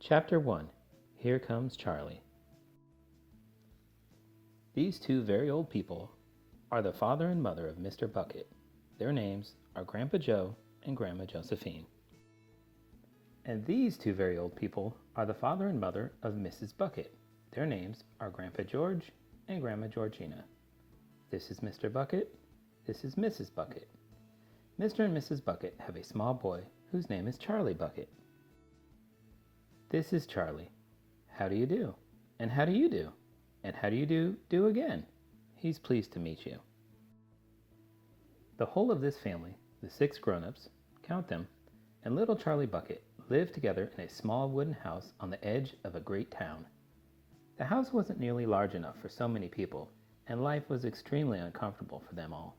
Chapter 1. Here Comes Charlie. These two very old people are the father and mother of Mr. Bucket. Their names are Grandpa Joe and Grandma Josephine. And these two very old people are the father and mother of Mrs. Bucket. Their names are Grandpa George and Grandma Georgina. This is Mr. Bucket. This is Mrs. Bucket. Mr. and Mrs. Bucket have a small boy whose name is Charlie Bucket. This is Charlie. How do you do? And how do you do? And how do you do again? He's pleased to meet you. The whole of this family, the 6 grown-ups, count them, and little Charlie Bucket lived together in a small wooden house on the edge of a great town. The house wasn't nearly large enough for so many people, and life was extremely uncomfortable for them all.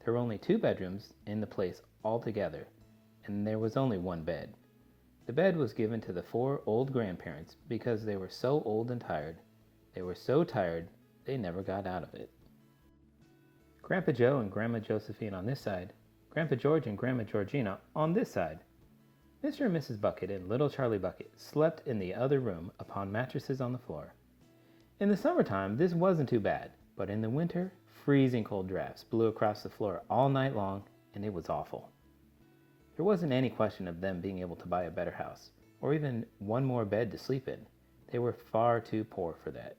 There were only 2 bedrooms in the place altogether, and there was only 1 bed. The bed was given to the 4 old grandparents because they were so old and tired. They were so tired they never got out of it. Grandpa Joe and Grandma Josephine on this side, Grandpa George and Grandma Georgina on this side. Mr. and Mrs. Bucket and little Charlie Bucket slept in the other room upon mattresses on the floor. In the summertime this wasn't too bad, but in the winter freezing cold drafts blew across the floor all night long, and it was awful. There wasn't any question of them being able to buy a better house, or even 1 more bed to sleep in. They were far too poor for that.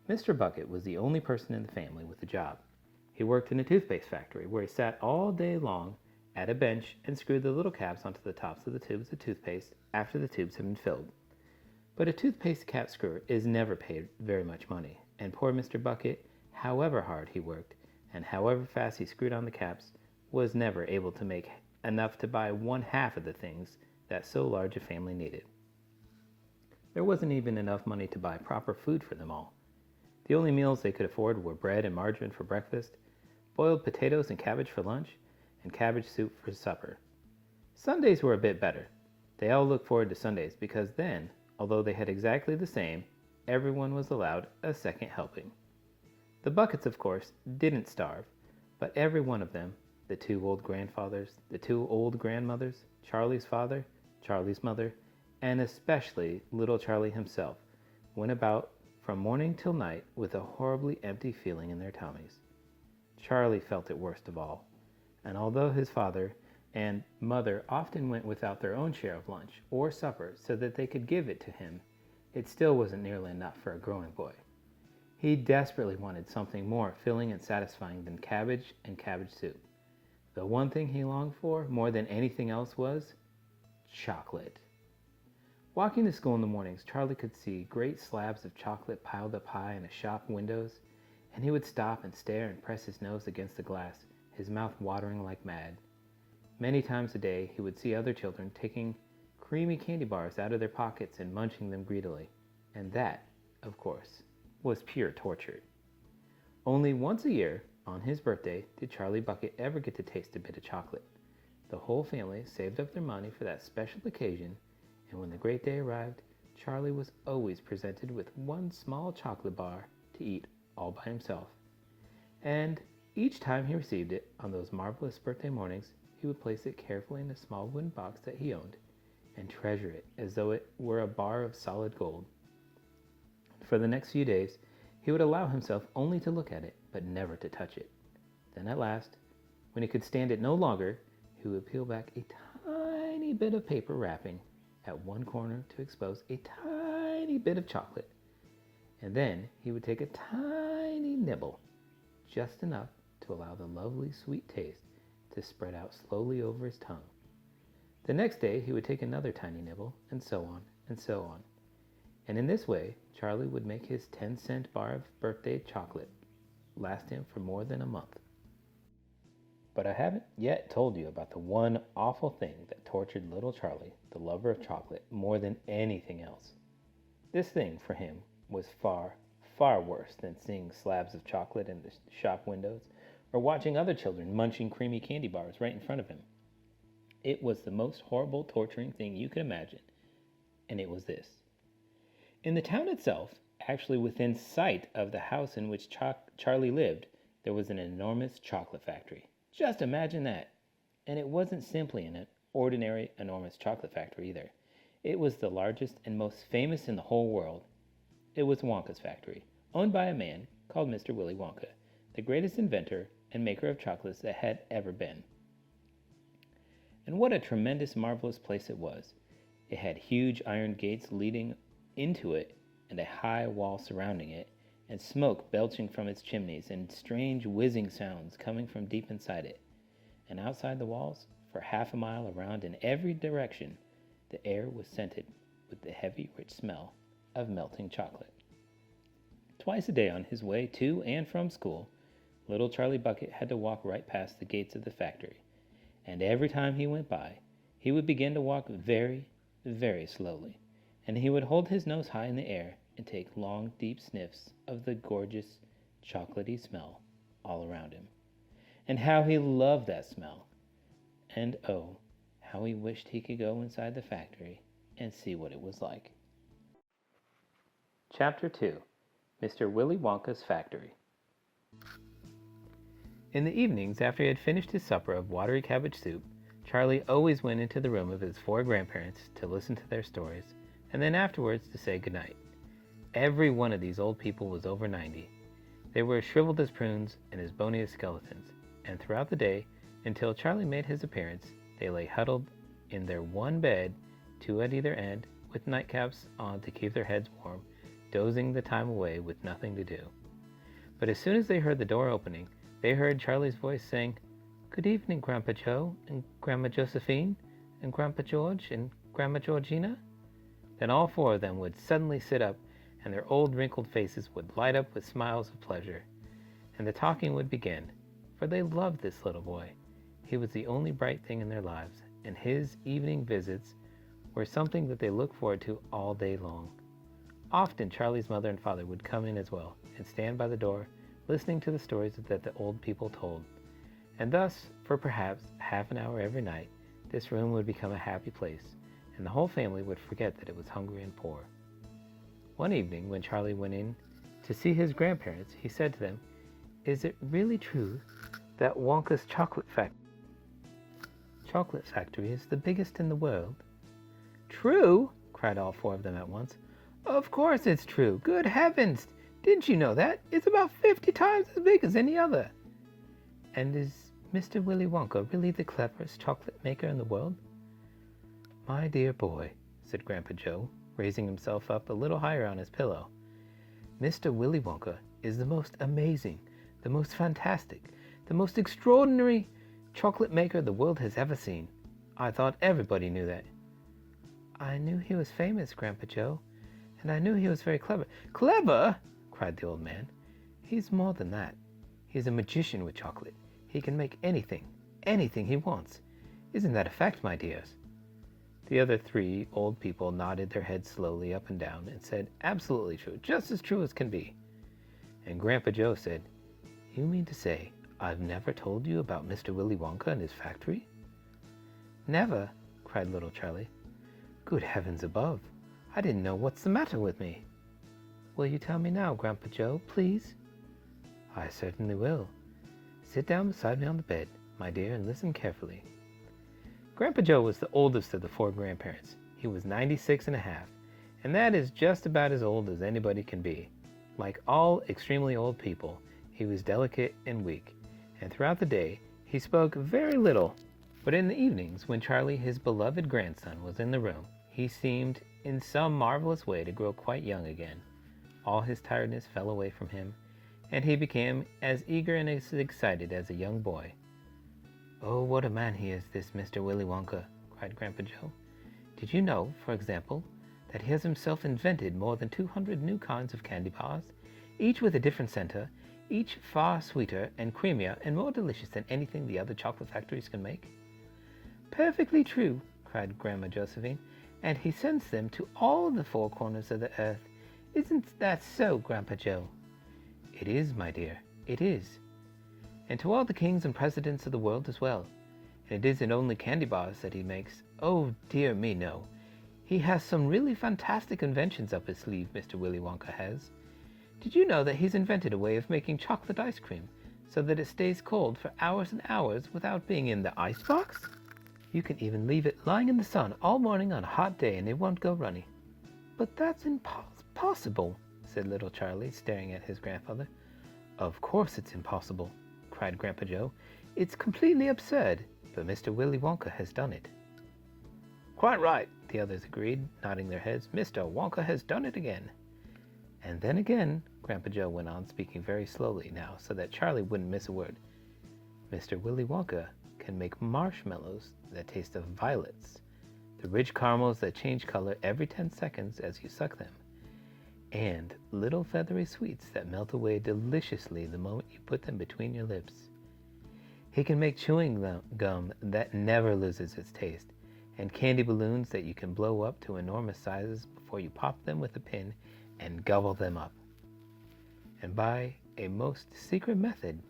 Mr. Bucket was the only person in the family with a job. He worked in a toothpaste factory where he sat all day long at a bench and screwed the little caps onto the tops of the tubes of toothpaste after the tubes had been filled. But a toothpaste cap screwer is never paid very much money, and poor Mr. Bucket, however hard he worked and however fast he screwed on the caps, was never able to make enough to buy 1/2 of the things that so large a family needed. There wasn't even enough money to buy proper food for them all. The only meals they could afford were bread and margarine for breakfast, boiled potatoes and cabbage for lunch, and cabbage soup for supper. Sundays were a bit better. They all looked forward to Sundays because then, although they had exactly the same, everyone was allowed a second helping. The Buckets, of course, didn't starve, but every one of them, the 2 old grandfathers, the 2 old grandmothers, Charlie's father, Charlie's mother, and especially little Charlie himself, went about from morning till night with a horribly empty feeling in their tummies. Charlie felt it worst of all, and although his father and mother often went without their own share of lunch or supper so that they could give it to him, it still wasn't nearly enough for a growing boy. He desperately wanted something more filling and satisfying than cabbage and cabbage soup. The one thing he longed for more than anything else was chocolate. Walking to school in the mornings, Charlie could see great slabs of chocolate piled up high in the shop windows, and he would stop and stare and press his nose against the glass, his mouth watering like mad. Many times a day, he would see other children taking creamy candy bars out of their pockets and munching them greedily, and that, of course, was pure torture. Only once a year, on his birthday, did Charlie Bucket ever get to taste a bit of chocolate. The whole family saved up their money for that special occasion, and when the great day arrived, Charlie was always presented with 1 small chocolate bar to eat all by himself. And each time he received it, on those marvelous birthday mornings, he would place it carefully in a small wooden box that he owned, and treasure it as though it were a bar of solid gold. For the next few days, he would allow himself only to look at it, but never to touch it. Then at last, when he could stand it no longer, he would peel back a tiny bit of paper wrapping at one corner to expose a tiny bit of chocolate. And then he would take a tiny nibble, just enough to allow the lovely sweet taste to spread out slowly over his tongue. The next day he would take another tiny nibble, and so on, and so on. And in this way, Charlie would make his 10-cent bar of birthday chocolate last him for more than a month. But I haven't yet told you about the one awful thing that tortured little Charlie, the lover of chocolate, more than anything else. This thing, for him, was far, far worse than seeing slabs of chocolate in the shop windows or watching other children munching creamy candy bars right in front of him. It was the most horrible, torturing thing you could imagine, and it was this. In the town itself, actually within sight of the house in which Charlie lived, there was an enormous chocolate factory. Just imagine that. And it wasn't simply an ordinary enormous chocolate factory either. It was the largest and most famous in the whole world. It was Wonka's factory, owned by a man called Mr. Willy Wonka, the greatest inventor and maker of chocolates that had ever been. And what a tremendous, marvelous place it was. It had huge iron gates leading into it and a high wall surrounding it, and smoke belching from its chimneys and strange whizzing sounds coming from deep inside it. And outside the walls, for half a mile around in every direction, the air was scented with the heavy, rich smell of melting chocolate. Twice a day on his way to and from school, little Charlie Bucket had to walk right past the gates of the factory, and every time he went by, he would begin to walk very, very slowly, and he would hold his nose high in the air and take long, deep sniffs of the gorgeous, chocolatey smell all around him. And how he loved that smell! And oh, how he wished he could go inside the factory and see what it was like. Chapter 2. Mr. Willy Wonka's Factory. In the evenings, after he had finished his supper of watery cabbage soup, Charlie always went into the room of his 4 grandparents to listen to their stories, and then afterwards to say goodnight. Every one of these old people was over 90. They were as shriveled as prunes and as bony as skeletons, and throughout the day, until Charlie made his appearance, they lay huddled in their one bed, 2 at either end, with nightcaps on to keep their heads warm, dozing the time away with nothing to do. But as soon as they heard the door opening, they heard Charlie's voice saying, "Good evening, Grandpa Joe, and Grandma Josephine, and Grandpa George, and Grandma Georgina." Then all 4 of them would suddenly sit up, and their old wrinkled faces would light up with smiles of pleasure. And the talking would begin, for they loved this little boy. He was the only bright thing in their lives, and his evening visits were something that they looked forward to all day long. Often Charlie's mother and father would come in as well, and stand by the door, listening to the stories that the old people told. And thus, for perhaps half an hour every night, this room would become a happy place, and the whole family would forget that it was hungry and poor. One evening, when Charlie went in to see his grandparents, he said to them, "Is it really true that Wonka's chocolate factory is the biggest in the world?" "True?" cried all 4 of them at once. "Of course it's true. Good heavens! Didn't you know that? It's about 50 times as big as any other." "And is Mr. Willy Wonka really the cleverest chocolate maker in the world?" "My dear boy," said Grandpa Joe, raising himself up a little higher on his pillow, "Mr. Willy Wonka is the most amazing, the most fantastic, the most extraordinary chocolate maker the world has ever seen. I thought everybody knew that." "I knew he was famous, Grandpa Joe, and I knew he was very clever." "Clever?" cried the old man. "He's more than that. He's a magician with chocolate. He can make anything he wants. Isn't that a fact, my dears?" The other 3 old people nodded their heads slowly up and down and said, "Absolutely true, just as true as can be." And Grandpa Joe said, "You mean to say I've never told you about Mr. Willy Wonka and his factory?" "Never," cried little Charlie. "Good heavens above! I didn't know what's the matter with me." "Will you tell me now, Grandpa Joe, please?" "I certainly will. Sit down beside me on the bed, my dear, and listen carefully." Grandpa Joe was the oldest of the 4 grandparents. He was 96 and a half, and that is just about as old as anybody can be. Like all extremely old people, he was delicate and weak, and throughout the day he spoke very little. But in the evenings, when Charlie, his beloved grandson, was in the room, he seemed in some marvelous way to grow quite young again. All his tiredness fell away from him, and he became as eager and as excited as a young boy. "Oh, what a man he is, this Mr. Willy Wonka," cried Grandpa Joe. "Did you know, for example, that he has himself invented more than 200 new kinds of candy bars, each with a different center, each far sweeter and creamier and more delicious than anything the other chocolate factories can make?" "Perfectly true," cried Grandma Josephine, "and he sends them to all the 4 corners of the earth. Isn't that so, Grandpa Joe?" "It is, my dear, it is. And to all the kings and presidents of the world as well. And it isn't only candy bars that he makes. Oh, dear me, no. He has some really fantastic inventions up his sleeve, Mr. Willy Wonka has. Did you know that he's invented a way of making chocolate ice cream so that it stays cold for hours and hours without being in the icebox?" You can even leave it lying in the sun all morning on a hot day and it won't go runny. But that's impossible, said little Charlie, staring at his grandfather. Of course it's impossible, cried Grandpa Joe. It's completely absurd, but Mr. Willy Wonka has done it. Quite right, the others agreed, nodding their heads. Mr. Wonka has done it again. And then again, Grandpa Joe went on, speaking very slowly now so that Charlie wouldn't miss a word. Mr. Willy Wonka can make marshmallows that taste of violets, the rich caramels that change color every 10 seconds as you suck them, and little feathery sweets that melt away deliciously the moment you put them between your lips. He can make chewing gum that never loses its taste, and candy balloons that you can blow up to enormous sizes before you pop them with a pin and gobble them up. And by a most secret method,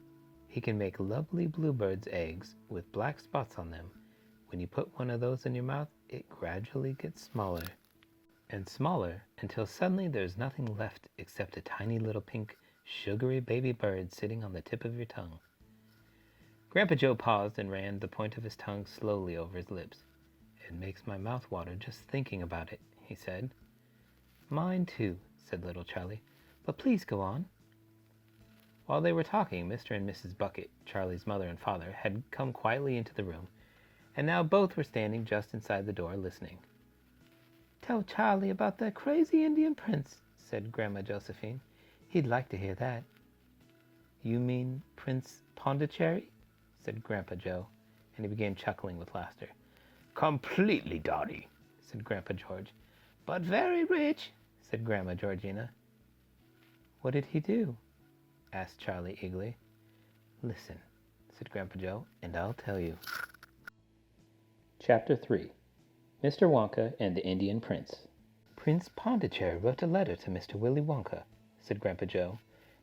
he can make lovely bluebirds' eggs with black spots on them. When you put one of those in your mouth, it gradually gets smaller and smaller until suddenly there's nothing left except a tiny little pink, sugary baby bird sitting on the tip of your tongue. Grandpa Joe paused and ran the point of his tongue slowly over his lips. It makes my mouth water just thinking about it, he said. Mine too, said little Charlie, but please go on. While they were talking, Mr. and Mrs. Bucket, Charlie's mother and father, had come quietly into the room, and now both were standing just inside the door listening. Tell Charlie about that crazy Indian prince, said Grandma Josephine. He'd like to hear that. You mean Prince Pondicherry? Said Grandpa Joe, and he began chuckling with laughter. Completely dotty, said Grandpa George. But very rich, said Grandma Georgina. What did he do? Asked Charlie eagerly. Listen, said Grandpa Joe, and I'll tell you. Chapter 3. Mr. Wonka and the Indian Prince. Prince Pondicherry wrote a letter to Mr. Willy Wonka, said Grandpa Joe,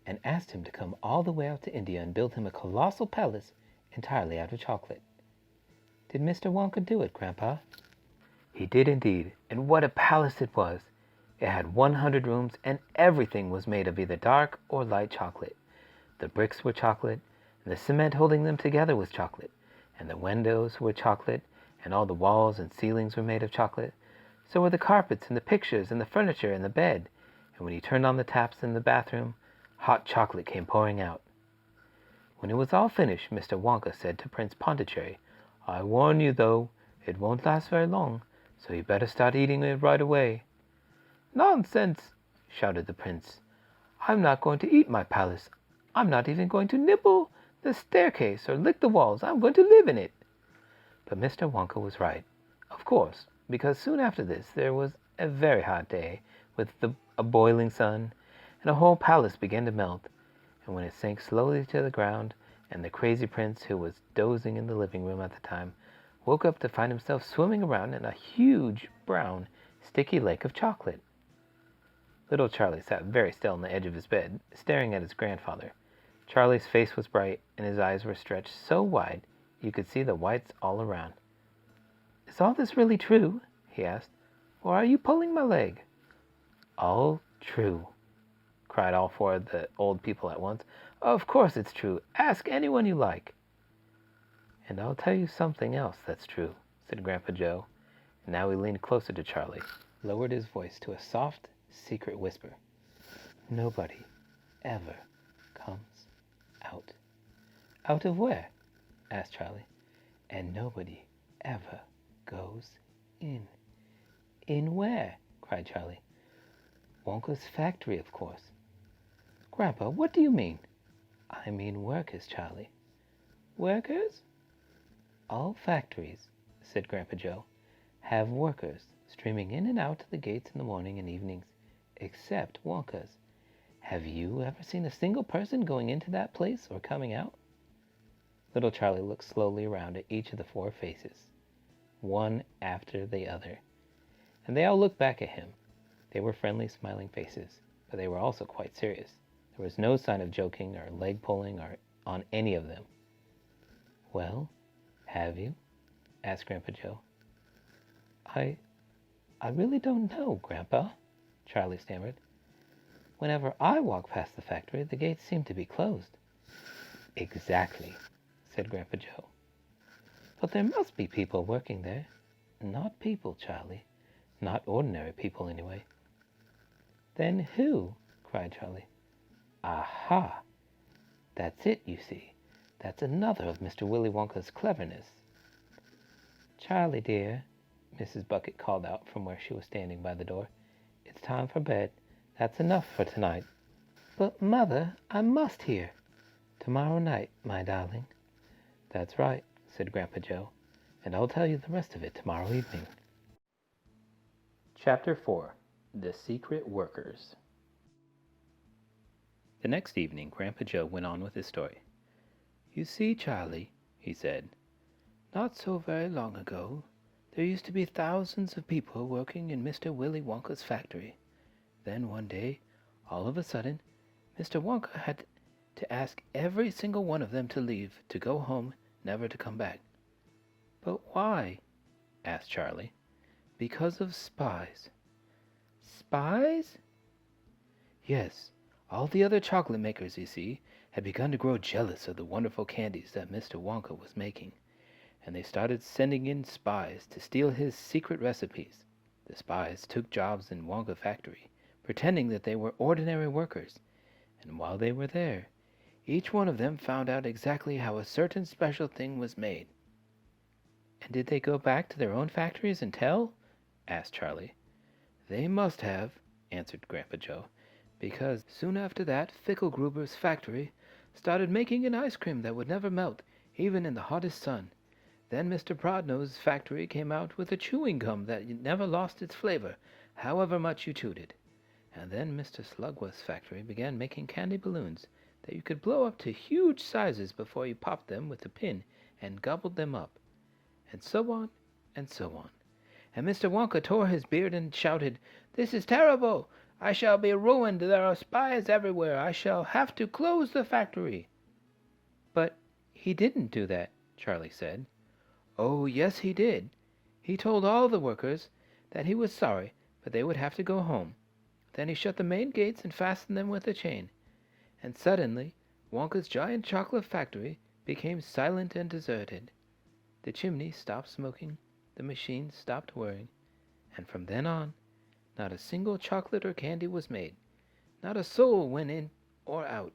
and asked him to come all the way out to India and build him a colossal palace entirely out of chocolate. Did Mr. Wonka do it, Grandpa? He did indeed, and what a palace it was! It had 100 rooms, and everything was made of either dark or light chocolate. The bricks were chocolate, and the cement holding them together was chocolate, and the windows were chocolate, and all the walls and ceilings were made of chocolate. So were the carpets and the pictures and the furniture and the bed, and when he turned on the taps in the bathroom, hot chocolate came pouring out. When it was all finished, Mr. Wonka said to Prince Pondicherry, I warn you, though, it won't last very long, so you better start eating it right away. Nonsense, shouted the prince. I'm not going to eat my palace. I'm not even going to nibble the staircase or lick the walls. I'm going to live in it. But Mr. Wonka was right, of course, because soon after this there was a very hot day with a boiling sun, and the whole palace began to melt, and when it sank slowly to the ground, and the crazy prince, who was dozing in the living room at the time, woke up to find himself swimming around in a huge, brown, sticky lake of chocolate. Little Charlie sat very still on the edge of his bed, staring at his grandfather. Charlie's face was bright, and his eyes were stretched so wide you could see the whites all around. Is all this really true? He asked. Or are you pulling my leg? All true, cried all four of the old people at once. Of course it's true. Ask anyone you like. And I'll tell you something else that's true, said Grandpa Joe. And now he leaned closer to Charlie, lowered his voice to a soft, secret whisper. Nobody ever comes out. Out of where? Asked Charlie. And nobody ever goes in. In where? Cried Charlie. Wonka's factory, of course. Grandpa, what do you mean? I mean workers, Charlie. Workers? All factories, said Grandpa Joe, have workers streaming in and out to the gates in the morning and evenings, except Wonka's. Have you ever seen a single person going into that place or coming out? Little Charlie looked slowly around at each of the four faces, one after the other, and they all looked back at him. They were friendly, smiling faces, but they were also quite serious. There was no sign of joking or leg pulling or on any of them. Well, have you? Asked Grandpa Joe. I really don't know, Grandpa, Charlie stammered. Whenever I walk past the factory, the gates seem to be closed. Exactly, said Grandpa Joe. But there must be people working there. Not people, Charlie. Not ordinary people, anyway. Then who? Cried Charlie. Aha! That's it, you see. That's another of Mr. Willy Wonka's cleverness. Charlie, dear, Mrs. Bucket called out from where she was standing by the door. It's time for bed. That's enough for tonight. But, Mother, I must hear. Tomorrow night, my darling. That's right, said Grandpa Joe, and I'll tell you the rest of it tomorrow evening. Chapter 4. The Secret Workers. The next evening, Grandpa Joe went on with his story. You see, Charlie, he said, not so very long ago, there used to be thousands of people working in Mr. Willy Wonka's factory. Then one day, all of a sudden, Mr. Wonka had to ask every single one of them to leave, to go home, never to come back. But why? Asked Charlie. Because of spies. Spies? Yes, all the other chocolate makers, you see, had begun to grow jealous of the wonderful candies that Mr. Wonka was making, and they started sending in spies to steal his secret recipes. The spies took jobs in Wonka factory, pretending that they were ordinary workers, and while they were there, each one of them found out exactly how a certain special thing was made. And did they go back to their own factories and tell? Asked Charlie. They must have, answered Grandpa Joe, because soon after that Fickelgruber's factory started making an ice cream that would never melt, even in the hottest sun. Then Mr. Prodnose's factory came out with a chewing gum that never lost its flavor, however much you chewed it. And then Mr. Slugworth's factory began making candy balloons that you could blow up to huge sizes before you popped them with a pin and gobbled them up. And so on, and so on. And Mr. Wonka tore his beard and shouted, This is terrible! I shall be ruined! There are spies everywhere! I shall have to close the factory! But he didn't do that, Charlie said. Oh, yes, he did. He told all the workers that he was sorry, but they would have to go home. Then he shut the main gates and fastened them with a chain. And suddenly, Wonka's giant chocolate factory became silent and deserted. The chimney stopped smoking, the machines stopped whirring, and from then on, not a single chocolate or candy was made. Not a soul went in or out,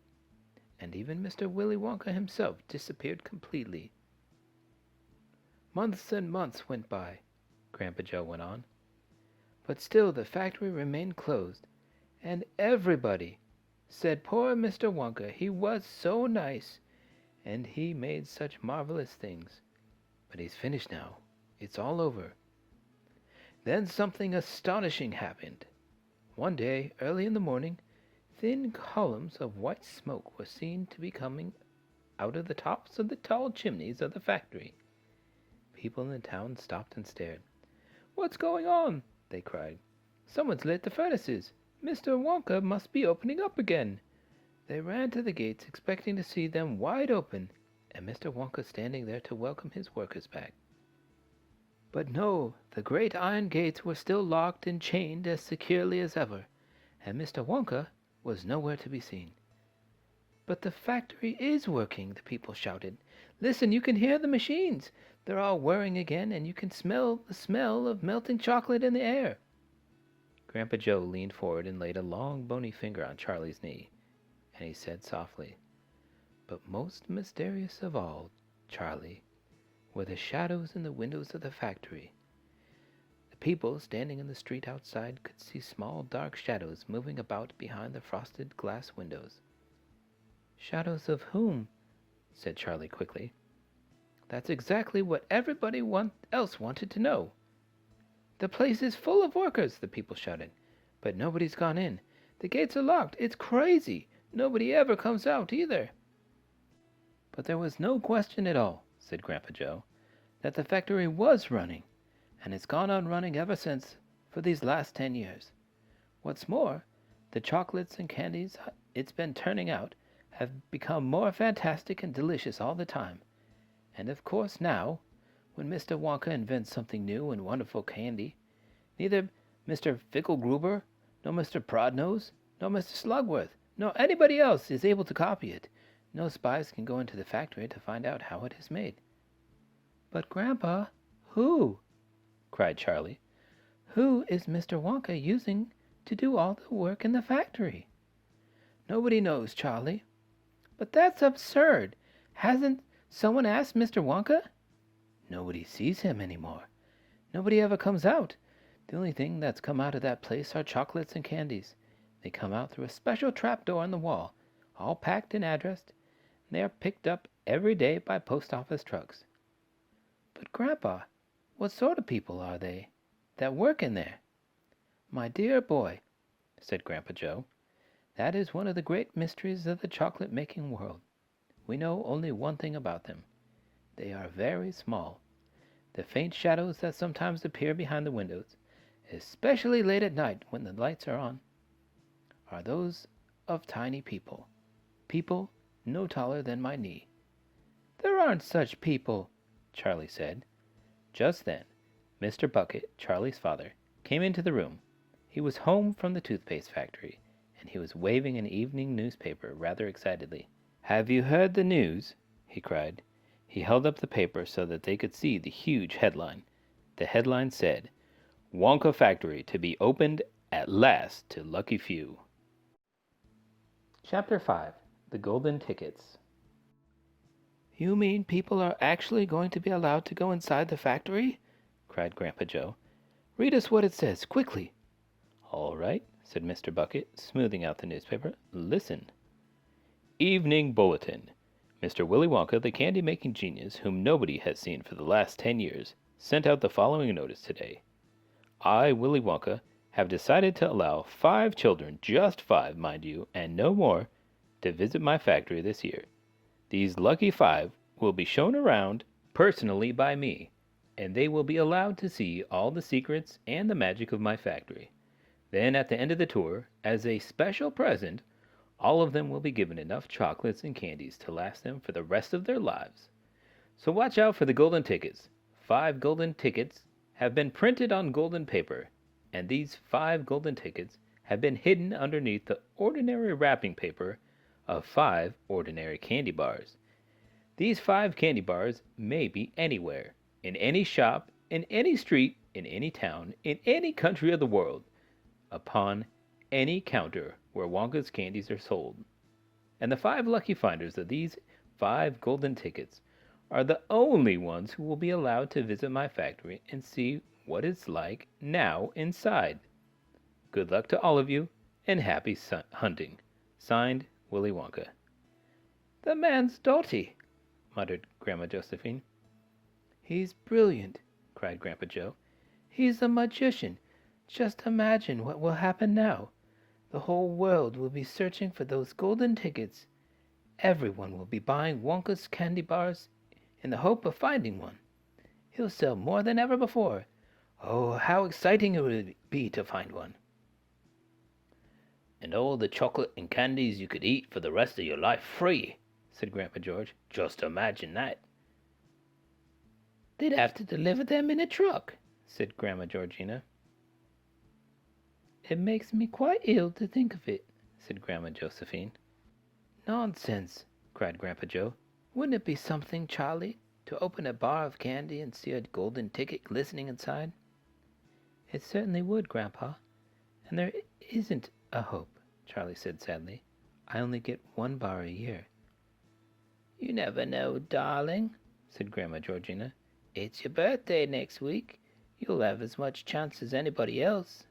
and even Mr. Willy Wonka himself disappeared completely. Months and months went by, Grandpa Joe went on, but still the factory remained closed, and everybody said poor Mr. Wonka, he was so nice, and he made such marvelous things. But he's finished now. It's all over. Then something astonishing happened. One day, early in the morning, thin columns of white smoke were seen to be coming out of the tops of the tall chimneys of the factory. People in the town stopped and stared. What's going on? They cried. Someone's lit the furnaces. Mr. Wonka must be opening up again. They ran to the gates, expecting to see them wide open, and Mr. Wonka standing there to welcome his workers back. But no, the great iron gates were still locked and chained as securely as ever, and Mr. Wonka was nowhere to be seen. But the factory is working, the people shouted. Listen, you can hear the machines. They're all whirring again, and you can smell the smell of melting chocolate in the air. Grandpa Joe leaned forward and laid a long, bony finger on Charlie's knee, and he said softly, But most mysterious of all, Charlie, were the shadows in the windows of the factory. The people standing in the street outside could see small dark shadows moving about behind the frosted glass windows. Shadows of whom? Said Charlie quickly. That's exactly what everybody else wanted to know. The place is full of workers, the people shouted, but nobody's gone in. The gates are locked. It's crazy. Nobody ever comes out either. But there was no question at all, said Grandpa Joe, that the factory was running, and it's gone on running ever since for these last 10 years. What's more, the chocolates and candies it's been turning out have become more fantastic and delicious all the time. And of course now, when Mr. Wonka invents something new and wonderful candy, neither Mr. Fickelgruber, nor Mr. Prodnose, nor Mr. Slugworth, nor anybody else is able to copy it. No spies can go into the factory to find out how it is made. But, Grandpa, who? cried Charlie. Who is Mr. Wonka using to do all the work in the factory? Nobody knows, Charlie. But that's absurd. Hasn't someone asked Mr. Wonka? Nobody sees him anymore. Nobody ever comes out. The only thing that's come out of that place are chocolates and candies. They come out through a special trapdoor in the wall, all packed and addressed, and they are picked up every day by post office trucks. But, Grandpa, what sort of people are they that work in there? My dear boy, said Grandpa Joe, that is one of the great mysteries of the chocolate-making world. We know only one thing about them. They are very small. The faint shadows that sometimes appear behind the windows, especially late at night when the lights are on, are those of tiny people. People no taller than my knee. There aren't such people, Charlie said. Just then, Mr. Bucket, Charlie's father, came into the room. He was home from the toothpaste factory, and he was waving an evening newspaper rather excitedly. Have you heard the news? He cried. He held up the paper so that they could see the huge headline. The headline said, Wonka Factory to be opened at last to lucky few. Chapter 5. The Golden Tickets. You mean people are actually going to be allowed to go inside the factory? Cried Grandpa Joe. Read us what it says, quickly. All right, said Mr. Bucket, smoothing out the newspaper. Listen. Evening Bulletin. Mr. Willy Wonka, the candy-making genius whom nobody has seen for the last 10 years, sent out the following notice today. I, Willy Wonka, have decided to allow 5 children, just 5, mind you, and no more, to visit my factory this year. These lucky 5 will be shown around personally by me, and they will be allowed to see all the secrets and the magic of my factory. Then at the end of the tour, as a special present, all of them will be given enough chocolates and candies to last them for the rest of their lives. So watch out for the golden tickets. 5 golden tickets have been printed on golden paper, and these 5 golden tickets have been hidden underneath the ordinary wrapping paper of 5 ordinary candy bars. These 5 candy bars may be anywhere, in any shop, in any street, in any town, in any country of the world, upon any counter where Wonka's candies are sold. And the 5 lucky finders of these 5 golden tickets are the only ones who will be allowed to visit my factory and see what it's like now inside. Good luck to all of you, and happy hunting. Signed, Willy Wonka. The man's dotty, muttered Grandma Josephine. He's brilliant, cried Grandpa Joe. He's a magician. Just imagine what will happen now. The whole world will be searching for those golden tickets. Everyone will be buying Wonka's candy bars in the hope of finding one. He'll sell more than ever before. Oh, how exciting it would be to find one. And all the chocolate and candies you could eat for the rest of your life free, said Grandpa George. Just imagine that. They'd have to deliver them in a truck, said Grandma Georgina. It makes me quite ill to think of it, said Grandma Josephine. Nonsense, cried Grandpa Joe. Wouldn't it be something, Charlie, to open a bar of candy and see a golden ticket glistening inside? It certainly would, Grandpa. And there isn't a hope, Charlie said sadly. I only get 1 bar a year. You never know, darling, said Grandma Georgina. It's your birthday next week. You'll have as much chance as anybody else.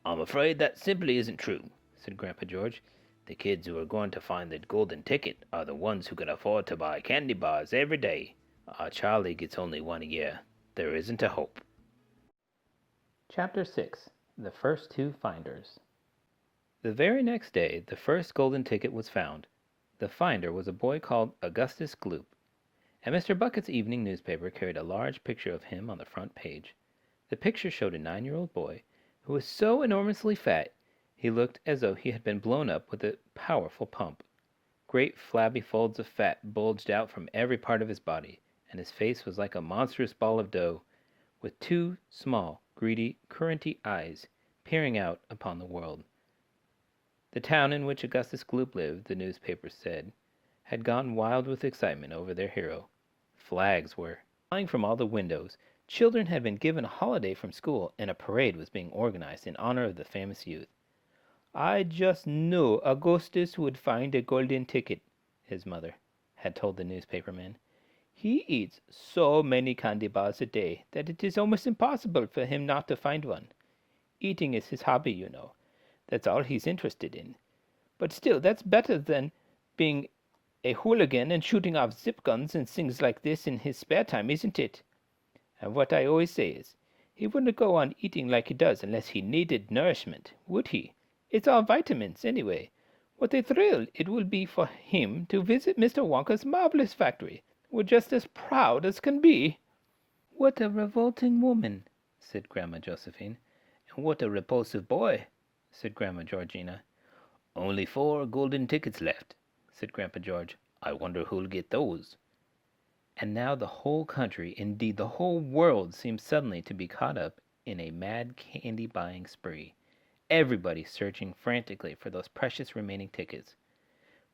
I'm afraid that simply isn't true, said Grandpa George. The kids who are going to find the golden ticket are the ones who can afford to buy candy bars every day. Our Charlie gets only 1 a year. There isn't a hope. Chapter 6. The First 2 Finders. The very next day, the first golden ticket was found. The finder was a boy called Augustus Gloop, and Mr. Bucket's evening newspaper carried a large picture of him on the front page. The picture showed a 9-year-old boy who was so enormously fat he looked as though he had been blown up with a powerful pump. Great flabby folds of fat bulged out from every part of his body, and his face was like a monstrous ball of dough, with 2 small, greedy, curranty eyes peering out upon the world. The town in which Augustus Gloop lived, the newspaper said, had gone wild with excitement over their hero. Flags were flying from all the windows. Children had been given a holiday from school, and a parade was being organized in honor of the famous youth. "I just knew Augustus would find a golden ticket," his mother had told the newspaperman. "He eats so many candy bars a day that it is almost impossible for him not to find one. Eating is his hobby, you know. That's all he's interested in. But still, that's better than being a hooligan and shooting off zip guns and things like this in his spare time, isn't it? And what I always say is, he wouldn't go on eating like he does unless he needed nourishment, would he? It's all vitamins, anyway. What a thrill it will be for him to visit Mr. Wonka's marvelous factory. We're just as proud as can be." "What a revolting woman," said Grandma Josephine. "And what a repulsive boy," said Grandma Georgina. "Only 4 golden tickets left," said Grandpa George. "I wonder who'll get those." And now the whole country, indeed the whole world, seemed suddenly to be caught up in a mad candy-buying spree. Everybody searching frantically for those precious remaining tickets.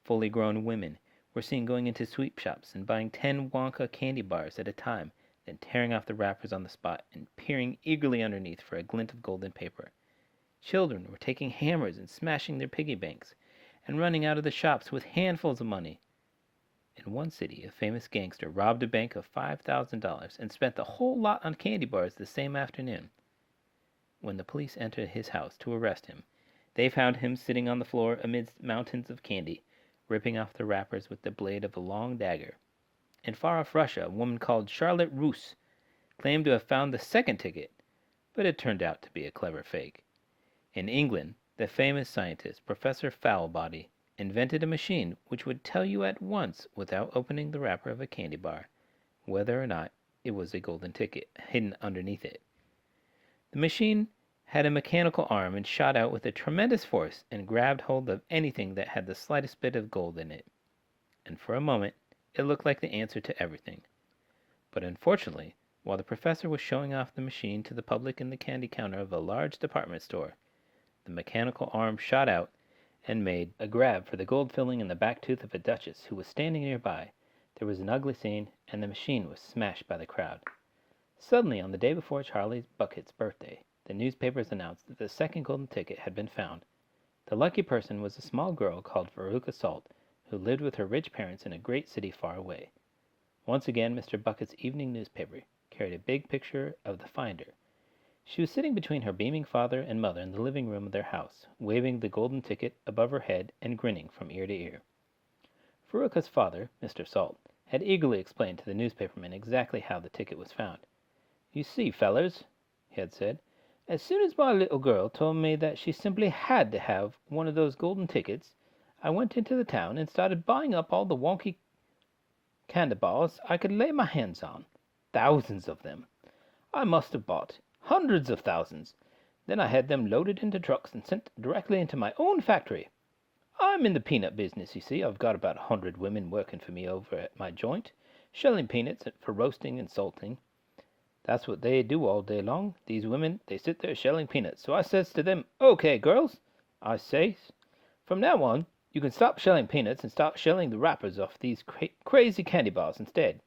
Fully grown women were seen going into sweet shops and buying 10 Wonka candy bars at a time, then tearing off the wrappers on the spot and peering eagerly underneath for a glint of golden paper. Children were taking hammers and smashing their piggy banks, and running out of the shops with handfuls of money. In one city, a famous gangster robbed a bank of $5,000 and spent the whole lot on candy bars the same afternoon. When the police entered his house to arrest him, they found him sitting on the floor amidst mountains of candy, ripping off the wrappers with the blade of a long dagger. In far-off Russia, a woman called Charlotte Roos claimed to have found the second ticket, but it turned out to be a clever fake. In England, the famous scientist, Professor Foulbody, invented a machine which would tell you at once, without opening the wrapper of a candy bar, whether or not it was a golden ticket hidden underneath it. The machine had a mechanical arm and shot out with a tremendous force and grabbed hold of anything that had the slightest bit of gold in it. And for a moment it looked like the answer to everything. But unfortunately, while the professor was showing off the machine to the public in the candy counter of a large department store, the mechanical arm shot out and made a grab for the gold filling in the back tooth of a duchess who was standing nearby. There was an ugly scene, and the machine was smashed by the crowd. Suddenly, on the day before Charlie Bucket's birthday, the newspapers announced that the second golden ticket had been found. The lucky person was a small girl called Veruca Salt, who lived with her rich parents in a great city far away. Once again, Mr. Bucket's evening newspaper carried a big picture of the finder. She was sitting between her beaming father and mother in the living room of their house, waving the golden ticket above her head and grinning from ear to ear. Veruca's father, Mr. Salt, had eagerly explained to the newspapermen exactly how the ticket was found. "You see, fellers," he had said, "as soon as my little girl told me that she simply had to have one of those golden tickets, I went into the town and started buying up all the wonky candy bars I could lay my hands on. Thousands of them. I must have bought hundreds of thousands. Then I had them loaded into trucks and sent directly into my own factory. I'm in the peanut business, you see. I've got about 100 women working for me over at my joint, shelling peanuts for roasting and salting. That's what they do all day long. These women, they sit there shelling peanuts. So I says to them, 'Okay, girls,' I says, 'from now on, you can stop shelling peanuts and start shelling the wrappers off these crazy candy bars instead.'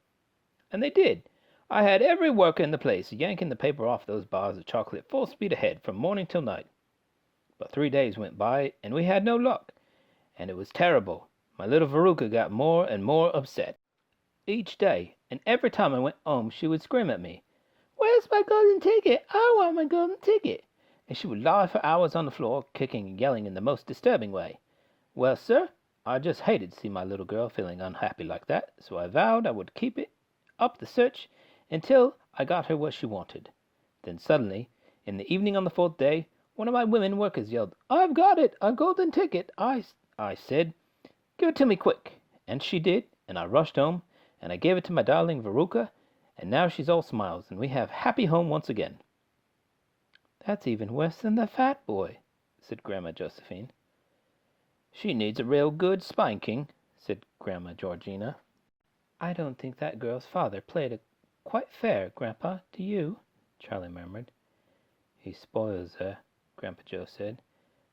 And they did. I had every worker in the place yanking the paper off those bars of chocolate full speed ahead from morning till night. But 3 days went by, and we had no luck, and it was terrible. My little Veruca got more and more upset each day, and every time I went home she would scream at me, 'Where's my golden ticket? I want my golden ticket!' And she would lie for hours on the floor, kicking and yelling in the most disturbing way. Well, sir, I just hated to see my little girl feeling unhappy like that, so I vowed I would keep up the search until I got her what she wanted. Then suddenly, in the evening on the 4th day, one of my women workers yelled, 'I've got it, a golden ticket!' I said, 'Give it to me quick!' And she did, and I rushed home, and I gave it to my darling Veruca, and now she's all smiles, and we have happy home once again." "That's even worse than the fat boy," said Grandma Josephine. "She needs a real good spanking," said Grandma Georgina. "I don't think that girl's father played it quite fair, Grandpa, do you?" Charlie murmured. "He spoils her," Grandpa Joe said,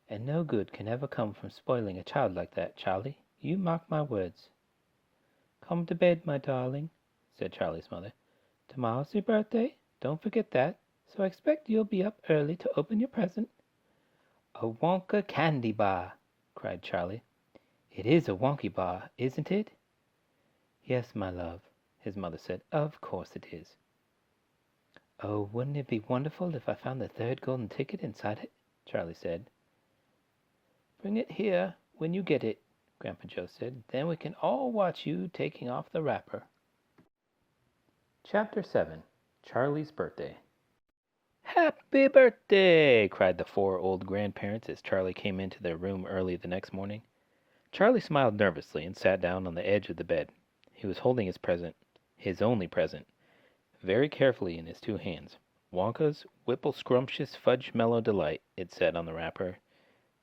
"and no good can ever come from spoiling a child like that, Charlie. You mark my words." "Come to bed, my darling," said Charlie's mother. "Tomorrow's your birthday. Don't forget that. So I expect you'll be up early to open your present." "A Wonka candy bar!" cried Charlie. "It is a wonky bar, isn't it?" "Yes, my love," his mother said. "Of course it is." "Oh, wouldn't it be wonderful if I found the third golden ticket inside it?" Charlie said. "Bring it here when you get it," Grandpa Joe said. "Then we can all watch you taking off the wrapper." Chapter 7. Charlie's Birthday. "Happy birthday!" cried the four old grandparents as Charlie came into their room early the next morning. Charlie smiled nervously and sat down on the edge of the bed. He was holding his present, his only present, very carefully in his two hands. "Wonka's Whipple Scrumptious Fudge Mellow Delight," it said on the wrapper.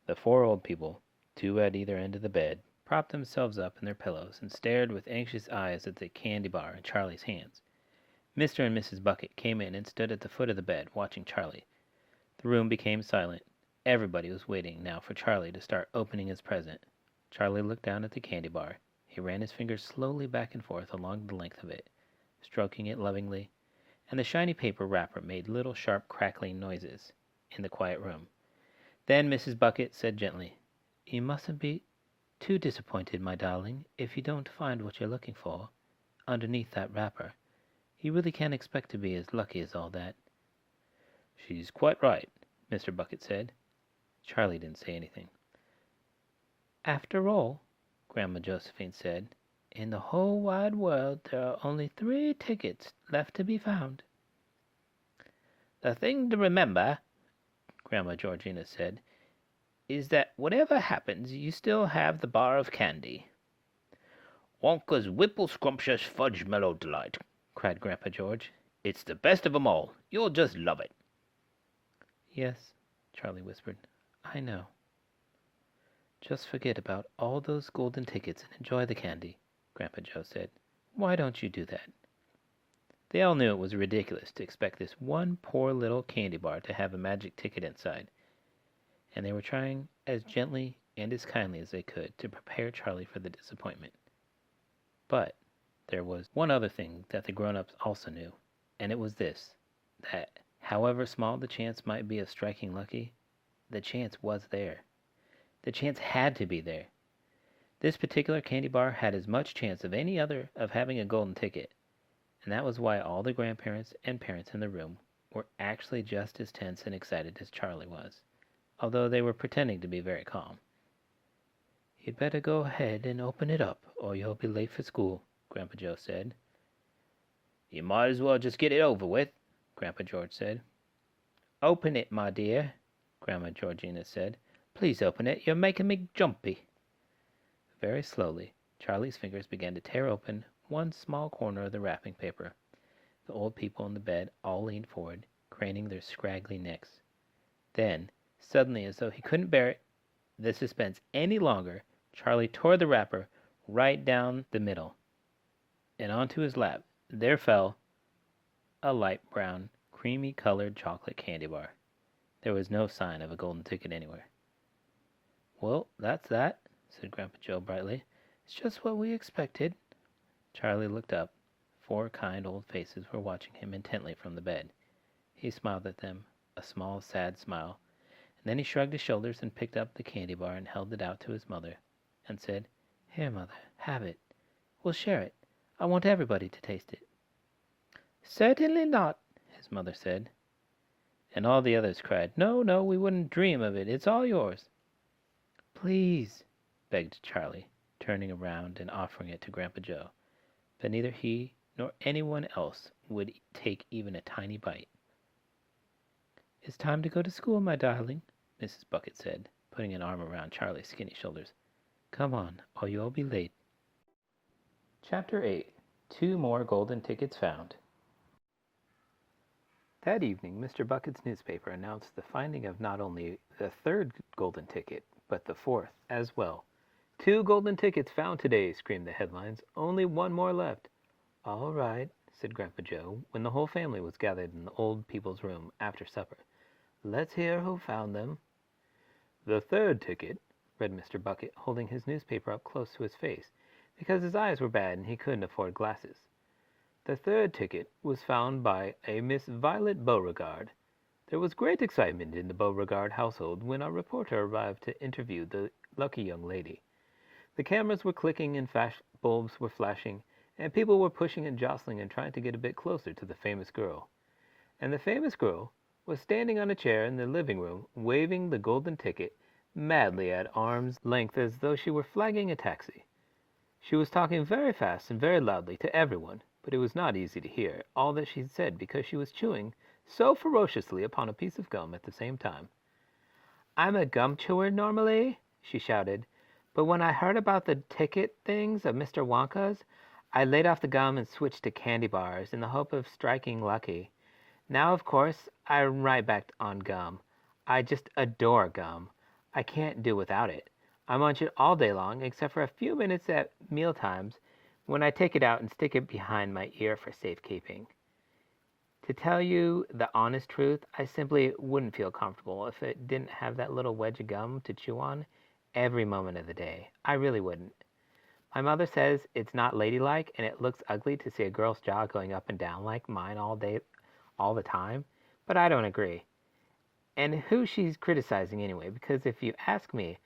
The four old people, two at either end of the bed, propped themselves up in their pillows and stared with anxious eyes at the candy bar in Charlie's hands. Mr. and Mrs. Bucket came in and stood at the foot of the bed, watching Charlie. The room became silent. Everybody was waiting now for Charlie to start opening his present. Charlie looked down at the candy bar. He ran his fingers slowly back and forth along the length of it, stroking it lovingly, and the shiny paper wrapper made little sharp crackling noises in the quiet room. Then Mrs. Bucket said gently, "You mustn't be too disappointed, my darling, if you don't find what you're looking for underneath that wrapper. You really can't expect to be as lucky as all that." "She's quite right," Mr. Bucket said. Charlie didn't say anything. "After all," Grandma Josephine said, "in the whole wide world there are only 3 tickets left to be found." "The thing to remember," Grandma Georgina said, "is that whatever happens you still have the bar of candy." "Wonka's Whipple Scrumptious Fudge Mellow Delight," cried Grandpa George. "It's the best of 'em all. You'll just love it." "Yes," Charlie whispered, "I know. Just forget about all those golden tickets and enjoy the candy," Grandpa Joe said. "Why don't you do that?" They all knew it was ridiculous to expect this one poor little candy bar to have a magic ticket inside, and they were trying as gently and as kindly as they could to prepare Charlie for the disappointment. But there was one other thing that the grown-ups also knew, and it was this, that however small the chance might be of striking lucky, the chance was there. The chance had to be there. This particular candy bar had as much chance of any other of having a golden ticket, and that was why all the grandparents and parents in the room were actually just as tense and excited as Charlie was, although they were pretending to be very calm. "You'd better go ahead and open it up, or you'll be late for school," Grandpa Joe said. "You might as well just get it over with," Grandpa George said. "Open it, my dear," Grandma Georgina said. "Please open it. You're making me jumpy." Very slowly, Charlie's fingers began to tear open one small corner of the wrapping paper. The old people in the bed all leaned forward, craning their scraggly necks. Then, suddenly, as though he couldn't bear the suspense any longer, Charlie tore the wrapper right down the middle, and onto his lap there fell a light brown, creamy-colored chocolate candy bar. There was no sign of a golden ticket anywhere. "Well, that's that," said Grandpa Joe brightly. "It's just what we expected." Charlie looked up. 4 kind old faces were watching him intently from the bed. He smiled at them, a small, sad smile, and then he shrugged his shoulders and picked up the candy bar and held it out to his mother, and said, "Here, Mother, have it. We'll share it. I want everybody to taste it." "Certainly not," his mother said. And all the others cried, "No, no, we wouldn't dream of it. It's all yours." "Please," begged Charlie, turning around and offering it to Grandpa Joe. But neither he nor anyone else would take even a tiny bite. "It's time to go to school, my darling," Mrs. Bucket said, putting an arm around Charlie's skinny shoulders. "Come on, or you'll be late." Chapter 8. 2 more golden tickets found. That evening, Mr. Bucket's newspaper announced the finding of not only the 3rd golden ticket, but the 4th as well. "2 golden tickets found today," screamed the headlines. "Only 1 more left." "All right," said Grandpa Joe, when the whole family was gathered in the old people's room after supper. "Let's hear who found them." "The 3rd ticket," read Mr. Bucket, holding his newspaper up close to his face, because his eyes were bad and he couldn't afford glasses. The third ticket was found by a Miss Violet Beauregard. There was great excitement in the Beauregard household when our reporter arrived to interview the lucky young lady. The cameras were clicking and bulbs were flashing, and people were pushing and jostling and trying to get a bit closer to the famous girl. And the famous girl was standing on a chair in the living room, waving the golden ticket madly at arm's length as though she were flagging a taxi. She was talking very fast and very loudly to everyone, but it was not easy to hear all that she said because she was chewing so ferociously upon a piece of gum at the same time. "I'm a gum chewer normally," she shouted, "but when I heard about the ticket things of Mr. Wonka's, I laid off the gum and switched to candy bars in the hope of striking lucky. Now, of course, I'm right back on gum. I just adore gum. I can't do without it. I munch it all day long, except for a few minutes at meal times when I take it out and stick it behind my ear for safekeeping. To tell you the honest truth, I simply wouldn't feel comfortable if it didn't have that little wedge of gum to chew on every moment of the day. I really wouldn't. My mother says it's not ladylike and it looks ugly to see a girl's jaw going up and down like mine all day, all the time, but I don't agree. And who she's criticizing anyway, because if you ask me,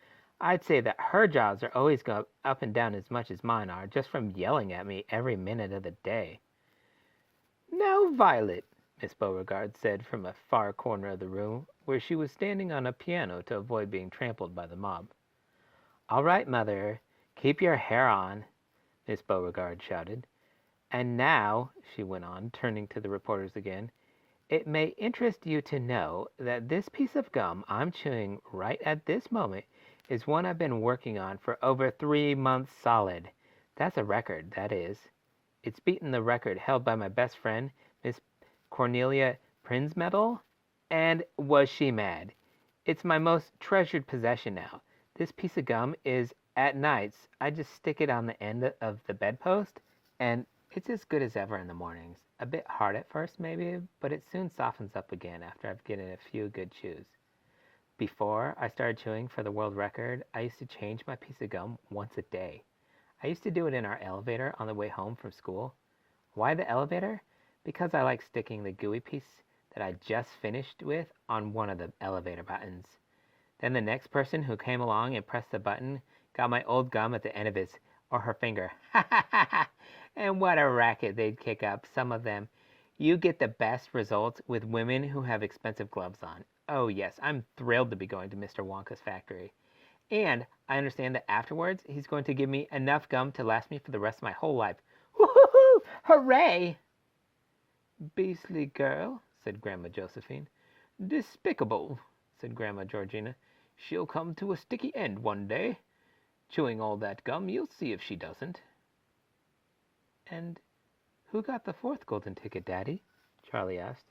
I'd say that her jaws are always going up and down as much as mine are, just from yelling at me every minute of the day." "Now, Violet," Miss Beauregard said from a far corner of the room, where she was standing on a piano to avoid being trampled by the mob. "All right, Mother, keep your hair on," Miss Beauregard shouted. "And now," she went on, turning to the reporters again, "it may interest you to know that this piece of gum I'm chewing right at this moment is one I've been working on for over 3 months solid. That's a record, that is. It's beaten the record held by my best friend, Miss Cornelia Prinzmetal, and was she mad? It's my most treasured possession now. This piece of gum is, at nights, I just stick it on the end of the bedpost, and it's as good as ever in the mornings. A bit hard at first, maybe, but it soon softens up again after I've given it a few good chews. Before I started chewing for the world record, I used to change my piece of gum once a day. I used to do it in our elevator on the way home from school. Why the elevator? Because I like sticking the gooey piece that I just finished with on one of the elevator buttons. Then the next person who came along and pressed the button got my old gum at the end of his or her finger. Ha ha ha ha! And what a racket they'd kick up, some of them. You get the best results with women who have expensive gloves on. Oh yes, I'm thrilled to be going to Mr. Wonka's factory. And I understand that afterwards he's going to give me enough gum to last me for the rest of my whole life. Woo-hoo-hoo! Hooray! "Beastly girl," said Grandma Josephine. "Despicable," said Grandma Georgina. "She'll come to a sticky end one day. Chewing all that gum, you'll see if she doesn't." "And who got the 4th golden ticket, Daddy?" Charlie asked.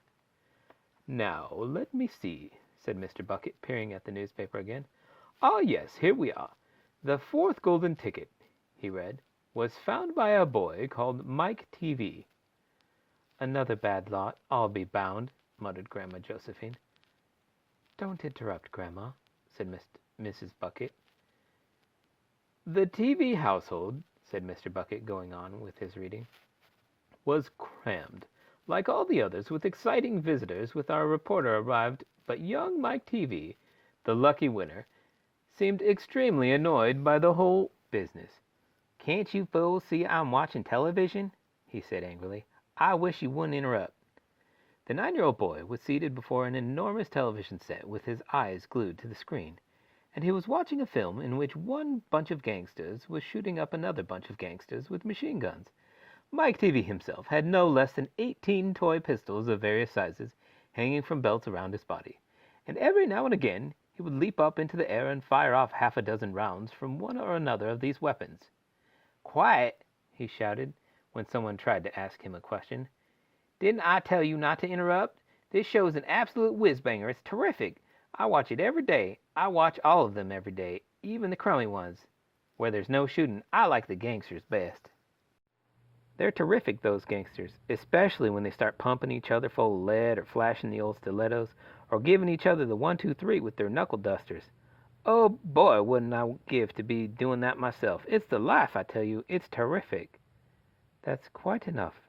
"Now, let me see," said Mr. Bucket, peering at the newspaper again. "Ah, yes, here we are. The 4th golden ticket," he read, "was found by a boy called Mike Tevee." "Another bad lot, I'll be bound," muttered Grandma Josephine. "Don't interrupt, Grandma," said Mrs. Bucket. "The Tevee household," said Mr. Bucket, going on with his reading, "was crammed, like all the others, with exciting visitors when our reporter arrived, but young Mike Tevee, the lucky winner, seemed extremely annoyed by the whole business. 'Can't you fools see I'm watching television?' he said angrily. 'I wish you wouldn't interrupt.' The 9-year-old boy was seated before an enormous television set with his eyes glued to the screen, and he was watching a film in which one bunch of gangsters was shooting up another bunch of gangsters with machine guns. Mike Tevee himself had no less than 18 toy pistols of various sizes hanging from belts around his body, and every now and again he would leap up into the air and fire off half a dozen rounds from one or another of these weapons. 'Quiet!' he shouted when someone tried to ask him a question. 'Didn't I tell you not to interrupt? This show's an absolute whiz-banger. It's terrific. I watch it every day. I watch all of them every day, even the crummy ones. Where there's no shooting, I like the gangsters best.' They're terrific, those gangsters, especially when they start pumping each other full of lead or flashing the old stilettos or giving each other the 1-2-3 with their knuckle dusters. Oh boy, wouldn't I give to be doing that myself. It's the life, I tell you. It's terrific." "That's quite enough,"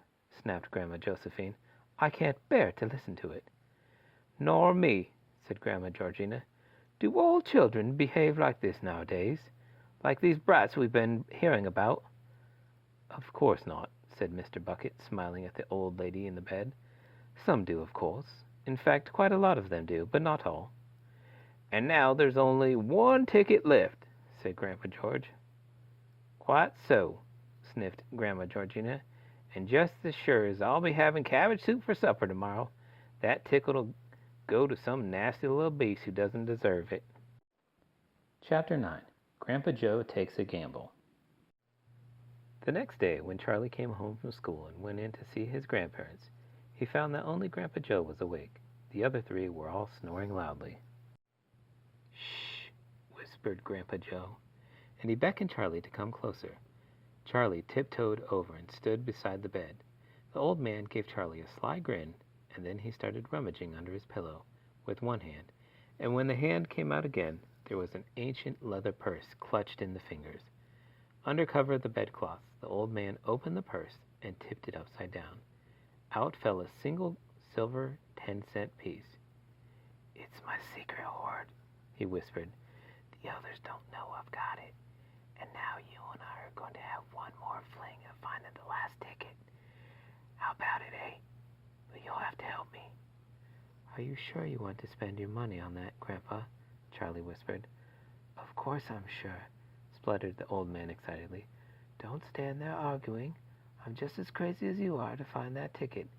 snapped Grandma Josephine. "I can't bear to listen to it." "Nor me," said Grandma Georgina. "Do all children behave like this nowadays? Like these brats we've been hearing about?" "Of course not," said Mr. Bucket, smiling at the old lady in the bed. "Some do, of course. In fact, quite a lot of them do, but not all." "And now there's only one ticket left," said Grandpa George. "Quite so," sniffed Grandma Georgina. "And just as sure as I'll be having cabbage soup for supper tomorrow, that ticket'll go to some nasty little beast who doesn't deserve it." Chapter 9. Grandpa Joe Takes a Gamble. The next day, when Charlie came home from school and went in to see his grandparents, he found that only Grandpa Joe was awake. The other three were all snoring loudly. "Shh!" whispered Grandpa Joe, and he beckoned Charlie to come closer. Charlie tiptoed over and stood beside the bed. The old man gave Charlie a sly grin, and then he started rummaging under his pillow with one hand, and when the hand came out again, there was an ancient leather purse clutched in the fingers. Under cover of the bedclothes, the old man opened the purse and tipped it upside down. Out fell a single silver 10-cent piece. "It's my secret hoard," he whispered. "The others don't know I've got it. And now you and I are going to have one more fling at finding the last ticket. How about it, eh? But you'll have to help me." "Are you sure you want to spend your money on that, Grandpa?" Charlie whispered. "Of course I'm sure," spluttered the old man excitedly. "Don't stand there arguing. I'm just as crazy as you are to find that ticket.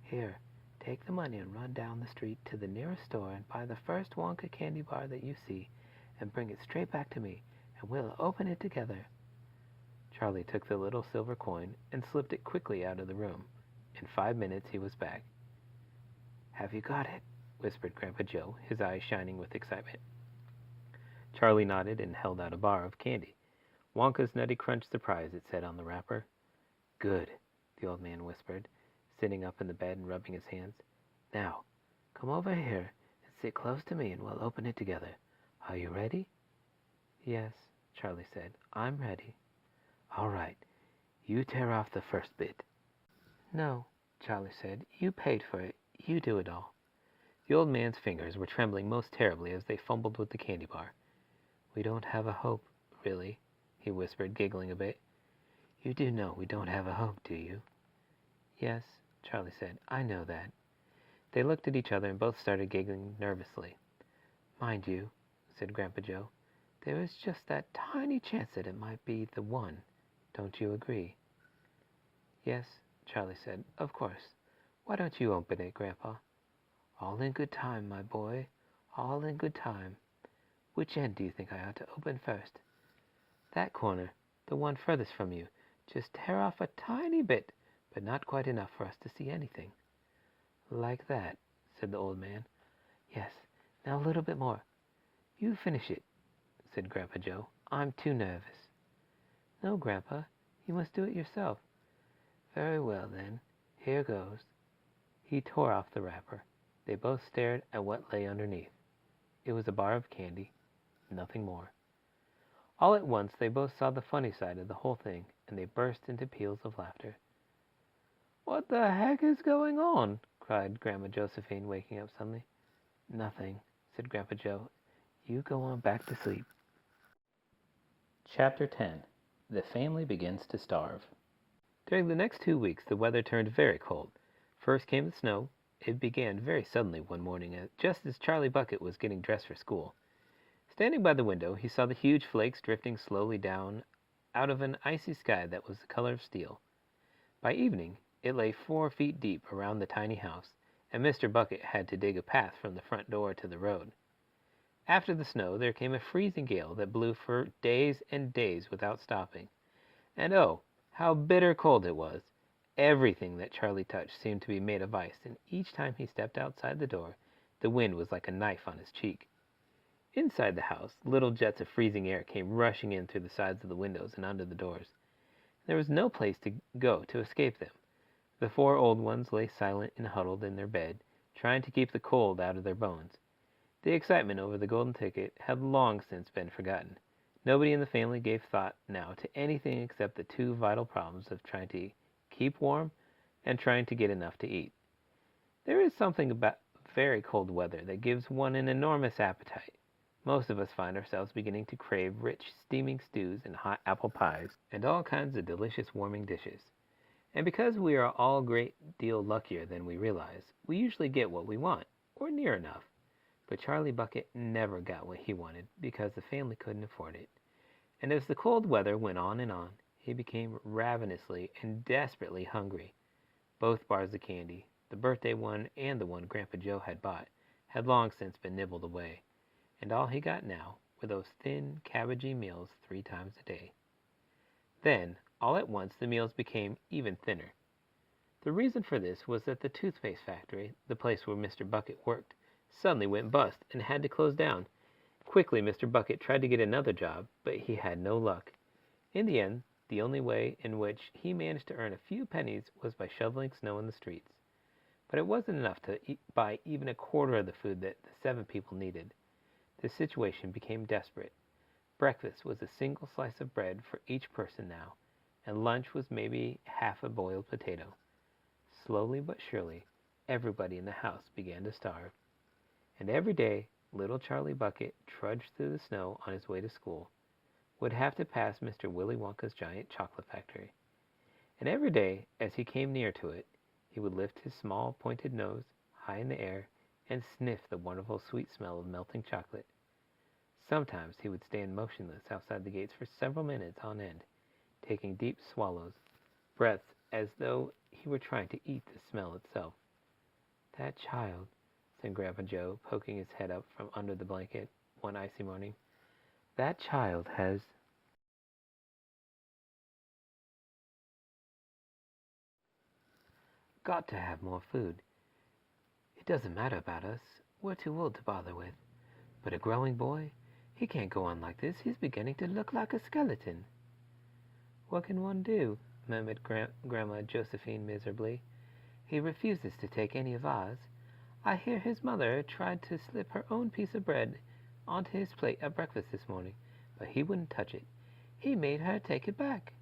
Here, take the money and run down the street to the nearest store and buy the first Wonka candy bar that you see, and bring it straight back to me, and we'll open it together." Charlie took the little silver coin and slipped it quickly out of the room. In 5 minutes he was back. "Have you got it?" whispered Grandpa Joe, his eyes shining with excitement. Charlie nodded and held out a bar of candy. "Wonka's Nutty Crunch Surprise," it said on the wrapper. "Good," the old man whispered, sitting up in the bed and rubbing his hands. "Now, come over here and sit close to me and we'll open it together. Are you ready?" "Yes," Charlie said. "I'm ready." "All right. You tear off the first bit." "No," Charlie said. "You paid for it. You do it all." The old man's fingers were trembling most terribly as they fumbled with the candy bar. "We don't have a hope, really," he whispered, giggling a bit. "You do know we don't have a hope, do you?" "Yes," Charlie said. "I know that." They looked at each other and both started giggling nervously. "Mind you," said Grandpa Joe, "there is just that tiny chance that it might be the one. Don't you agree?" "Yes," Charlie said. "Of course. Why don't you open it, Grandpa?" "All in good time, my boy. All in good time. Which end do you think I ought to open first?" "That corner. The one furthest from you. Just tear off a tiny bit, but not quite enough for us to see anything." "Like that," said the old man. "Yes. Now a little bit more." "You finish it," said Grandpa Joe. "I'm too nervous." "No, Grandpa. You must do it yourself." "Very well, then. Here goes." He tore off the wrapper. They both stared at what lay underneath. It was a bar of candy. Nothing more. All at once they both saw the funny side of the whole thing, and they burst into peals of laughter. "What the heck is going on?" cried Grandma Josephine, waking up suddenly. "Nothing," said Grandpa Joe. "You go on back to sleep." Chapter 10. The Family Begins to Starve. During the next 2 weeks the weather turned very cold. First came the snow. It began very suddenly one morning, just as Charlie Bucket was getting dressed for school. Standing by the window, he saw the huge flakes drifting slowly down out of an icy sky that was the color of steel. By evening, it lay 4 feet deep around the tiny house, and Mr. Bucket had to dig a path from the front door to the road. After the snow, there came a freezing gale that blew for days and days without stopping. And oh, how bitter cold it was! Everything that Charlie touched seemed to be made of ice, and each time he stepped outside the door, the wind was like a knife on his cheek. Inside the house, little jets of freezing air came rushing in through the sides of the windows and under the doors. There was no place to go to escape them. The 4 old ones lay silent and huddled in their bed, trying to keep the cold out of their bones. The excitement over the golden ticket had long since been forgotten. Nobody in the family gave thought now to anything except the 2 vital problems of trying to keep warm and trying to get enough to eat. There is something about very cold weather that gives one an enormous appetite. Most of us find ourselves beginning to crave rich, steaming stews and hot apple pies, and all kinds of delicious warming dishes. And because we are all a great deal luckier than we realize, we usually get what we want, or near enough. But Charlie Bucket never got what he wanted because the family couldn't afford it. And as the cold weather went on and on, he became ravenously and desperately hungry. Both bars of candy, the birthday one and the one Grandpa Joe had bought, had long since been nibbled away, and all he got now were those thin, cabbagey meals 3 times a day. Then, all at once, the meals became even thinner. The reason for this was that the toothpaste factory, the place where Mr. Bucket worked, suddenly went bust and had to close down. Quickly, Mr. Bucket tried to get another job, but he had no luck. In the end, the only way in which he managed to earn a few pennies was by shoveling snow in the streets. But it wasn't enough to buy even a quarter of the food that the 7 people needed. The situation became desperate. Breakfast was a single slice of bread for each person now, and lunch was maybe half a boiled potato. Slowly but surely, everybody in the house began to starve. And every day, little Charlie Bucket trudged through the snow on his way to school, would have to pass Mr. Willy Wonka's giant chocolate factory. And every day, as he came near to it, he would lift his small, pointed nose high in the air and sniff the wonderful sweet smell of melting chocolate. Sometimes he would stand motionless outside the gates for several minutes on end, taking deep swallows, breaths as though he were trying to eat the smell itself. "That child," said Grandpa Joe, poking his head up from under the blanket one icy morning, "that child has got to have more food. It doesn't matter about us. We're too old to bother with. But a growing boy, he can't go on like this. He's beginning to look like a skeleton." "What can one do?" murmured Grandma Josephine miserably. "He refuses to take any of ours. I hear his mother tried to slip her own piece of bread onto his plate at breakfast this morning, but he wouldn't touch it. He made her take it back."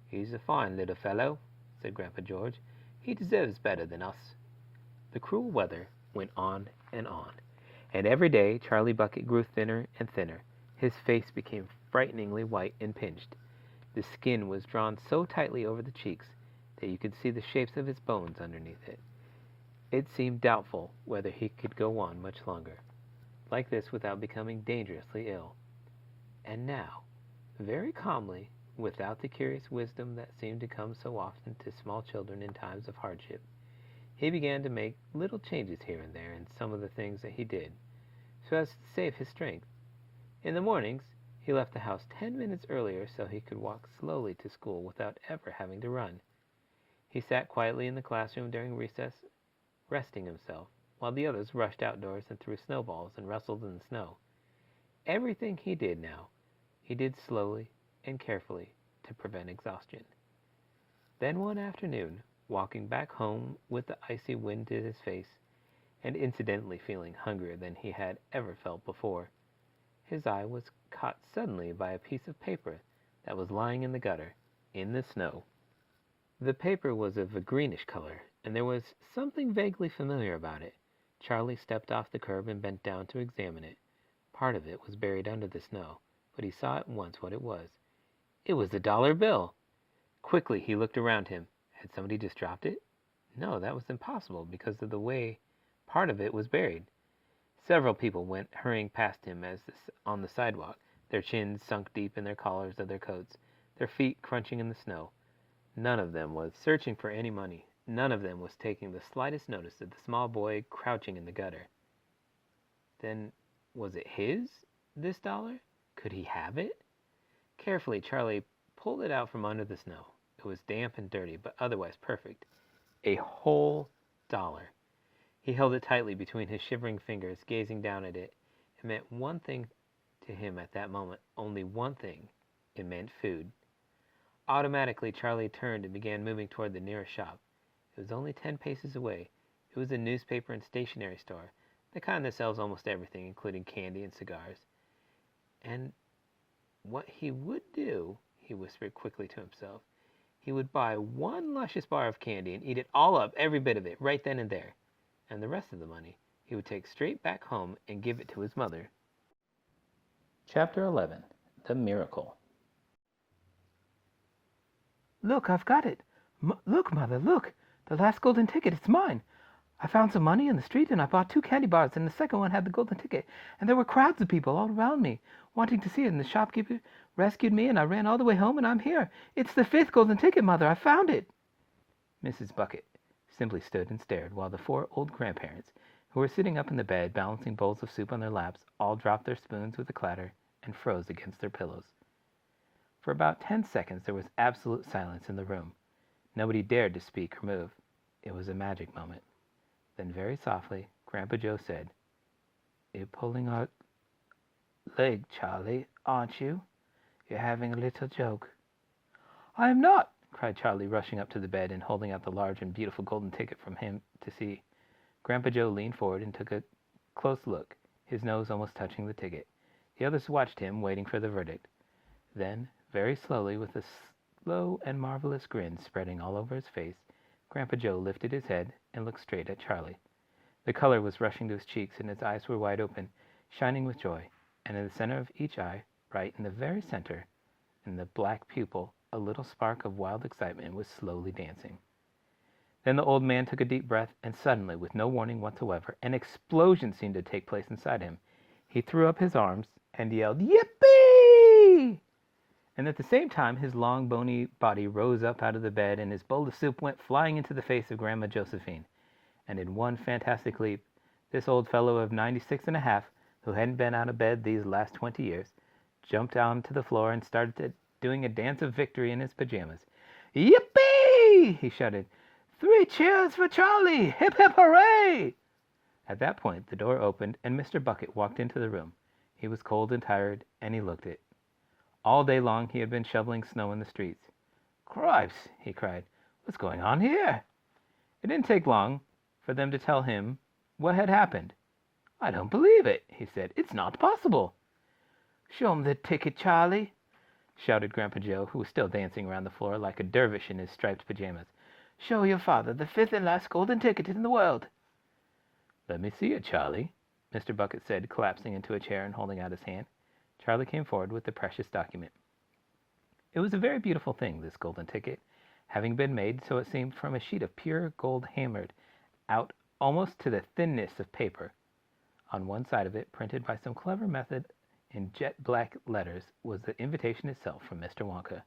"He's a fine little fellow," said Grandpa George. "He deserves better than us." The cruel weather went on, and every day Charlie Bucket grew thinner and thinner. His face became frighteningly white and pinched. The skin was drawn so tightly over the cheeks that you could see the shapes of his bones underneath it. It seemed doubtful whether he could go on much longer like this without becoming dangerously ill. And now, very calmly, without the curious wisdom that seemed to come so often to small children in times of hardship, he began to make little changes here and there in some of the things that he did, so as to save his strength. In the mornings, he left the house 10 minutes earlier so he could walk slowly to school without ever having to run. He sat quietly in the classroom during recess, resting himself, while the others rushed outdoors and threw snowballs and wrestled in the snow. Everything he did now, he did slowly and carefully to prevent exhaustion. Then one afternoon, walking back home with the icy wind to his face, and incidentally feeling hungrier than he had ever felt before, his eye was caught suddenly by a piece of paper that was lying in the gutter, in the snow. The paper was of a greenish color, and there was something vaguely familiar about it. Charlie stepped off the curb and bent down to examine it. Part of it was buried under the snow, but he saw at once what it was. It was a dollar bill! Quickly he looked around him. Had somebody just dropped it? No, that was impossible because of the way part of it was buried. Several people went hurrying past him on the sidewalk, their chins sunk deep in their collars of their coats, their feet crunching in the snow. None of them was searching for any money. None of them was taking the slightest notice of the small boy crouching in the gutter. Then, was it his, this dollar? Could he have it? Carefully, Charlie pulled it out from under the snow. It was damp and dirty, but otherwise perfect. A whole dollar. He held it tightly between his shivering fingers, gazing down at it. It meant one thing to him at that moment, only one thing. It meant food. Automatically, Charlie turned and began moving toward the nearest shop. It was only 10 paces away. It was a newspaper and stationery store, the kind that sells almost everything, including candy and cigars. And what he would do, he whispered quickly to himself, he would buy one luscious bar of candy and eat it all up, every bit of it, right then and there. And the rest of the money he would take straight back home and give it to his mother. Chapter 11. The Miracle. Look, I've got it. Look, Mother, look. The last golden ticket, it's mine. I found some money in the street and I bought 2 candy bars, and the second one had the golden ticket. And there were crowds of people all around me wanting to see it, and the shopkeeper rescued me, and I ran all the way home, and I'm here. It's the 5th golden ticket, Mother. I found it. Mrs. Bucket simply stood and stared while the 4 old grandparents, who were sitting up in the bed balancing bowls of soup on their laps, all dropped their spoons with a clatter and froze against their pillows. For about 10 seconds there was absolute silence in the room. Nobody dared to speak or move. It was a magic moment. Then very softly, Grandpa Joe said, "You're pulling our leg, Charlie, aren't you? You're having a little joke." I am not, cried Charlie, rushing up to the bed and holding out the large and beautiful golden ticket from him to see. Grandpa Joe leaned forward and took a close look, his nose almost touching the ticket. The others watched him, waiting for the verdict. Then, very slowly, with a slow and marvelous grin spreading all over his face, Grandpa Joe lifted his head and looked straight at Charlie. The color was rushing to his cheeks, and his eyes were wide open, shining with joy, and in the center of each eye, right in the very center, in the black pupil, a little spark of wild excitement was slowly dancing. Then the old man took a deep breath, and suddenly, with no warning whatsoever, an explosion seemed to take place inside him. He threw up his arms and yelled, "Yippee!" And at the same time, his long, bony body rose up out of the bed, and his bowl of soup went flying into the face of Grandma Josephine. And in one fantastic leap, this old fellow of 96 and a half, who hadn't been out of bed these last 20 years, jumped onto the floor and started doing a dance of victory in his pajamas. "Yippee!" he shouted. "3 cheers for Charlie! Hip, hip, hooray!" At that point, the door opened, and Mr. Bucket walked into the room. He was cold and tired, and he looked it. All day long he had been shoveling snow in the streets. "Cripes!" he cried. "What's going on here?" It didn't take long for them to tell him what had happened. "I don't believe it," he said. "It's not possible." "Show 'em the ticket, Charlie," shouted Grandpa Joe, who was still dancing around the floor like a dervish in his striped pajamas. "Show your father the 5th and last golden ticket in the world." "Let me see it, Charlie," Mr. Bucket said, collapsing into a chair and holding out his hand. Charlie came forward with the precious document. It was a very beautiful thing, this golden ticket, having been made so it seemed from a sheet of pure gold hammered out almost to the thinness of paper. On one side of it, printed by some clever method in jet black letters, was the invitation itself from Mr. Wonka.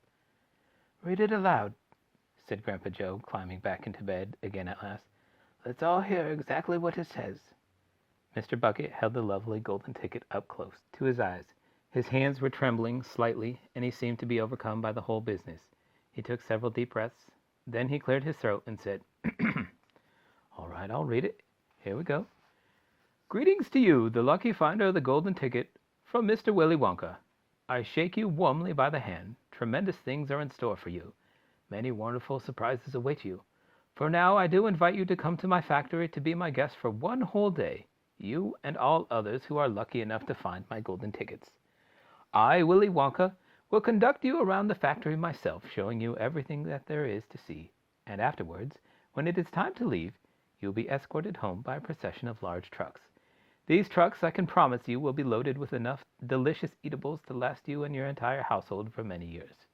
"Read it aloud," said Grandpa Joe, climbing back into bed again at last. "Let's all hear exactly what it says." Mr. Bucket held the lovely golden ticket up close to his eyes. His hands were trembling slightly, and he seemed to be overcome by the whole business. He took several deep breaths. Then he cleared his throat and said, "All right, I'll read it. Here we go. Greetings to you, the lucky finder of the golden ticket, from Mr. Willy Wonka. I shake you warmly by the hand. Tremendous things are in store for you. Many wonderful surprises await you. For now, I do invite you to come to my factory to be my guest for 1 whole day, you and all others who are lucky enough to find my golden tickets. I, Willy Wonka, will conduct you around the factory myself, showing you everything that there is to see, and afterwards, when it is time to leave, you will be escorted home by a procession of large trucks. These trucks, I can promise you, will be loaded with enough delicious eatables to last you and your entire household for many years.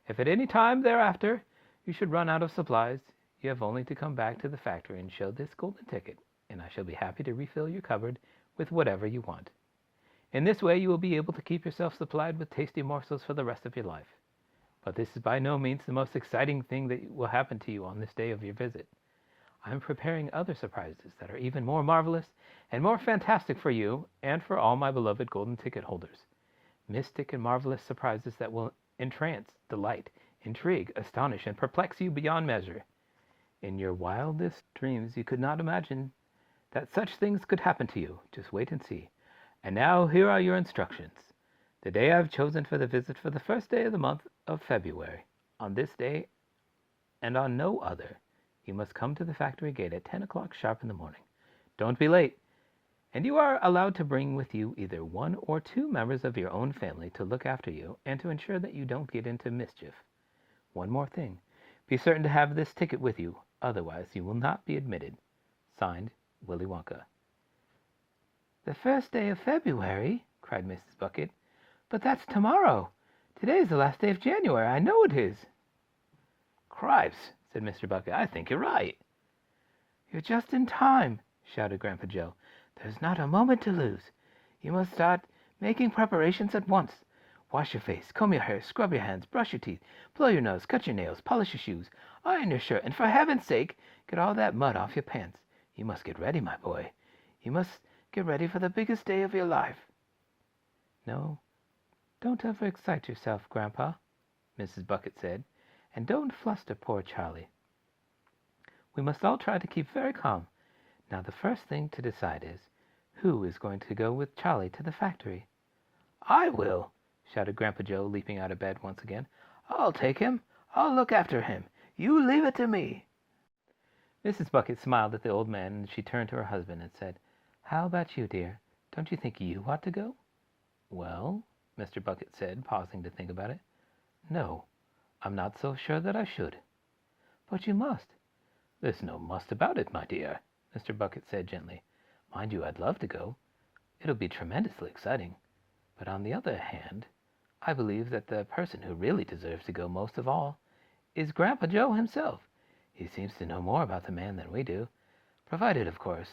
If at any time thereafter you should run out of supplies, you have only to come back to the factory and show this golden ticket, and I shall be happy to refill your cupboard with whatever you want. In this way you will be able to keep yourself supplied with tasty morsels for the rest of your life. But this is by no means the most exciting thing that will happen to you on this day of your visit. I am preparing other surprises that are even more marvelous and more fantastic for you and for all my beloved golden ticket holders. Mystic and marvelous surprises that will entrance, delight, intrigue, astonish, and perplex you beyond measure. In your wildest dreams you could not imagine that such things could happen to you. Just wait and see. And now here are your instructions. The day I have chosen for the visit for the first day of the month of February. On this day, and on no other, you must come to the factory gate at 10 o'clock sharp in the morning. Don't be late. And you are allowed to bring with you either 1 or 2 members of your own family to look after you and to ensure that you don't get into mischief. One more thing. Be certain to have this ticket with you. Otherwise, you will not be admitted. Signed, Willy Wonka. The first day of February, cried Mrs. Bucket. But that's tomorrow. Today is the last day of January. I know it is. Cripes, said Mr. Bucket. I think you're right. You're just in time, shouted Grandpa Joe. There's not a moment to lose. You must start making preparations at once. Wash your face, comb your hair, scrub your hands, brush your teeth, blow your nose, cut your nails, polish your shoes, iron your shirt, and for heaven's sake, get all that mud off your pants. You must get ready, my boy. You must get ready for the biggest day of your life. No, don't ever excite yourself, Grandpa, Mrs. Bucket said, and don't fluster poor Charlie. We must all try to keep very calm. Now the first thing to decide is, who is going to go with Charlie to the factory? I will, shouted Grandpa Joe, leaping out of bed once again. I'll take him. I'll look after him. You leave it to me. Mrs. Bucket smiled at the old man, and she turned to her husband and said, How about you, dear? Don't you think you ought to go? Well, Mr. Bucket said, pausing to think about it. No, I'm not so sure that I should. But you must. There's no must about it, my dear, Mr. Bucket said gently. Mind you, I'd love to go. It'll be tremendously exciting. But on the other hand, I believe that the person who really deserves to go most of all is Grandpa Joe himself. He seems to know more about the man than we do, provided, of course,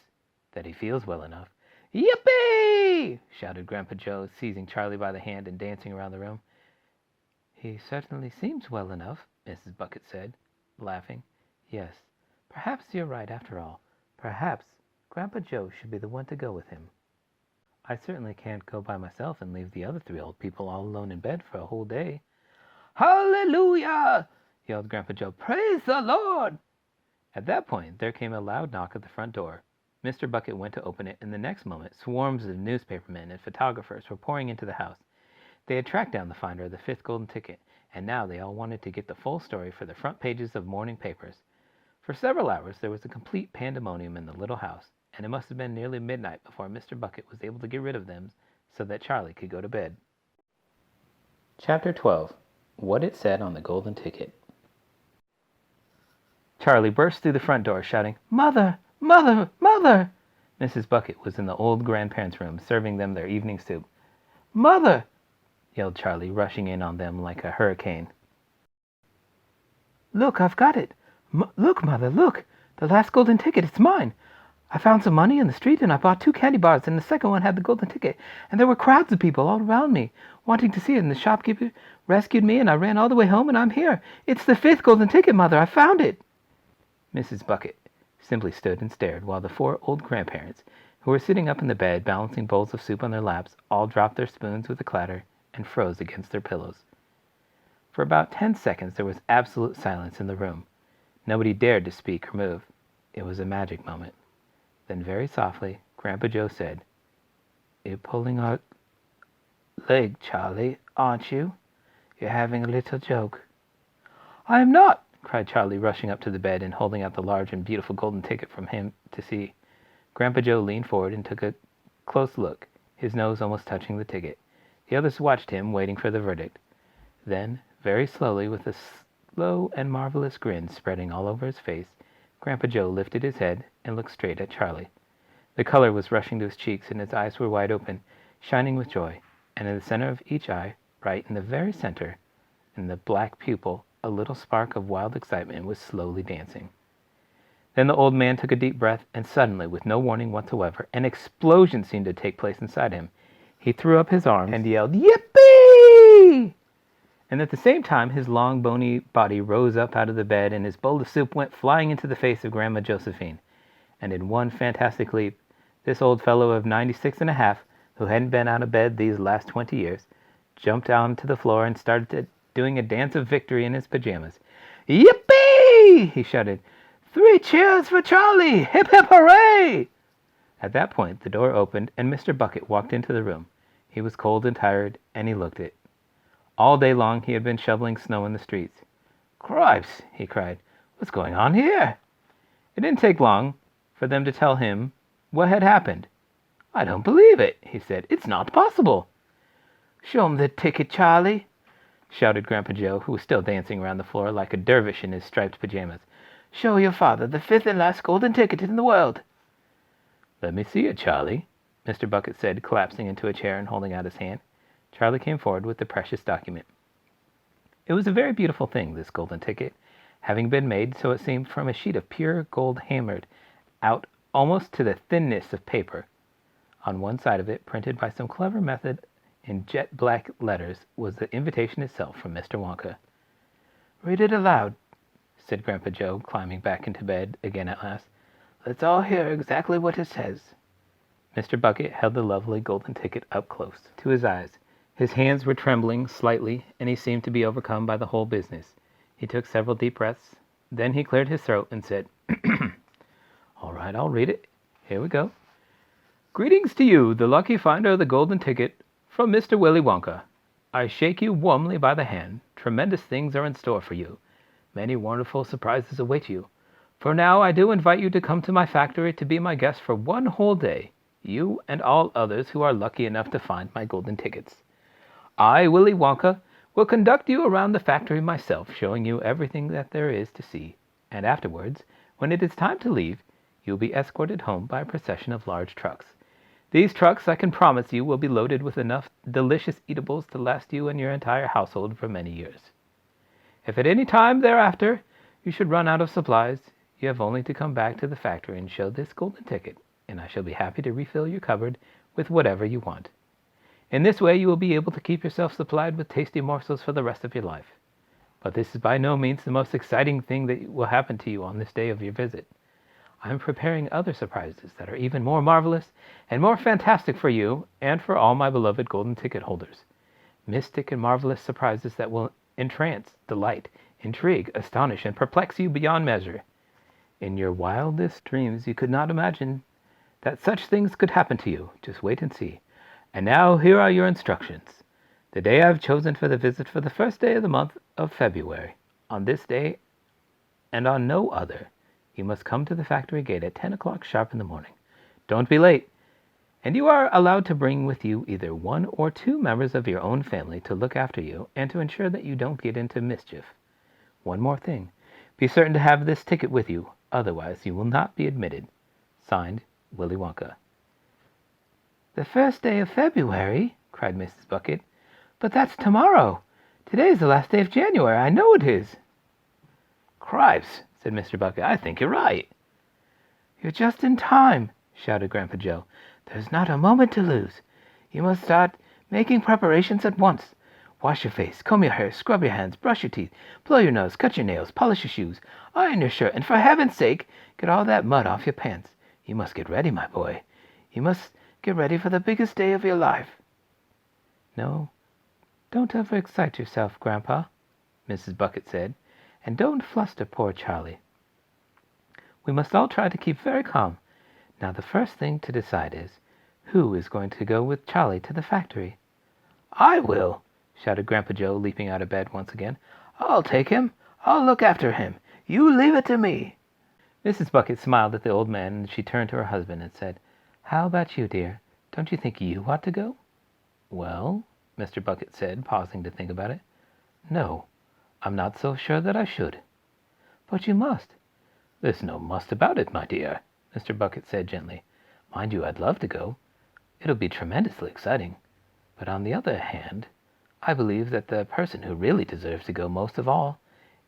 that he feels well enough. Yippee! Shouted Grandpa Joe, seizing Charlie by the hand and dancing around the room. He certainly seems well enough, Mrs. Bucket said, laughing. Yes, perhaps you're right after all. Perhaps Grandpa Joe should be the one to go with him. I certainly can't go by myself and leave the other three old people all alone in bed for a whole day. Hallelujah! Yelled Grandpa Joe. Praise the Lord! At that point, there came a loud knock at the front door. Mr. Bucket went to open it, and the next moment, swarms of newspapermen and photographers were pouring into the house. They had tracked down the finder of the fifth golden ticket, and now they all wanted to get the full story for the front pages of morning papers. For several hours, there was a complete pandemonium in the little house, and it must have been nearly midnight before Mr. Bucket was able to get rid of them so that Charlie could go to bed. Chapter 12. What It Said on the Golden Ticket. Charlie burst through the front door, shouting, Mother! Mother! Mother! Mrs. Bucket was in the old grandparents' room, serving them their evening soup. Mother! Yelled Charlie, rushing in on them like a hurricane. Look, I've got it! Look, Mother, look! The last golden ticket, it's mine! I found some money in the street, and I bought 2 candy bars, and the second one had the golden ticket, and there were crowds of people all around me, wanting to see it, and the shopkeeper rescued me, and I ran all the way home, and I'm here. It's the 5th golden ticket, Mother! I found it! Mrs. Bucket simply stood and stared, while the 4 old grandparents, who were sitting up in the bed, balancing bowls of soup on their laps, all dropped their spoons with a clatter and froze against their pillows. For about 10 seconds there was absolute silence in the room. Nobody dared to speak or move. It was a magic moment. Then very softly, Grandpa Joe said, You're pulling our leg, Charlie, aren't you? You're having a little joke. I am not, cried Charlie, rushing up to the bed and holding out the large and beautiful golden ticket for him to see. Grandpa Joe leaned forward and took a close look, his nose almost touching the ticket. The others watched him, waiting for the verdict. Then, very slowly, with a slow and marvelous grin spreading all over his face, Grandpa Joe lifted his head and looked straight at Charlie. The color was rushing to his cheeks, and his eyes were wide open, shining with joy, and in the center of each eye, right in the very center, in the black pupil, a little spark of wild excitement was slowly dancing. Then the old man took a deep breath, and suddenly, with no warning whatsoever, an explosion seemed to take place inside him. He threw up his arms and yelled, Yippee! And at the same time, his long, bony body rose up out of the bed, and his bowl of soup went flying into the face of Grandma Josephine. And in one fantastic leap, this old fellow of 96 and a half, who hadn't been out of bed these last 20 years, jumped onto the floor and started doing a dance of victory in his pajamas. Yippee! He shouted. 3 cheers for Charlie! Hip hip hooray! At that point, the door opened, and Mr. Bucket walked into the room. He was cold and tired, and he looked it. All day long he had been shoveling snow in the streets. Cripes, he cried. What's going on here? It didn't take long for them to tell him what had happened. I don't believe it, he said. It's not possible. Show him the ticket, Charlie. shouted Grandpa Joe, who was still dancing around the floor like a dervish in his striped pajamas. "Show your father the fifth and last golden ticket in the world." "Let me see it, Charlie," Mr. Bucket said, collapsing into a chair and holding out his hand. Charlie came forward with the precious document. It was a very beautiful thing, this golden ticket, having been made, so it seemed, from a sheet of pure gold hammered out almost to the thinness of paper. On one side of it, printed by some clever method in jet black letters, was the invitation itself from Mr. Wonka. "Read it aloud," said Grandpa Joe, climbing back into bed again at last. "Let's all hear exactly what it says." Mr. Bucket held the lovely golden ticket up close to his eyes. His hands were trembling slightly, and he seemed to be overcome by the whole business. He took several deep breaths. Then he cleared his throat and said, "All right, I'll read it. Here we go. Greetings to you, the lucky finder of the golden ticket, from Mr. Willy Wonka. I shake you warmly by the hand. Tremendous things are in store for you. Many wonderful surprises await you. For now, I do invite you to come to my factory to be my guest for one whole day, you and all others who are lucky enough to find my golden tickets. I, Willy Wonka, will conduct you around the factory myself, showing you everything that there is to see, and afterwards, when it is time to leave, you will be escorted home by a procession of large trucks. These trucks, I can promise you, will be loaded with enough delicious eatables to last you and your entire household for many years. If at any time thereafter you should run out of supplies, you have only to come back to the factory and show this golden ticket, and I shall be happy to refill your cupboard with whatever you want. In this way you will be able to keep yourself supplied with tasty morsels for the rest of your life. But this is by no means the most exciting thing that will happen to you on this day of your visit. I am preparing other surprises that are even more marvelous and more fantastic for you and for all my beloved golden ticket holders. Mystic and marvelous surprises that will entrance, delight, intrigue, astonish, and perplex you beyond measure. In your wildest dreams you could not imagine that such things could happen to you. Just wait and see. And now here are your instructions. The day I have chosen for the visit for the first day of the month of February. On this day and on no other, you must come to the factory gate at 10 o'clock sharp in the morning. Don't be late. And you are allowed to bring with you either one or two members of your own family to look after you and to ensure that you don't get into mischief. One more thing. Be certain to have this ticket with you. Otherwise, you will not be admitted. Signed, Willy Wonka. "The first day of February?" cried Mrs. Bucket. "But that's tomorrow. Today is the last day of January. I know it is." "Cripes," said Mr. Bucket. "I think you're right." "You're just in time," shouted Grandpa Joe. "There's not a moment to lose. You must start making preparations at once. Wash your face, comb your hair, scrub your hands, brush your teeth, blow your nose, cut your nails, polish your shoes, iron your shirt, and for heaven's sake, get all that mud off your pants. You must get ready, my boy. You must get ready for the biggest day of your life." "No, don't overexcite yourself, Grandpa," Mrs. Bucket said, "and don't fluster poor Charlie. We must all try to keep very calm. Now the first thing to decide is, who is going to go with Charlie to the factory?" "I will," shouted Grandpa Joe, leaping out of bed once again. "I'll take him. I'll look after him. You leave it to me." Mrs. Bucket smiled at the old man, and she turned to her husband and said, "How about you, dear? Don't you think you ought to go?" "Well," Mr. Bucket said, pausing to think about it, "no, I'm not so sure that I should." "But you must." "There's no must about it, my dear," Mr. Bucket said gently. "Mind you, I'd love to go. It'll be tremendously exciting. But on the other hand, I believe that the person who really deserves to go most of all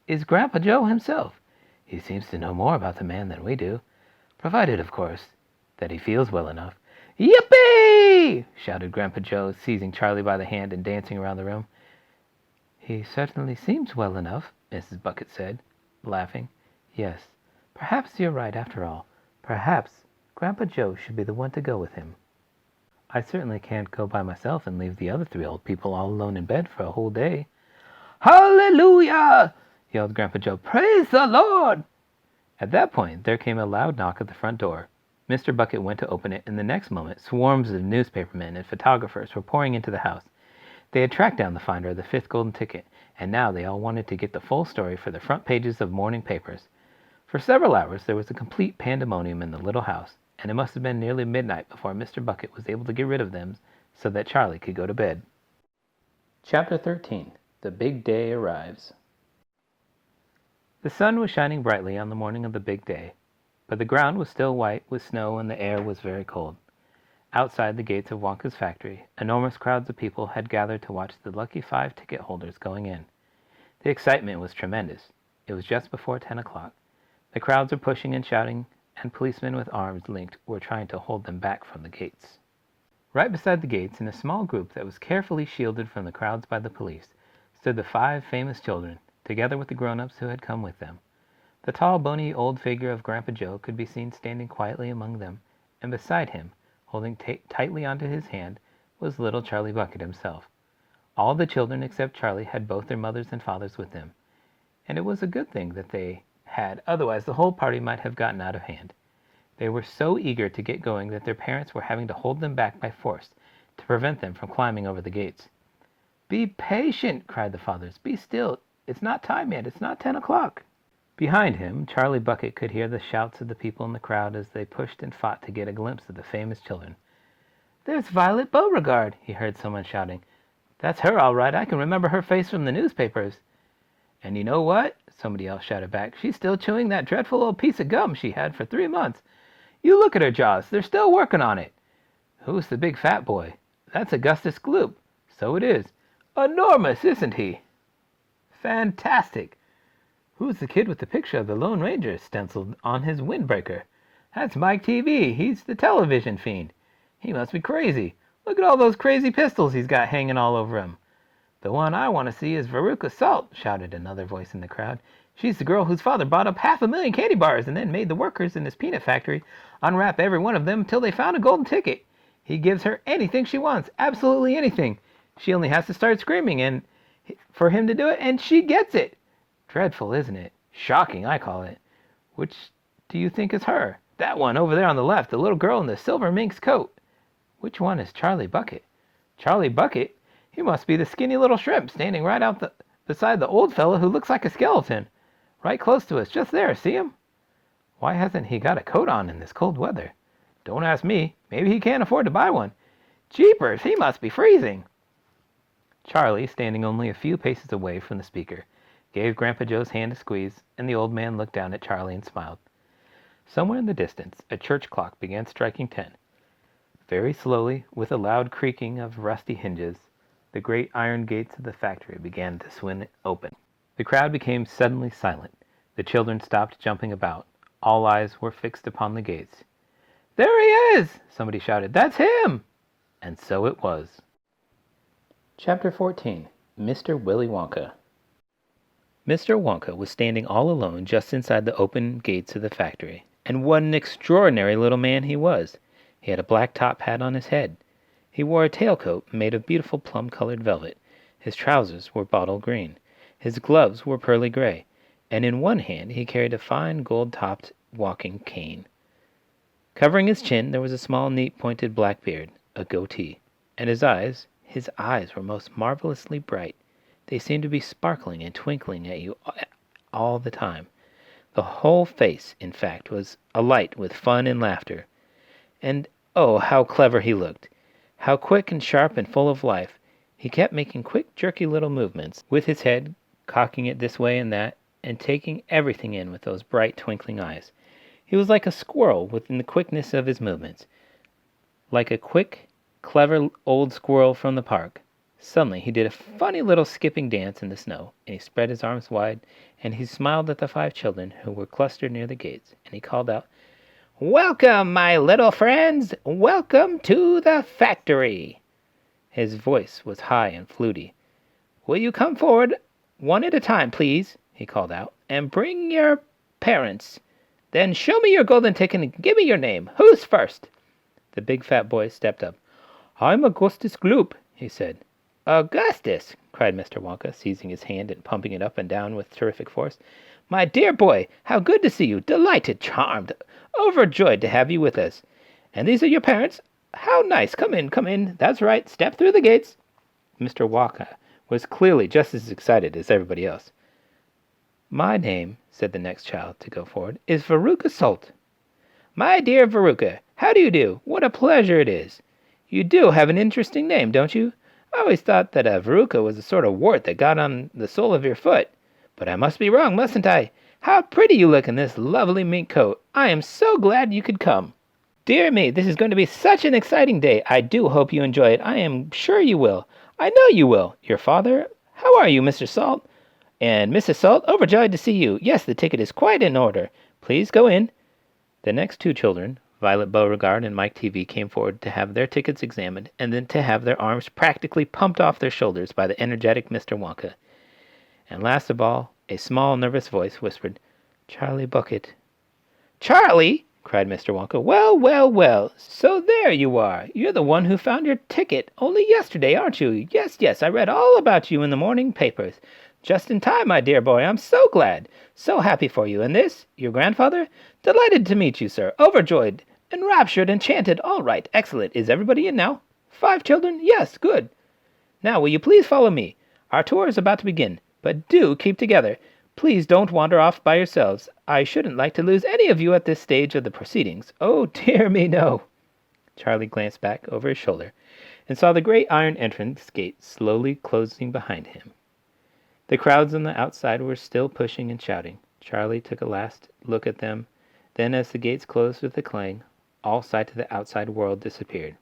is Grandpa Joe himself. He seems to know more about the man than we do, provided, of course, that he feels well enough." "Yippee!" shouted Grandpa Joe, seizing Charlie by the hand and dancing around the room. "He certainly seems well enough," Mrs. Bucket said, laughing. "Yes, perhaps you're right after all. Perhaps Grandpa Joe should be the one to go with him. I certainly can't go by myself and leave the other three old people all alone in bed for a whole day." "Hallelujah!" yelled Grandpa Joe. "Praise the Lord!" At that point there came a loud knock at the front door. Mr. Bucket went to open it, and the next moment swarms of newspapermen and photographers were pouring into the house. They had tracked down the finder of the fifth golden ticket, and now they all wanted to get the full story for the front pages of morning papers. For several hours there was a complete pandemonium in the little house, and it must have been nearly midnight before Mr. Bucket was able to get rid of them so that Charlie could go to bed. Chapter 13. The big day arrives. The sun was shining brightly on the morning of the big day, but the ground was still white with snow and the air was very cold. Outside the gates of Wonka's factory, enormous crowds of people had gathered to watch the lucky 5 ticket holders going in. The excitement was tremendous. It was just before 10 o'clock. The crowds were pushing and shouting, and policemen with arms linked were trying to hold them back from the gates. Right beside the gates, in a small group that was carefully shielded from the crowds by the police, stood the 5 famous children, together with the grown-ups who had come with them. The tall, bony old figure of Grandpa Joe could be seen standing quietly among them, and beside him, holding tightly onto his hand, was little Charlie Bucket himself. All the children except Charlie had both their mothers and fathers with them, and it was a good thing that they had, otherwise the whole party might have gotten out of hand. They were so eager to get going that their parents were having to hold them back by force to prevent them from climbing over the gates. "Be patient!" cried the fathers. "Be still! It's not time yet. It's not 10 o'clock." Behind him, Charlie Bucket could hear the shouts of the people in the crowd as they pushed and fought to get a glimpse of the famous children. "There's Violet Beauregard!" he heard someone shouting. "That's her, all right. I can remember her face from the newspapers." "And you know what?" somebody else shouted back. "She's still chewing that dreadful old piece of gum she had for 3 months. You look at her jaws. They're still working on it." "Who's the big fat boy?" "That's Augustus Gloop." "So it is." "Enormous, isn't he?" "Fantastic." "Who's the kid with the picture of the Lone Ranger stenciled on his windbreaker?" "That's Mike Tevee. He's the television fiend." "He must be crazy. Look at all those crazy pistols he's got hanging all over him." "The one I want to see is Veruca Salt," shouted another voice in the crowd. "She's the girl whose father bought up 500,000 candy bars and then made the workers in his peanut factory unwrap every one of them till they found a golden ticket. He gives her anything she wants, absolutely anything. She only has to start screaming and for him to do it, and she gets it. Dreadful, isn't it? Shocking, I call it. Which do you think is her? That one over there on the left, the little girl in the silver minx coat." "Which one is Charlie Bucket?" "Charlie Bucket? He must be the skinny little shrimp standing right out beside the old fellow who looks like a skeleton. Right close to us, just there, see him?" "Why hasn't he got a coat on in this cold weather?" "Don't ask me. Maybe he can't afford to buy one." "Jeepers, he must be freezing." Charlie, standing only a few paces away from the speaker, gave Grandpa Joe's hand a squeeze, and the old man looked down at Charlie and smiled. Somewhere in the distance, a church clock began striking 10. Very slowly, with a loud creaking of rusty hinges, the great iron gates of the factory began to swing open. The crowd became suddenly silent. The children stopped jumping about. All eyes were fixed upon the gates. "There he is!" somebody shouted. "That's him!" And so it was. Chapter 14. Mr. Willy Wonka. Mr. Wonka was standing all alone just inside the open gates of the factory, and what an extraordinary little man he was! He had a black top hat on his head. He wore a tailcoat made of beautiful plum-colored velvet. His trousers were bottle green. His gloves were pearly gray, and in one hand he carried a fine gold-topped walking cane. Covering his chin there was a small, neat, pointed black beard, a goatee, and his eyes were most marvelously bright. They seemed to be sparkling and twinkling at you all the time. The whole face, in fact, was alight with fun and laughter. And oh, how clever he looked! How quick and sharp and full of life! He kept making quick, jerky little movements with his head, cocking it this way and that, and taking everything in with those bright, twinkling eyes. He was like a squirrel within the quickness of his movements, like a quick, clever old squirrel from the park. Suddenly he did a funny little skipping dance in the snow, and he spread his arms wide, and he smiled at the 5 children who were clustered near the gates, and he called out, "Welcome, my little friends! Welcome to the factory!" His voice was high and fluty. "Will you come forward one at a time, please," he called out, "and bring your parents. Then show me your golden ticket and give me your name. Who's first?" The big fat boy stepped up. "I'm Augustus Gloop," he said. "Augustus!" cried Mr. Wonka, seizing his hand and pumping it up and down with terrific force. "My dear boy, how good to see you! Delighted, charmed, overjoyed to have you with us. And these are your parents? How nice! Come in, come in. That's right. Step through the gates." Mr. Wonka was clearly just as excited as everybody else. "My name," said the next child to go forward, "is Veruca Salt." "My dear Veruca, how do you do? What a pleasure it is. You do have an interesting name, don't you? I always thought that a Veruca was a sort of wart that got on the sole of your foot. But I must be wrong, mustn't I? How pretty you look in this lovely mink coat. I am so glad you could come. Dear me, this is going to be such an exciting day. I do hope you enjoy it. I am sure you will. I know you will. Your father? How are you, Mr. Salt? And Mrs. Salt, overjoyed to see you. Yes, the ticket is quite in order. Please go in. The next two children, Violet Beauregard and Mike Tevee, came forward to have their tickets examined and then to have their arms practically pumped off their shoulders by the energetic Mr. Wonka. And last of all, a small, nervous voice whispered, "Charlie Bucket." "Charlie!" cried Mr. Wonka. "Well, well, well. So there you are. You're the one who found your ticket only yesterday, aren't you? Yes, yes, I read all about you in the morning papers. Just in time, my dear boy. I'm so glad. So happy for you. And this, your grandfather? Delighted to meet you, sir. Overjoyed. Enraptured, enchanted. All right. Excellent. Is everybody in now? 5 children? Yes, good. Now, will you please follow me? Our tour is about to begin. But do keep together. Please don't wander off by yourselves. I shouldn't like to lose any of you at this stage of the proceedings. Oh, dear me, no." Charlie glanced back over his shoulder and saw the great iron entrance gate slowly closing behind him. The crowds on the outside were still pushing and shouting. Charlie took a last look at them. Then, as the gates closed with a clang, all sight of the outside world disappeared.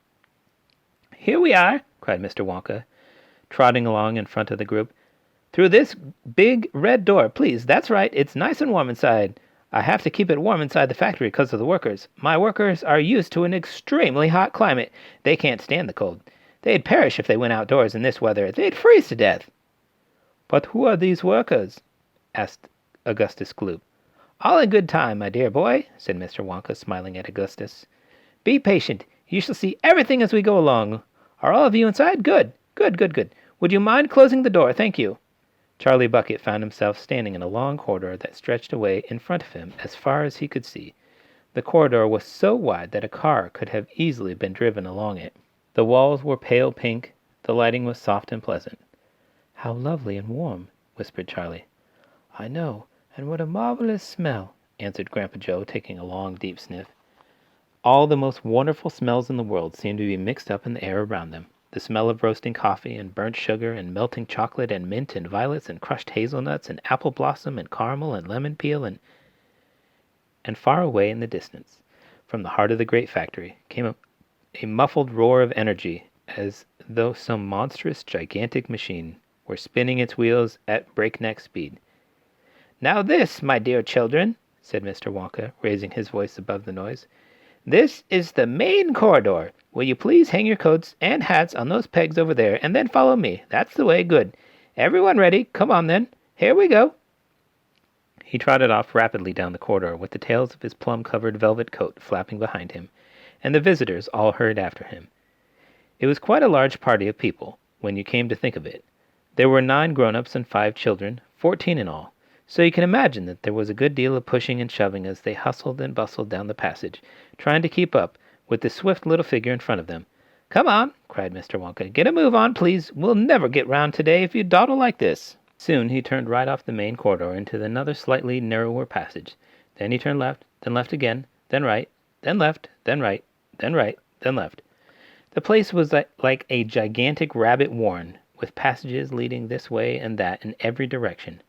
"Here we are," cried Mr. Wonka, trotting along in front of the group. "Through this big red door, please. That's right. It's nice and warm inside. I have to keep it warm inside the factory because of the workers. My workers are used to an extremely hot climate. They can't stand the cold. They'd perish if they went outdoors in this weather. They'd freeze to death." "But who are these workers?" asked Augustus Gloop. "All in good time, my dear boy," said Mr. Wonka, smiling at Augustus. "Be patient. You shall see everything as we go along. Are all of you inside? Good. Good, good, good. Would you mind closing the door? Thank you." Charlie Bucket found himself standing in a long corridor that stretched away in front of him as far as he could see. The corridor was so wide that a car could have easily been driven along it. The walls were pale pink. The lighting was soft and pleasant. "How lovely and warm," whispered Charlie. "I know, and what a marvelous smell," answered Grandpa Joe, taking a long, deep sniff. All the most wonderful smells in the world seemed to be mixed up in the air around them. The smell of roasting coffee and burnt sugar and melting chocolate and mint and violets and crushed hazelnuts and apple blossom and caramel and lemon peel and far away in the distance, from the heart of the great factory, came a muffled roar of energy, as though some monstrous, gigantic machine were spinning its wheels at breakneck speed. "Now this, my dear children," said Mr. Wonka, raising his voice above the noise, "this is the main corridor. Will you please hang your coats and hats on those pegs over there, and then follow me? That's the way. Good. Everyone ready? Come on, then. Here we go." He trotted off rapidly down the corridor with the tails of his plum-covered velvet coat flapping behind him, and the visitors all hurried after him. It was quite a large party of people, when you came to think of it. There were 9 grown-ups and 5 children, 14 in all, so you can imagine that there was a good deal of pushing and shoving as they hustled and bustled down the passage, trying to keep up with the swift little figure in front of them. "Come on," cried Mr. Wonka. "Get a move on, please. We'll never get round today if you dawdle like this." Soon he turned right off the main corridor into another slightly narrower passage. Then he turned left, then left again, then right, then left, then right, then right, then left. The place was like a gigantic rabbit warren, with passages leading this way and that in every direction.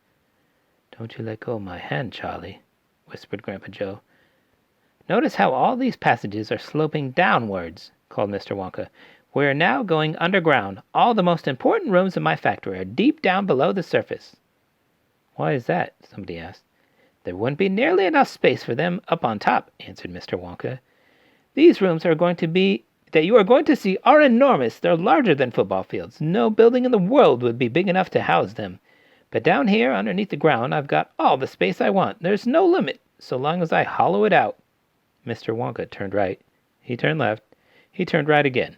"Don't you let go of my hand, Charlie," whispered Grandpa Joe. "Notice how all these passages are sloping downwards," called Mr. Wonka. "We are now going underground. All the most important rooms in my factory are deep down below the surface." "Why is that?" somebody asked. "There wouldn't be nearly enough space for them up on top," answered Mr. Wonka. "These rooms that you are going to see are enormous. They're larger than football fields. No building in the world would be big enough to house them. But down here, underneath the ground, I've got all the space I want. There's no limit, so long as I hollow it out." Mr. Wonka turned right. He turned left. He turned right again.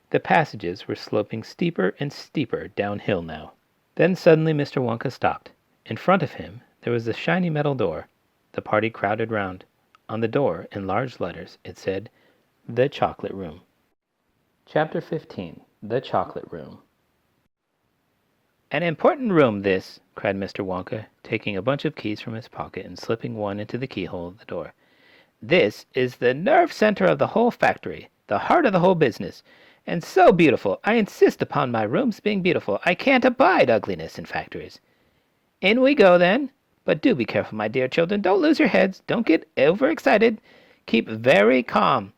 The passages were sloping steeper and steeper downhill now. Then suddenly Mr. Wonka stopped. In front of him there was a shiny metal door. The party crowded round. On the door, in large letters, it said, "The Chocolate Room." Chapter 15. The Chocolate Room. "An important room, this," cried Mr. Wonka, taking a bunch of keys from his pocket and slipping one into the keyhole of the door. "This is the nerve center of the whole factory, the heart of the whole business. And so beautiful. I insist upon my rooms being beautiful. I can't abide ugliness in factories. In we go, then. But do be careful, my dear children. Don't lose your heads. Don't get overexcited. Keep very calm.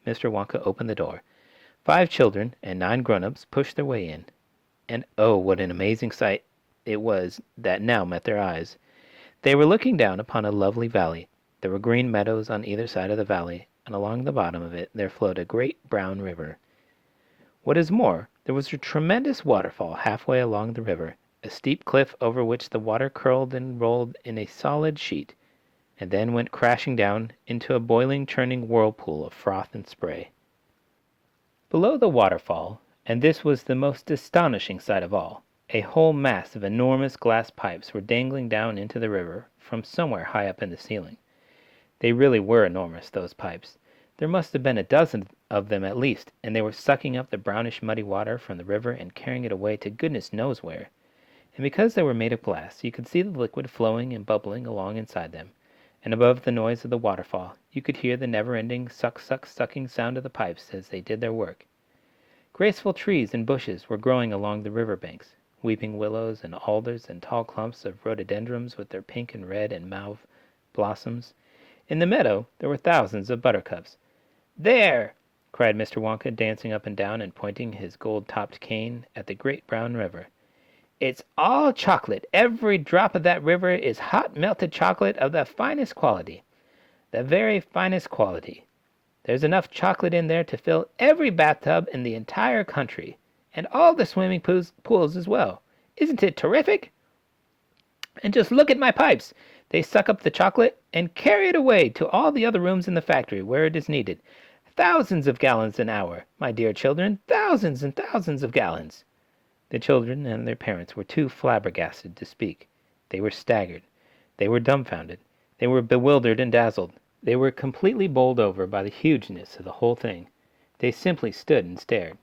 Mr. Wonka opened the door. 5 children and 9 grown-ups pushed their way in. And oh, what an amazing sight it was that now met their eyes. They were looking down upon a lovely valley. There were green meadows on either side of the valley, and along the bottom of it there flowed a great brown river. What is more, there was a tremendous waterfall halfway along the river, a steep cliff over which the water curled and rolled in a solid sheet, and then went crashing down into a boiling, churning whirlpool of froth and spray. Below the waterfall, and this was the most astonishing sight of all, a whole mass of enormous glass pipes were dangling down into the river from somewhere high up in the ceiling. They really were enormous, those pipes. There must have been a dozen of them at least, and they were sucking up the brownish muddy water from the river and carrying it away to goodness knows where. And because they were made of glass, you could see the liquid flowing and bubbling along inside them, and above the noise of the waterfall you could hear the never-ending sucking sound of the pipes as they did their work. Graceful trees and bushes were growing along the river banks, weeping willows and alders and tall clumps of rhododendrons with their pink and red and mauve blossoms. In the meadow there were thousands of buttercups. "There!" cried Mr. Wonka, dancing up and down and pointing his gold-topped cane at the great brown river. "It's all chocolate. Every drop of that river is hot melted chocolate of the finest quality. The very finest quality. There's enough chocolate in there to fill every bathtub in the entire country, and all the swimming pools as well. Isn't it terrific? And just look at my pipes. They suck up the chocolate and carry it away to all the other rooms in the factory where it is needed. Thousands of gallons an hour, my dear children, thousands and thousands of gallons." The children and their parents were too flabbergasted to speak. They were staggered. They were dumbfounded. They were bewildered and dazzled. They were completely bowled over by the hugeness of the whole thing. They simply stood and stared.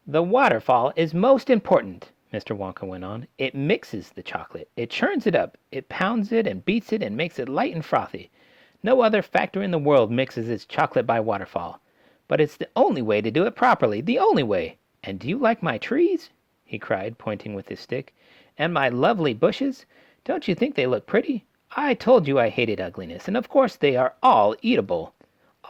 "The waterfall is most important," Mr. Wonka went on. "It mixes the chocolate. It churns it up. It pounds it and beats it and makes it light and frothy. No other factory in the world mixes its chocolate by waterfall. But it's the only way to do it properly, the only way. And do you like my trees?" he cried, pointing with his stick. "And my lovely bushes? Don't you think they look pretty? I told you I hated ugliness, and of course they are all eatable.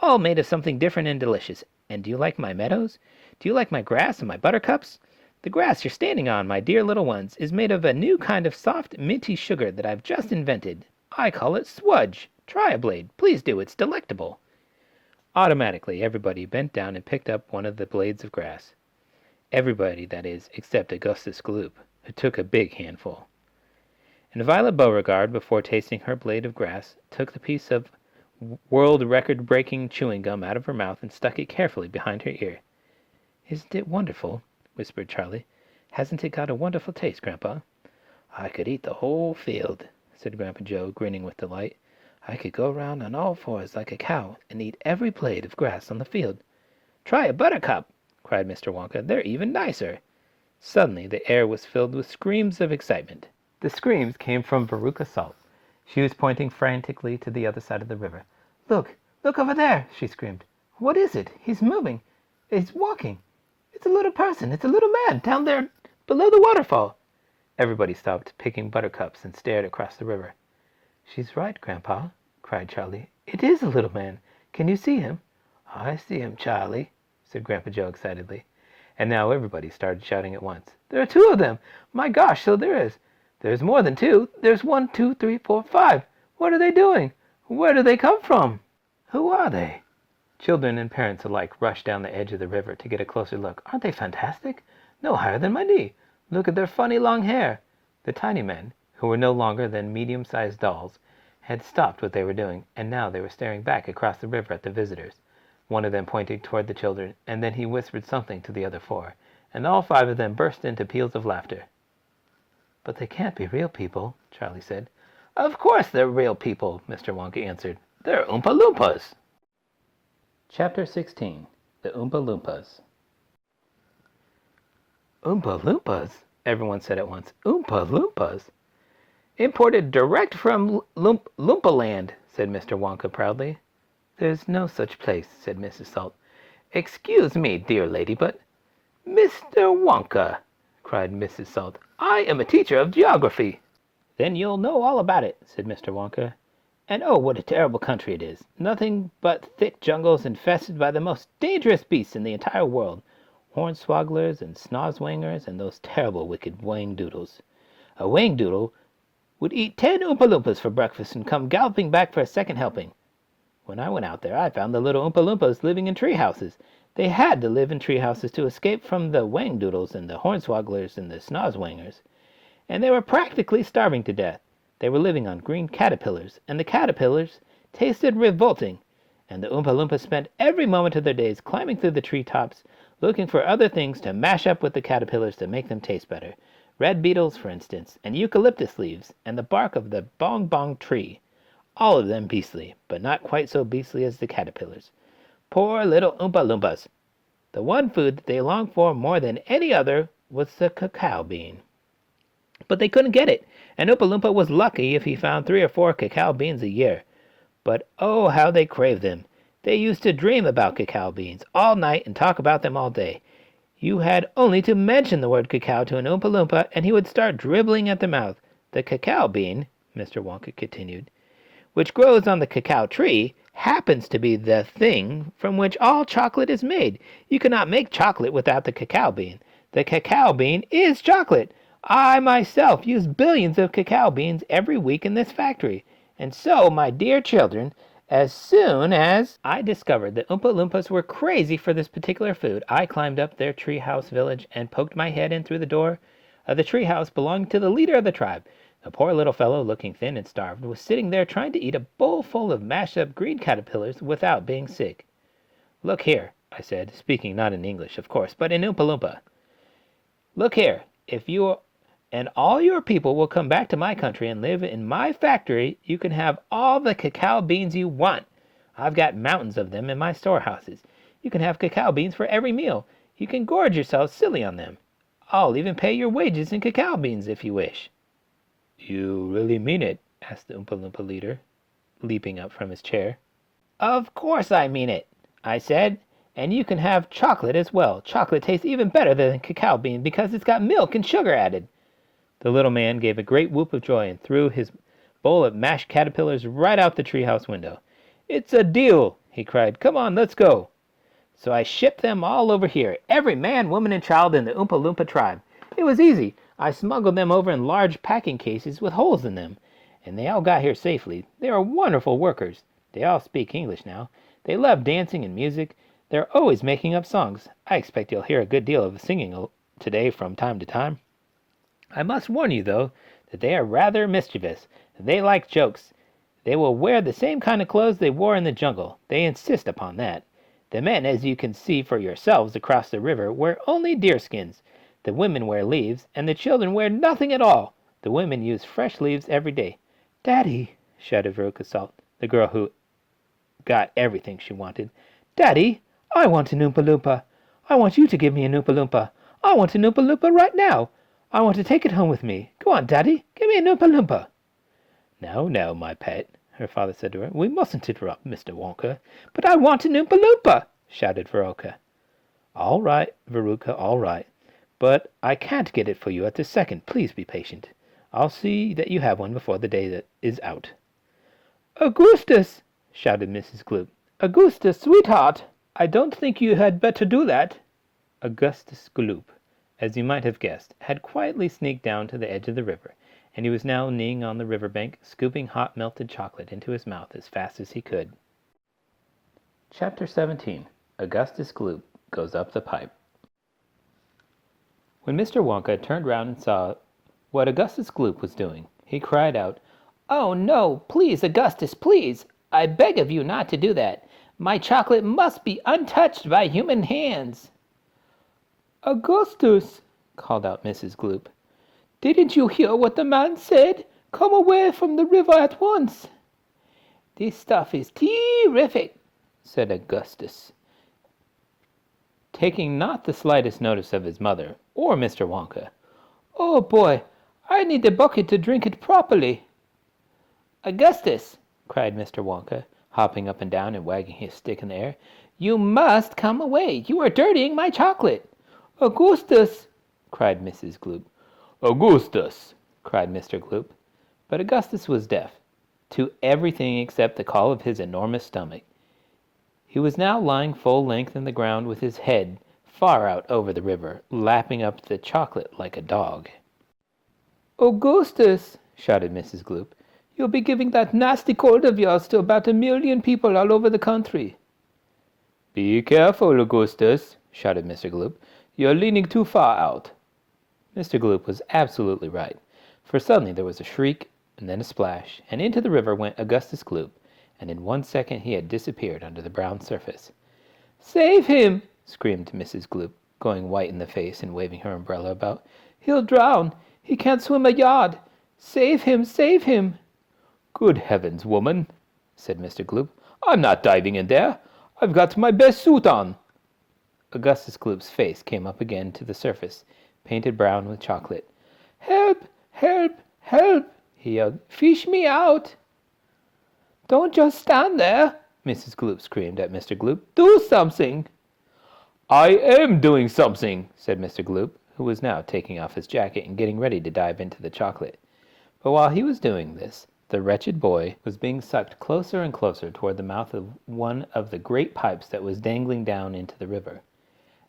All made of something different and delicious. And do you like my meadows? Do you like my grass and my buttercups? The grass you're standing on, my dear little ones, is made of a new kind of soft, minty sugar that I've just invented. I call it swudge. Try a blade. Please do. It's delectable." Automatically, everybody bent down and picked up one of the blades of grass. Everybody, that is, except Augustus Gloop, who took a big handful. And Violet Beauregard, before tasting her blade of grass, took the piece of world record-breaking chewing gum out of her mouth and stuck it carefully behind her ear. "Isn't it wonderful?" whispered Charlie. "Hasn't it got a wonderful taste, Grandpa?" "I could eat the whole field," said Grandpa Joe, grinning with delight. "I could go round on all fours like a cow and eat every blade of grass on the field." "Try a buttercup!" cried Mr. Wonka. "They're even nicer." Suddenly the air was filled with screams of excitement. The screams came from Veruca Salt. She was pointing frantically to the other side of the river. "Look! Look over there!" she screamed. "What is it? He's moving. He's walking. It's a little person. It's a little man down there below the waterfall." Everybody stopped picking buttercups and stared across the river. "She's right, Grandpa," cried Charlie. "It is a little man. Can you see him?" "I see him, Charlie," said Grandpa Joe excitedly. And now everybody started shouting at once. "There are 2 of them! My gosh, so there is! There's more than 2. There's 1, 2, 3, 4, 5. What are they doing? Where do they come from? Who are they?" Children and parents alike rushed down the edge of the river to get a closer look. "Aren't they fantastic? No higher than my knee. Look at their funny long hair." The tiny men, who were no longer than medium-sized dolls, had stopped what they were doing, and now they were staring back across the river at the visitors. One of them pointed toward the children, and then he whispered something to the other 4, and all 5 of them burst into peals of laughter. "But they can't be real people," Charlie said. "Of course they're real people," Mr. Wonka answered. "They're Oompa Loompas." Chapter 16. The Oompa Loompas. "Oompa Loompas?" everyone said at once. "Oompa Loompas?" "Imported direct from Loompaland," said Mr. Wonka proudly. "There's no such place," said Mrs. Salt. Excuse me, dear lady, but Mr. Wonka, cried Mrs. Salt, I am a teacher of geography. Then you'll know all about it, said Mr. Wonka. And oh, what a terrible country it is. Nothing but thick jungles infested by the most dangerous beasts in the entire world. Hornswogglers and snozzwangers and those terrible wicked whangdoodles. A whangdoodle would eat 10 Oompa Loompas for breakfast and come galloping back for a second helping. When I went out there, I found the little Oompa Loompas living in tree houses. They had to live in tree houses to escape from the whangdoodles and the hornswogglers and the snozzwangers. And they were practically starving to death. They were living on green caterpillars, and the caterpillars tasted revolting. And the Oompa Loompas spent every moment of their days climbing through the treetops, looking for other things to mash up with the caterpillars to make them taste better. Red beetles, for instance, and eucalyptus leaves, and the bark of the bong-bong tree. All of them beastly, but not quite so beastly as the caterpillars. Poor little Oompa Loompas! The one food that they longed for more than any other was the cacao bean. But they couldn't get it, and Oompa Loompa was lucky if he found 3 or 4 cacao beans a year. But oh, how they craved them! They used to dream about cacao beans all night and talk about them all day. You had only to mention the word cacao to an Oompa Loompa, and he would start dribbling at the mouth. The cacao bean, Mr. Wonka continued, which grows on the cacao tree, happens to be the thing from which all chocolate is made. You cannot make chocolate without the cacao bean. The cacao bean is chocolate. I myself use billions of cacao beans every week in this factory. And so, my dear children, as soon as I discovered that Oompa Loompas were crazy for this particular food, I climbed up their treehouse village and poked my head in through the door of the treehouse belonging to the leader of the tribe. The poor little fellow, looking thin and starved, was sitting there trying to eat a bowl full of mashed-up green caterpillars without being sick. "Look here," I said, speaking not in English, of course, but in Oompa Loompa. "Look here, if you and all your people will come back to my country and live in my factory, you can have all the cacao beans you want. I've got mountains of them in my storehouses. You can have cacao beans for every meal. You can gorge yourselves silly on them. I'll even pay your wages in cacao beans if you wish." "You really mean it?" asked the Oompa Loompa leader, leaping up from his chair. "Of course I mean it," I said. "And you can have chocolate as well. Chocolate tastes even better than cacao bean because it's got milk and sugar added." The little man gave a great whoop of joy and threw his bowl of mashed caterpillars right out the treehouse window. "It's a deal!" he cried. "Come on, let's go." So I shipped them all over here, every man, woman, and child in the Oompa Loompa tribe. It was easy. I smuggled them over in large packing cases with holes in them, and they all got here safely. They are wonderful workers. They all speak English now. They love dancing and music. They're always making up songs. I expect you'll hear a good deal of singing today from time to time. I must warn you, though, that they are rather mischievous. They like jokes. They will wear the same kind of clothes they wore in the jungle. They insist upon that. The men, as you can see for yourselves across the river, wear only deerskins. The women wear leaves, and the children wear nothing at all. The women use fresh leaves every day. "Daddy," shouted Veruca Salt, the girl who got everything she wanted. "Daddy, I want an Oompa Loompa. I want you to give me an Oompa Loompa. I want an Oompa Loompa right now. I want to take it home with me. Go on, Daddy, give me an Oompa Loompa." "Now, now, my pet," her father said to her, "we mustn't interrupt Mr. Wonka." "But I want an Oompa Loompa," shouted Veruca. "All right, Veruca, all right. But I can't get it for you at this second. Please be patient. I'll see that you have one before the day is out." "Augustus!" shouted Mrs. Gloop. "Augustus, sweetheart! I don't think you had better do that." Augustus Gloop, as you might have guessed, had quietly sneaked down to the edge of the river, and he was now kneeling on the river bank, scooping hot melted chocolate into his mouth as fast as he could. Chapter 17. Augustus Gloop Goes Up the Pipe. When Mr. Wonka turned round and saw what Augustus Gloop was doing, he cried out, "Oh, no, please, Augustus, please! I beg of you not to do that. My chocolate must be untouched by human hands." "Augustus," called out Mrs. Gloop, "didn't you hear what the man said? Come away from the river at once." "This stuff is terrific," said Augustus, taking not the slightest notice of his mother or Mr. Wonka. "Oh, boy, I need a bucket to drink it properly." "Augustus," cried Mr. Wonka, hopping up and down and wagging his stick in the air, You must come away. You are dirtying my chocolate. Augustus! cried Mrs. Gloop. Augustus! cried Mr. Gloop. But Augustus was deaf to everything except the call of his enormous stomach. He was now lying full length in the ground with his head far out over the river, lapping up the chocolate like a dog. Augustus! shouted Mrs. Gloop. You'll be giving that nasty cold of yours to about 1 million people all over the country. Be careful, Augustus, shouted Mr. Gloop. You're leaning too far out. Mr. Gloop was absolutely right, for suddenly there was a shriek, and then a splash, and into the river went Augustus Gloop, and in 1 second he had disappeared under the brown surface. Save him! screamed Mrs. Gloop, going white in the face and waving her umbrella about. He'll drown! He can't swim a yard! Save him! Save him! Good heavens, woman, said Mr. Gloop. I'm not diving in there. I've got my best suit on. Augustus Gloop's face came up again to the surface, painted brown with chocolate. Help! Help! Help! he yelled. Fish me out! Don't just stand there, Mrs. Gloop screamed at Mr. Gloop. Do something! I am doing something, said Mr. Gloop, who was now taking off his jacket and getting ready to dive into the chocolate. But while he was doing this, the wretched boy was being sucked closer and closer toward the mouth of one of the great pipes that was dangling down into the river.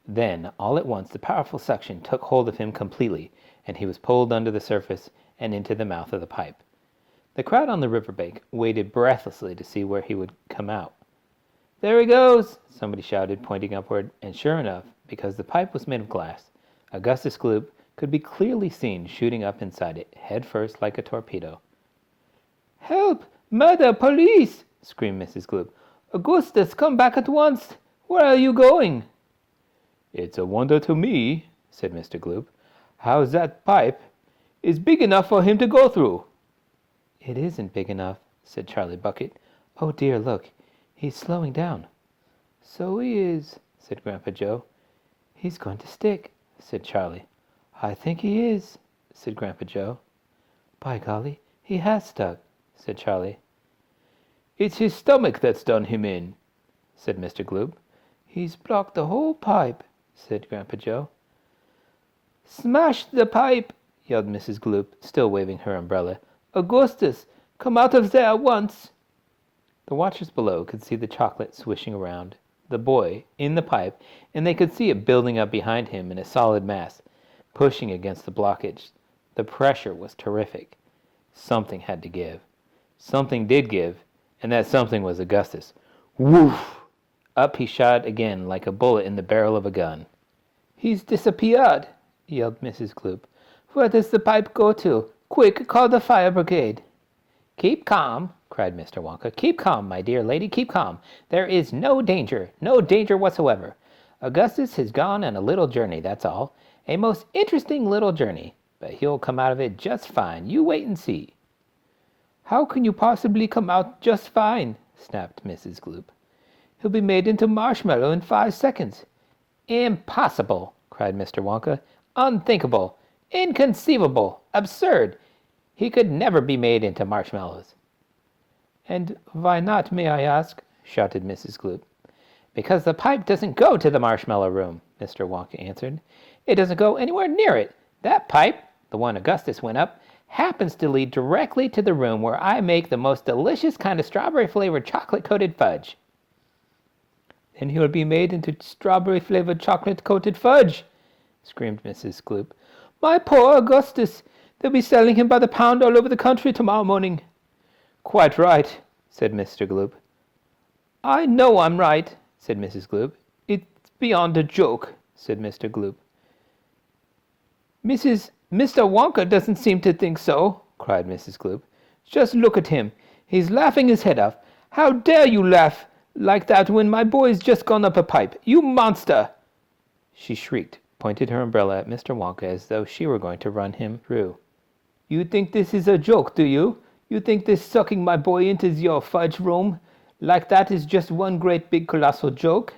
Then, all at once, the powerful suction took hold of him completely, and he was pulled under the surface and into the mouth of the pipe. The crowd on the riverbank waited breathlessly to see where he would come out. There he goes, somebody shouted, pointing upward, and sure enough, because the pipe was made of glass, Augustus Gloop could be clearly seen shooting up inside it, head first like a torpedo. Help! Murder! Police! screamed Mrs. Gloop. Augustus, come back at once! Where are you going? It's a wonder to me, said Mr. Gloop, how that pipe is big enough for him to go through. It isn't big enough, said Charlie Bucket. Oh dear, look, he's slowing down. So he is, said Grandpa Joe. He's going to stick, said Charlie. I think he is, said Grandpa Joe. By golly, he has stuck, said Charlie. It's his stomach that's done him in, said Mr. Gloop. He's blocked the whole pipe, said Grandpa Joe. Smash the pipe, yelled Mrs. Gloop, still waving her umbrella. Augustus, come out of there at once. The watchers below could see the chocolate swishing around, the boy in the pipe, and they could see it building up behind him in a solid mass, pushing against the blockage. The pressure was terrific. Something had to give. Something did give, and that something was Augustus. Woof! Up he shot again like a bullet in the barrel of a gun. He's disappeared, yelled Mrs. Gloop. Where does the pipe go to? Quick, call the fire brigade. Keep calm, cried Mr. Wonka. Keep calm, my dear lady, keep calm. There is no danger whatsoever. Augustus has gone on a little journey, that's all. A most interesting little journey. But he'll come out of it just fine. You wait and see. How can you possibly come out just fine? Snapped Mrs. Gloop. He'll be made into marshmallow in 5 seconds. Impossible, cried Mr. Wonka. Unthinkable. Inconceivable. Absurd. He could never be made into marshmallows. And why not, may I ask? Shouted Mrs. Gloop. Because the pipe doesn't go to the marshmallow room, Mr. Wonka answered. It doesn't go anywhere near it. That pipe, the one Augustus went up, happens to lead directly to the room where I make the most delicious kind of strawberry-flavored chocolate-coated fudge. Then he'll be made into strawberry-flavored chocolate-coated fudge, screamed Mrs. Gloop. My poor Augustus! They'll be selling him by the pound all over the country tomorrow morning. Quite right, said Mr. Gloop. I know I'm right, said Mrs. Gloop. It's beyond a joke, said Mr. Gloop. Mr. Wonka doesn't seem to think so, cried Mrs. Gloop. Just look at him. He's laughing his head off. How dare you laugh like that when my boy's just gone up a pipe? You monster! She shrieked, pointed her umbrella at Mr. Wonka as though she were going to run him through. You think this is a joke, do you? You think this sucking my boy into your fudge room like that is just one great big colossal joke?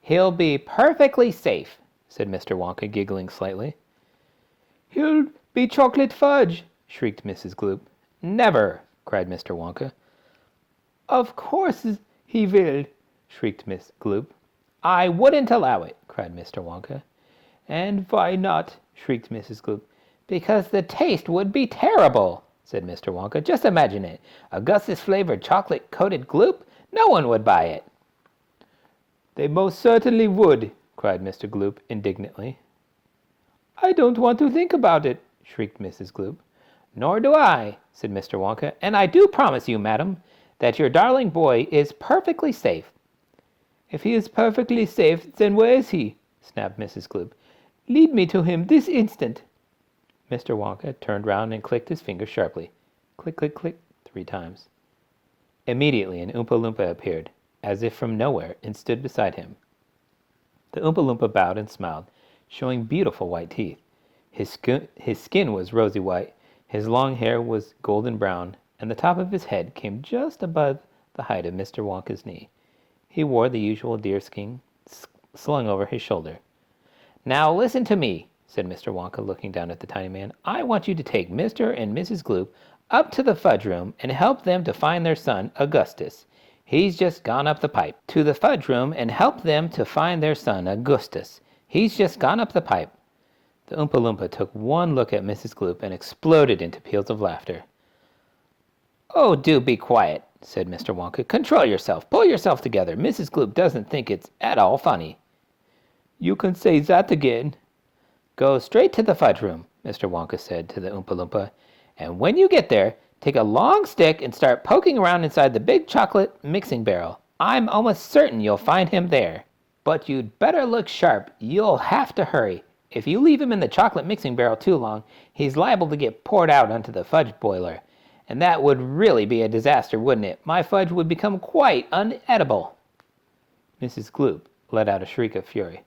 He'll be perfectly safe, said Mr. Wonka, giggling slightly. He'll be chocolate fudge, shrieked Mrs. Gloop. Never, cried Mr. Wonka. Of course he will, shrieked Miss Gloop. I wouldn't allow it, cried Mr. Wonka. And why not? Shrieked Mrs. Gloop. Because the taste would be terrible, said Mr. Wonka. Just imagine it. Augustus-flavored chocolate-coated Gloop? No one would buy it. They most certainly would, cried Mr. Gloop indignantly. I don't want to think about it, shrieked Mrs. Gloop. Nor do I, said Mr. Wonka, and I do promise you, madam, that your darling boy is perfectly safe. If he is perfectly safe, then where is he? Snapped Mrs. Gloop. Lead me to him this instant. Mr. Wonka turned round and clicked his fingers sharply. Click, click, click, 3 times. Immediately an Oompa Loompa appeared, as if from nowhere, and stood beside him. The Oompa Loompa bowed and smiled, showing beautiful white teeth. His skin was rosy white, his long hair was golden brown, and the top of his head came just above the height of Mr. Wonka's knee. He wore the usual deerskin slung over his shoulder. Now listen to me, said Mr. Wonka, looking down at the tiny man. I want you to take Mr. and Mrs. Gloop up to the fudge room and help them to find their son, Augustus. He's just gone up the pipe. To the fudge room and help them to find their son, Augustus. He's just gone up the pipe. The Oompa Loompa took one look at Mrs. Gloop and exploded into peals of laughter. Oh, do be quiet, said Mr. Wonka. Control yourself. Pull yourself together. Mrs. Gloop doesn't think it's at all funny. You can say that again. Go straight to the fudge room, Mr. Wonka said to the Oompa Loompa, and when you get there, take a long stick and start poking around inside the big chocolate mixing barrel. I'm almost certain you'll find him there. But you'd better look sharp. You'll have to hurry. If you leave him in the chocolate mixing barrel too long, he's liable to get poured out onto the fudge boiler. And that would really be a disaster, wouldn't it? My fudge would become quite unedible. Mrs. Gloop let out a shriek of fury.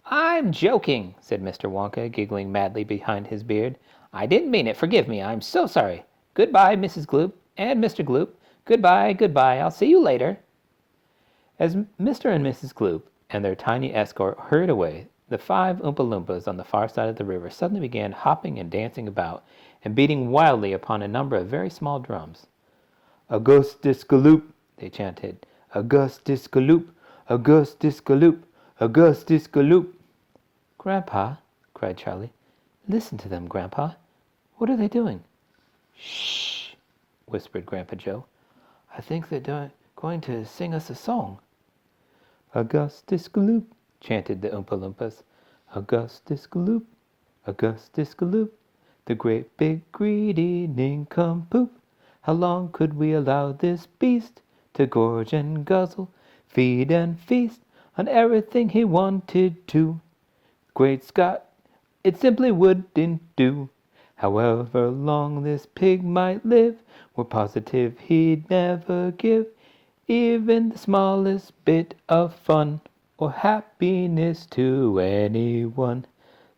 I'm joking, said Mr. Wonka, giggling madly behind his beard. I didn't mean it. Forgive me. I'm so sorry. Goodbye, Mrs. Gloop and Mr. Gloop. Goodbye, goodbye. I'll see you later. As Mr. and Mrs. Gloop and their tiny escort hurried away, the 5 Oompa Loompas on the far side of the river suddenly began hopping and dancing about and beating wildly upon a number of very small drums. Augustus Gloop, they chanted. Augustus Gloop, Augustus Gloop, Augustus Gloop. Grandpa, cried Charlie. Listen to them, Grandpa. What are they doing? Shh, whispered Grandpa Joe. I think they're going to sing us a song. Augustus Gloop, chanted the Oompa Loompas. Augustus Gloop, Augustus Gloop, the great big greedy nincompoop. How long could we allow this beast to gorge and guzzle, feed and feast on everything he wanted to? Great Scott, it simply wouldn't do. However long this pig might live, we're positive he'd never give even the smallest bit of fun or happiness to anyone.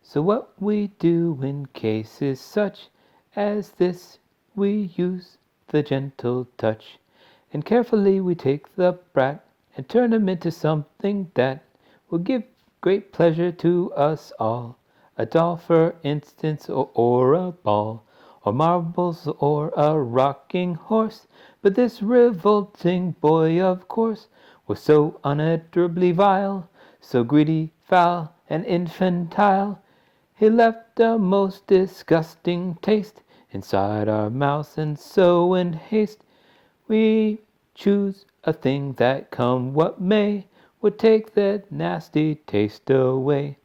So what we do in cases such as this, we use the gentle touch, and carefully we take the brat and turn him into something that will give great pleasure to us all. A doll, for instance, or a ball, or marbles, or a rocking horse. But this revolting boy, of course, was so unutterably vile, so greedy, foul, and infantile, he left a most disgusting taste inside our mouths, and so in haste we choose a thing that, come what may, would take that nasty taste away.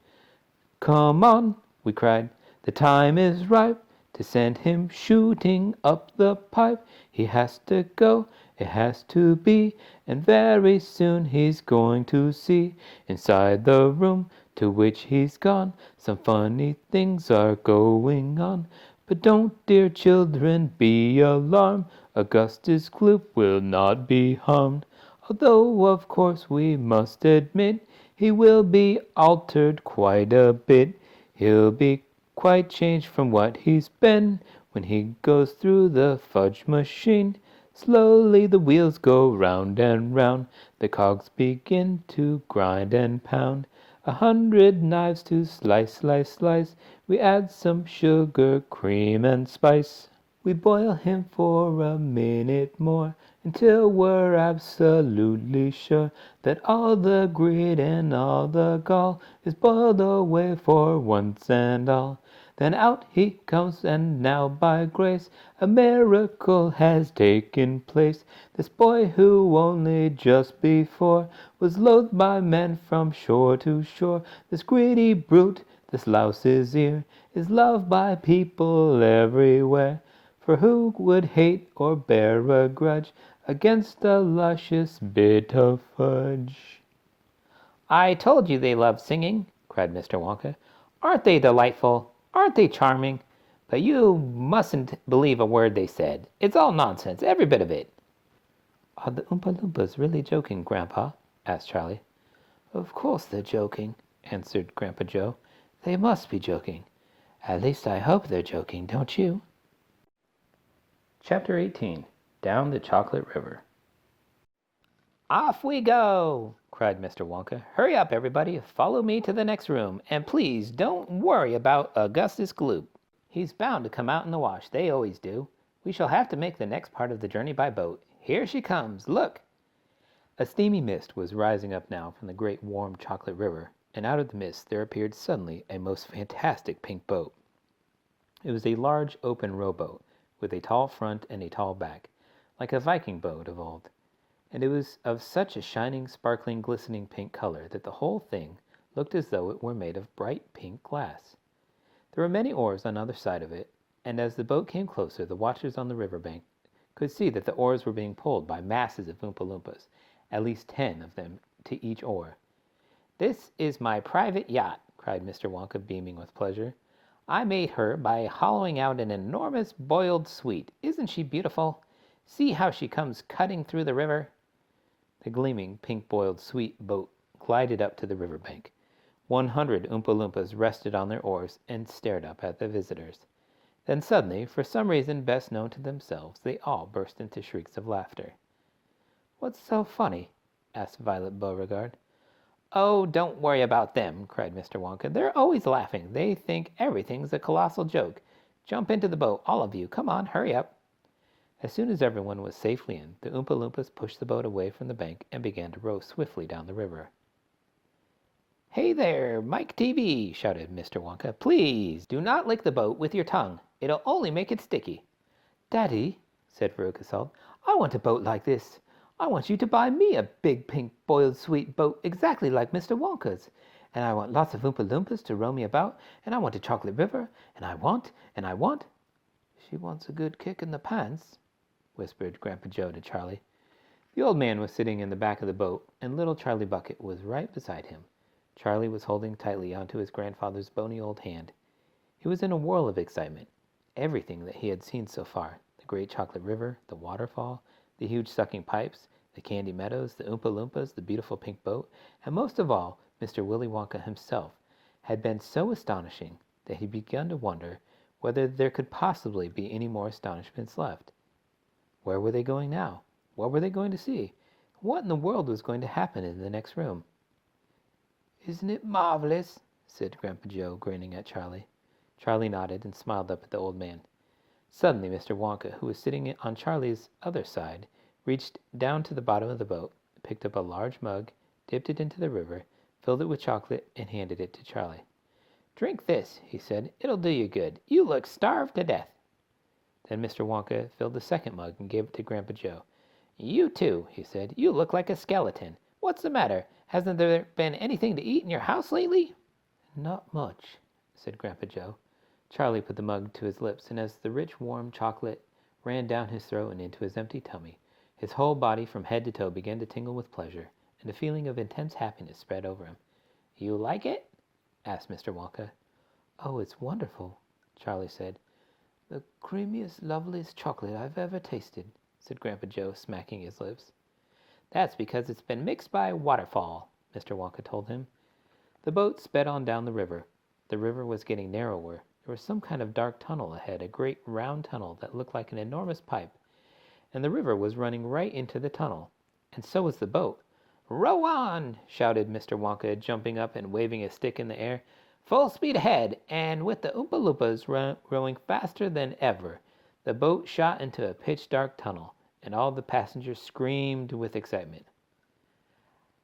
Come on, we cried, the time is ripe to send him shooting up the pipe. He has to go, it has to be, and very soon he's going to see. Inside the room to which he's gone, some funny things are going on. But don't, dear children, be alarmed, Augustus Gloop will not be harmed. Although, of course, we must admit, he will be altered quite a bit. He'll be quite changed from what he's been when he goes through the fudge machine. Slowly the wheels go round and round, the cogs begin to grind and pound. 100 knives to slice, slice, slice. We add some sugar, cream, and spice. We boil him for a minute more, until we're absolutely sure that all the grit and all the gall is boiled away for once and all. Then out he comes, and now by grace a miracle has taken place. This boy who only just before was loathed by men from shore to shore, this greedy brute, this louse's ear, is loved by people everywhere. For who would hate or bear a grudge against a luscious bit of fudge? "I told you they loved singing," cried Mr. Wonka. "Aren't they delightful? Aren't they charming? But you mustn't believe a word they said. It's all nonsense, every bit of it." "Are the Oompa Loompas really joking, Grandpa?" asked Charlie. "Of course they're joking," answered Grandpa Joe. "They must be joking. At least I hope they're joking, don't you?" Chapter 18. Down the Chocolate River. "Off we go!" cried Mr. Wonka. "Hurry up, everybody. Follow me to the next room. And please don't worry about Augustus Gloop. He's bound to come out in the wash. They always do. We shall have to make the next part of the journey by boat. Here she comes. Look!" A steamy mist was rising up now from the great warm chocolate river, and out of the mist there appeared suddenly a most fantastic pink boat. It was a large open rowboat, with a tall front and a tall back, like a Viking boat of old, and it was of such a shining, sparkling, glistening pink color that the whole thing looked as though it were made of bright pink glass. There were many oars on either side of it, and as the boat came closer, the watchers on the river bank could see that the oars were being pulled by masses of Oompa Loompas, at least 10 of them to each oar. "This is my private yacht," cried Mr. Wonka, beaming with pleasure. "I made her by hollowing out an enormous boiled sweet. Isn't she beautiful? See how she comes cutting through the river." The gleaming pink boiled sweet boat glided up to the river bank. 100 Oompa Loompas rested on their oars and stared up at the visitors. Then suddenly, for some reason best known to themselves, they all burst into shrieks of laughter. "What's so funny?" asked Violet Beauregard. "Oh, don't worry about them," cried Mr. Wonka. "They're always laughing. They think everything's a colossal joke. Jump into the boat, all of you. Come on, hurry up." As soon as everyone was safely in, the Oompa Loompas pushed the boat away from the bank and began to row swiftly down the river. "Hey there, Mike Tevee!" shouted Mr. Wonka. "Please do not lick the boat with your tongue. It'll only make it sticky." "Daddy," said Veruca Salt, "I want a boat like this. I want you to buy me a big pink boiled sweet boat exactly like Mr. Wonka's. And I want lots of Oompa Loompas to row me about, and I want a chocolate river, and I want. She wants a good kick in the pants, whispered Grandpa Joe to Charlie. The old man was sitting in the back of the boat, and little Charlie Bucket was right beside him. Charlie was holding tightly onto his grandfather's bony old hand. He was in a whirl of excitement. Everything that he had seen so far, the great chocolate river, the waterfall, the huge sucking pipes, the candy meadows, the Oompa Loompas, the beautiful pink boat, and most of all, Mr. Willy Wonka himself, had been so astonishing that he began to wonder whether there could possibly be any more astonishments left. Where were they going now? What were they going to see? What in the world was going to happen in the next room? "Isn't it marvelous?" said Grandpa Joe, grinning at Charlie. Charlie nodded and smiled up at the old man. Suddenly Mr. Wonka, who was sitting on Charlie's other side, reached down to the bottom of the boat, picked up a large mug, dipped it into the river, filled it with chocolate, and handed it to Charlie. "Drink this," he said. "It'll do you good. You look starved to death." Then Mr. Wonka filled the second mug and gave it to Grandpa Joe. "You too," he said. "You look like a skeleton. What's the matter? Hasn't there been anything to eat in your house lately?" "Not much," said Grandpa Joe. Charlie put the mug to his lips, and as the rich, warm chocolate ran down his throat and into his empty tummy, his whole body from head to toe began to tingle with pleasure, and a feeling of intense happiness spread over him. "You like it?" asked Mr. Wonka. "Oh, it's wonderful," Charlie said. "The creamiest, loveliest chocolate I've ever tasted," said Grandpa Joe, smacking his lips. "That's because it's been mixed by a waterfall," Mr. Wonka told him. The boat sped on down the river. The river was getting narrower. There was some kind of dark tunnel ahead, a great round tunnel that looked like an enormous pipe, and the river was running right into the tunnel, and so was the boat. "Row on!" shouted Mr. Wonka, jumping up and waving his stick in the air. "Full speed ahead, and with the Oompa Loompas rowing faster than ever. The boat shot into a pitch-dark tunnel, and all the passengers screamed with excitement.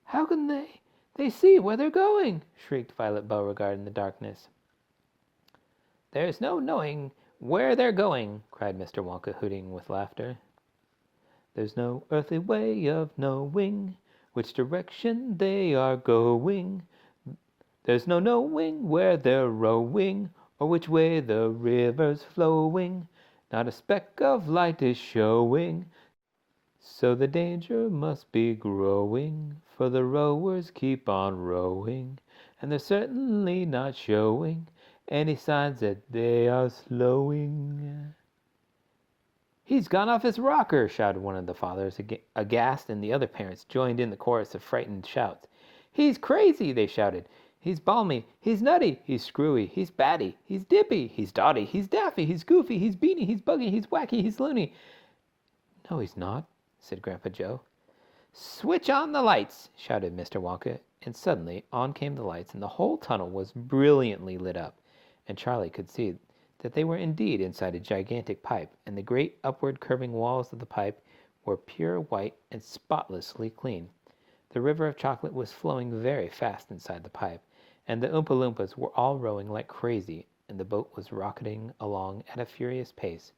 "How can they see where they're going?" shrieked Violet Beauregard in the darkness. "There's no knowing where they're going," cried Mr. Wonka, hooting with laughter. "There's no earthly way of knowing which direction they are going. There's no knowing where they're rowing, or which way the river's flowing. Not a speck of light is showing, so the danger must be growing. For the rowers keep on rowing, and they're certainly not showing any signs that they are slowing." "He's gone off his rocker!" shouted one of the fathers, aghast, and the other parents joined in the chorus of frightened shouts. "He's crazy!" they shouted. "He's balmy, he's nutty, he's screwy, he's batty, he's dippy, he's dotty, he's daffy, he's goofy, he's beany, he's buggy, he's wacky, he's loony." "No, he's not," said Grandpa Joe. "Switch on the lights!" shouted Mr. Wonka, and suddenly on came the lights, and the whole tunnel was brilliantly lit up, and Charlie could see that they were indeed inside a gigantic pipe, and the great upward curving walls of the pipe were pure white and spotlessly clean. The river of chocolate was flowing very fast inside the pipe, and the Oompa Loompas were all rowing like crazy, and the boat was rocketing along at a furious pace.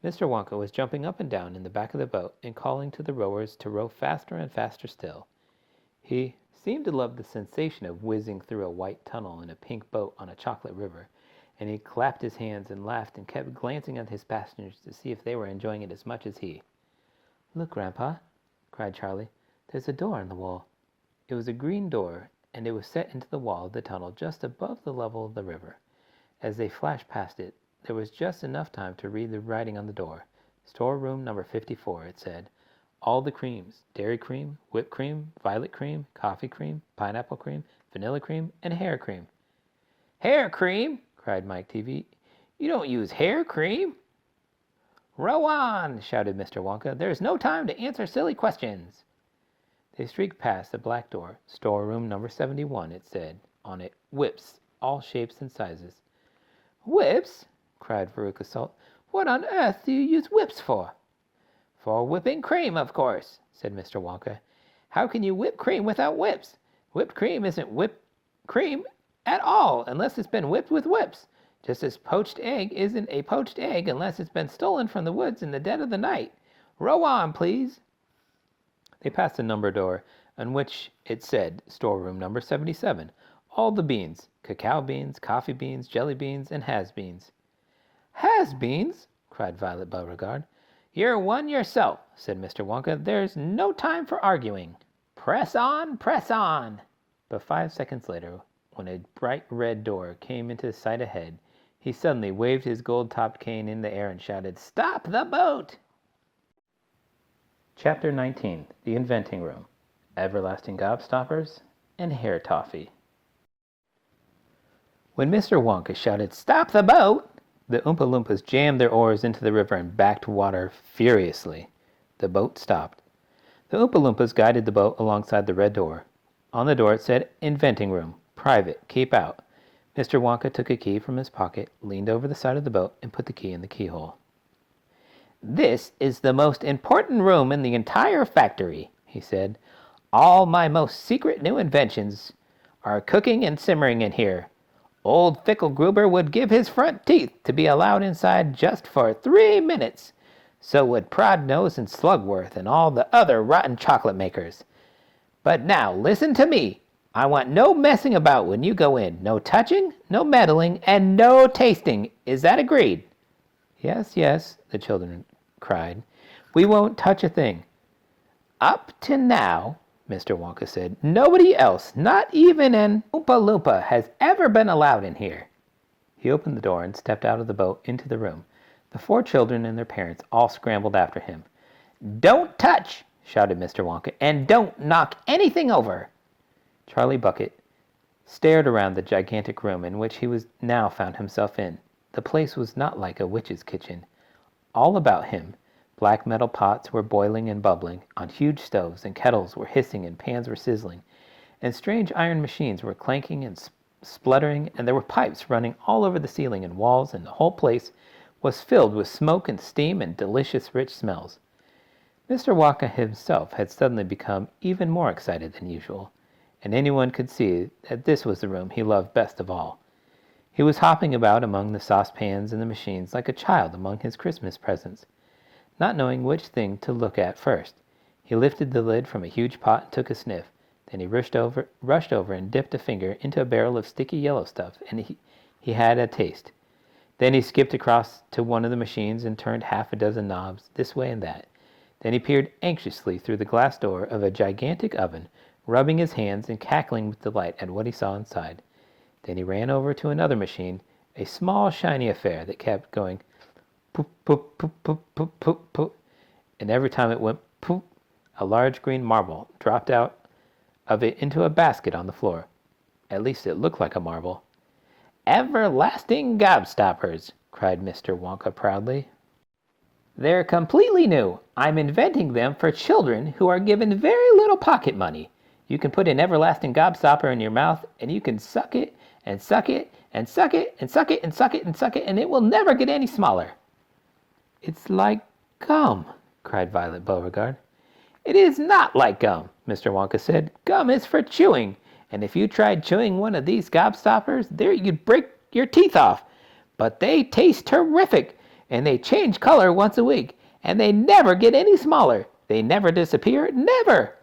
Mr. Wonka was jumping up and down in the back of the boat and calling to the rowers to row faster and faster still. He seemed to love the sensation of whizzing through a white tunnel in a pink boat on a chocolate river, and he clapped his hands and laughed and kept glancing at his passengers to see if they were enjoying it as much as he. "Look, Grandpa," cried Charlie. "There's a door in the wall." It was a green door, and it was set into the wall of the tunnel just above the level of the river. As they flashed past it, there was just enough time to read the writing on the door. "Storeroom number 54, it said. "All the creams, dairy cream, whipped cream, violet cream, coffee cream, pineapple cream, vanilla cream, and hair cream." "Hair cream!" cried Mike Tevee. "You don't use hair cream." "Row on!" shouted Mr. Wonka. "There's no time to answer silly questions." They streaked past the black door. "Storeroom number 71, it said on it. "Whips, all shapes and sizes." "Whips!" cried Veruca Salt. "What on earth do you use whips for?" "For whipping cream, of course," said Mr. Wonka. "How can you whip cream without whips? Whipped cream isn't whipped cream at all unless it's been whipped with whips, just as poached egg isn't a poached egg unless it's been stolen from the woods in the dead of the night. Row on, please." They passed a number door on which it said "Storeroom number 77. All the beans, cacao beans, coffee beans, jelly beans, and has-beans." "Has-beans!" cried Violet Beauregard. "You're one yourself," said Mr. Wonka. "There's no time for arguing. Press on, press on." But 5 seconds later, when a bright red door came into sight ahead, he suddenly waved his gold-topped cane in the air and shouted, "Stop the boat!" Chapter 19. The Inventing Room. Everlasting Gobstoppers and Hair Toffee. When Mr. Wonka shouted, "Stop the boat!" the Oompa Loompas jammed their oars into the river and backed water furiously. The boat stopped. The Oompa Loompas guided the boat alongside the red door. On the door it said, "Inventing Room. Private. Keep out." Mr. Wonka took a key from his pocket, leaned over the side of the boat, and put the key in the keyhole. "This is the most important room in the entire factory," he said. "All my most secret new inventions are cooking and simmering in here. Old Fickelgruber would give his front teeth to be allowed inside just for 3 minutes. So would Prodnose and Slugworth and all the other rotten chocolate makers. But now listen to me. I want no messing about when you go in. No touching, no meddling, and no tasting. Is that agreed?" "Yes, yes," the children cried. "We won't touch a thing." "Up to now," Mr. Wonka said, "nobody else, not even an Oompa Loompa, has ever been allowed in here." He opened the door and stepped out of the boat into the room. The 4 children and their parents all scrambled after him. "Don't touch!" shouted Mr. Wonka, "and don't knock anything over." Charlie Bucket stared around the gigantic room in which he was now found himself in. The place was not like a witch's kitchen. All about him, black metal pots were boiling and bubbling on huge stoves, and kettles were hissing and pans were sizzling, and strange iron machines were clanking and spluttering, and there were pipes running all over the ceiling and walls, and the whole place was filled with smoke and steam and delicious rich smells. Mr. Wonka himself had suddenly become even more excited than usual, and anyone could see that this was the room he loved best of all. He was hopping about among the saucepans and the machines like a child among his Christmas presents, not knowing which thing to look at first. He lifted the lid from a huge pot and took a sniff. Then he rushed over and dipped a finger into a barrel of sticky yellow stuff, and he had a taste. Then he skipped across to one of the machines and turned half a dozen knobs this way and that. Then he peered anxiously through the glass door of a gigantic oven, rubbing his hands and cackling with delight at what he saw inside. Then he ran over to another machine, a small shiny affair that kept going poop, poop, poop, poop, poop, poop, poop, and every time it went poop, a large green marble dropped out of it into a basket on the floor. At least it looked like a marble. "Everlasting Gobstoppers!" cried Mr. Wonka proudly. "They're completely new. I'm inventing them for children who are given very little pocket money. You can put an everlasting gobstopper in your mouth, and you can suck it, and suck it, and suck it, and suck it, and suck it, and suck it, and it will never get any smaller." "It's like gum," cried Violet Beauregard. "It is not like gum," Mr. Wonka said. "Gum is for chewing, and if you tried chewing one of these gobstoppers, there you'd break your teeth off. But they taste terrific, and they change color once a week, and they never get any smaller. They never disappear, never.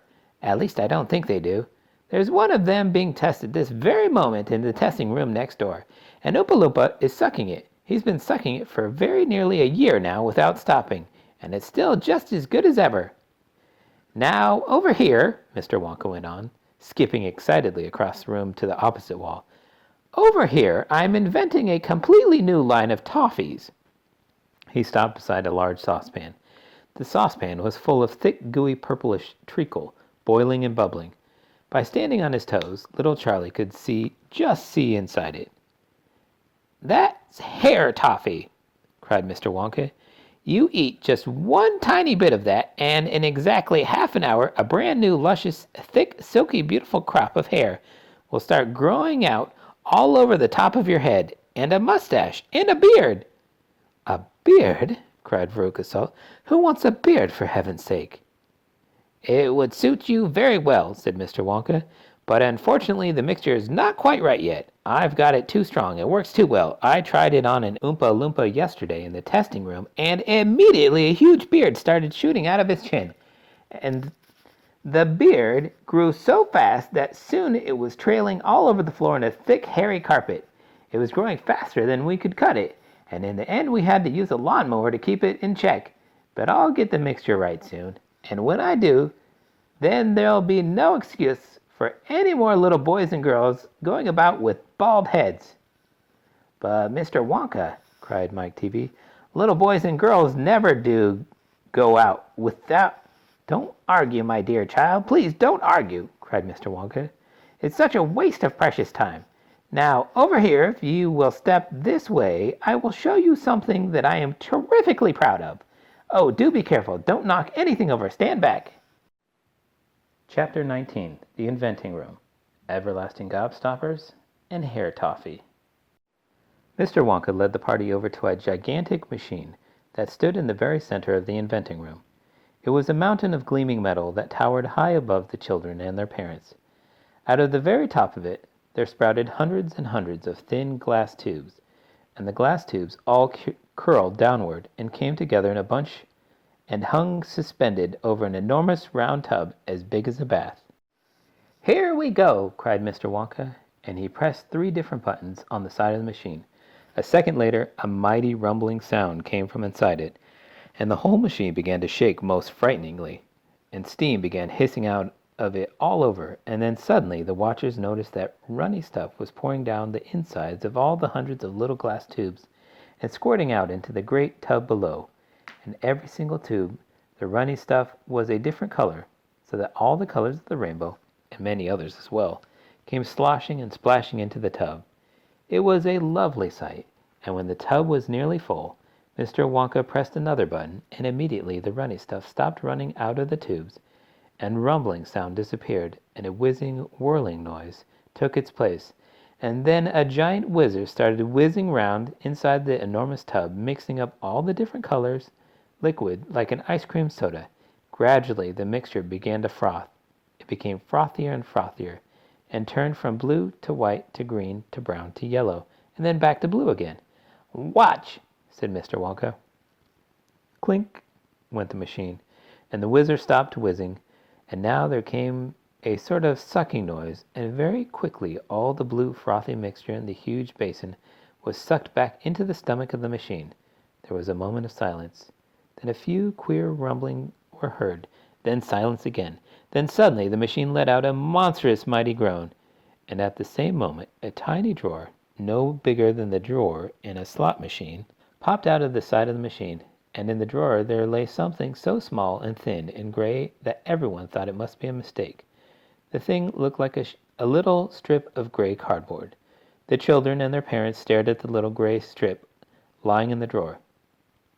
At least I don't think they do. There's one of them being tested this very moment in the testing room next door, and Oompa Loompa is sucking it. He's been sucking it for very nearly a year now without stopping, and it's still just as good as ever. Now, over here," Mr. Wonka went on, skipping excitedly across the room to the opposite wall. "Over here, I'm inventing a completely new line of Toffies." He stopped beside a large saucepan. The saucepan was full of thick, gooey, purplish treacle, boiling and bubbling. By standing on his toes, little Charlie could just see inside it. "That's hair toffee!" cried Mr. Wonka. "You eat just one tiny bit of that, and in exactly half an hour, a brand new, luscious, thick, silky, beautiful crop of hair will start growing out all over the top of your head, and a mustache, and a beard." "A beard?" cried Veruca. "Who wants a beard, for heaven's sake?" "It would suit you very well," said Mr. Wonka, "but unfortunately the mixture is not quite right yet. I've got it too strong. It works too well. I tried it on an Oompa Loompa yesterday in the testing room, and immediately a huge beard started shooting out of his chin. And the beard grew so fast that soon it was trailing all over the floor in a thick, hairy carpet. It was growing faster than we could cut it, and in the end we had to use a lawnmower to keep it in check. But I'll get the mixture right soon. And when I do, then there'll be no excuse for any more little boys and girls going about with bald heads." "But Mr. Wonka," cried Mike Tevee, "little boys and girls never do go out without—" "Don't argue, my dear child. Please don't argue," cried Mr. Wonka. "It's such a waste of precious time. Now, over here, if you will step this way, I will show you something that I am terrifically proud of. Oh, do be careful. Don't knock anything over. Stand back." Chapter 19. The Inventing Room. Everlasting Gobstoppers and Hair Toffee. Mr. Wonka led the party over to a gigantic machine that stood in the very center of the inventing room. It was a mountain of gleaming metal that towered high above the children and their parents. Out of the very top of it, there sprouted hundreds and hundreds of thin glass tubes, and the glass tubes all curled downward and came together in a bunch and hung suspended over an enormous round tub as big as a bath. "Here we go!" cried Mr. Wonka, and he pressed 3 different buttons on the side of the machine. A second later, a mighty rumbling sound came from inside it, and the whole machine began to shake most frighteningly, and steam began hissing out of it all over, and then suddenly the watchers noticed that runny stuff was pouring down the insides of all the hundreds of little glass tubes and squirting out into the great tub below. In every single tube, the runny stuff was a different color, so that all the colors of the rainbow, and many others as well, came sloshing and splashing into the tub. It was a lovely sight, and when the tub was nearly full, Mr. Wonka pressed another button, and immediately the runny stuff stopped running out of the tubes, and rumbling sound disappeared, and a whizzing, whirling noise took its place, and then a giant whizzer started whizzing round inside the enormous tub, mixing up all the different colors, liquid like an ice cream soda. Gradually, the mixture began to froth. It became frothier and frothier, and turned from blue to white to green to brown to yellow, and then back to blue again. "Watch," said Mr. Wonka. Clink went the machine, and the whizzer stopped whizzing, and now there came a sort of sucking noise, and very quickly all the blue frothy mixture in the huge basin was sucked back into the stomach of the machine. There was a moment of silence. Then a few queer rumblings were heard. Then silence again. Then suddenly the machine let out a monstrous mighty groan, and at the same moment a tiny drawer, no bigger than the drawer in a slot machine, popped out of the side of the machine, and in the drawer there lay something so small and thin and gray that everyone thought it must be a mistake. The thing looked like a little strip of gray cardboard. The children and their parents stared at the little gray strip lying in the drawer.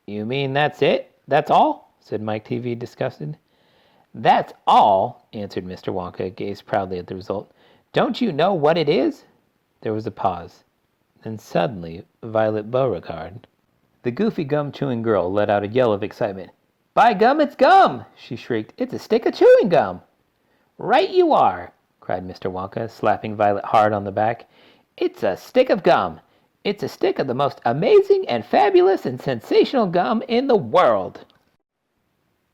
"You mean that's it? That's all?" said Mike Tevee, disgusted. "That's all," answered Mr. Wonka, gazed proudly at the result. "Don't you know what it is?" There was a pause. Then suddenly Violet Beauregard, the goofy gum-chewing girl, let out a yell of excitement. "By gum, it's gum!" she shrieked. "It's a stick of chewing gum!" "Right you are!" cried Mr. Wonka, slapping Violet hard on the back. "It's a stick of gum! It's a stick of the most amazing and fabulous and sensational gum in the world!"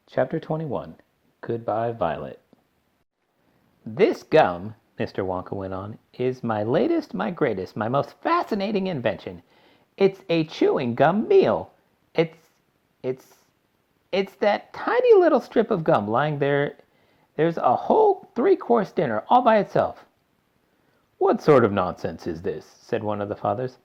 Chapter 21. Goodbye, Violet. "This gum," Mr. Wonka went on, "is my latest, my greatest, my most fascinating invention. It's a chewing gum meal. It's that tiny little strip of gum lying there. There's a whole 3-course dinner all by itself." "What sort of nonsense is this?" said one of the fathers.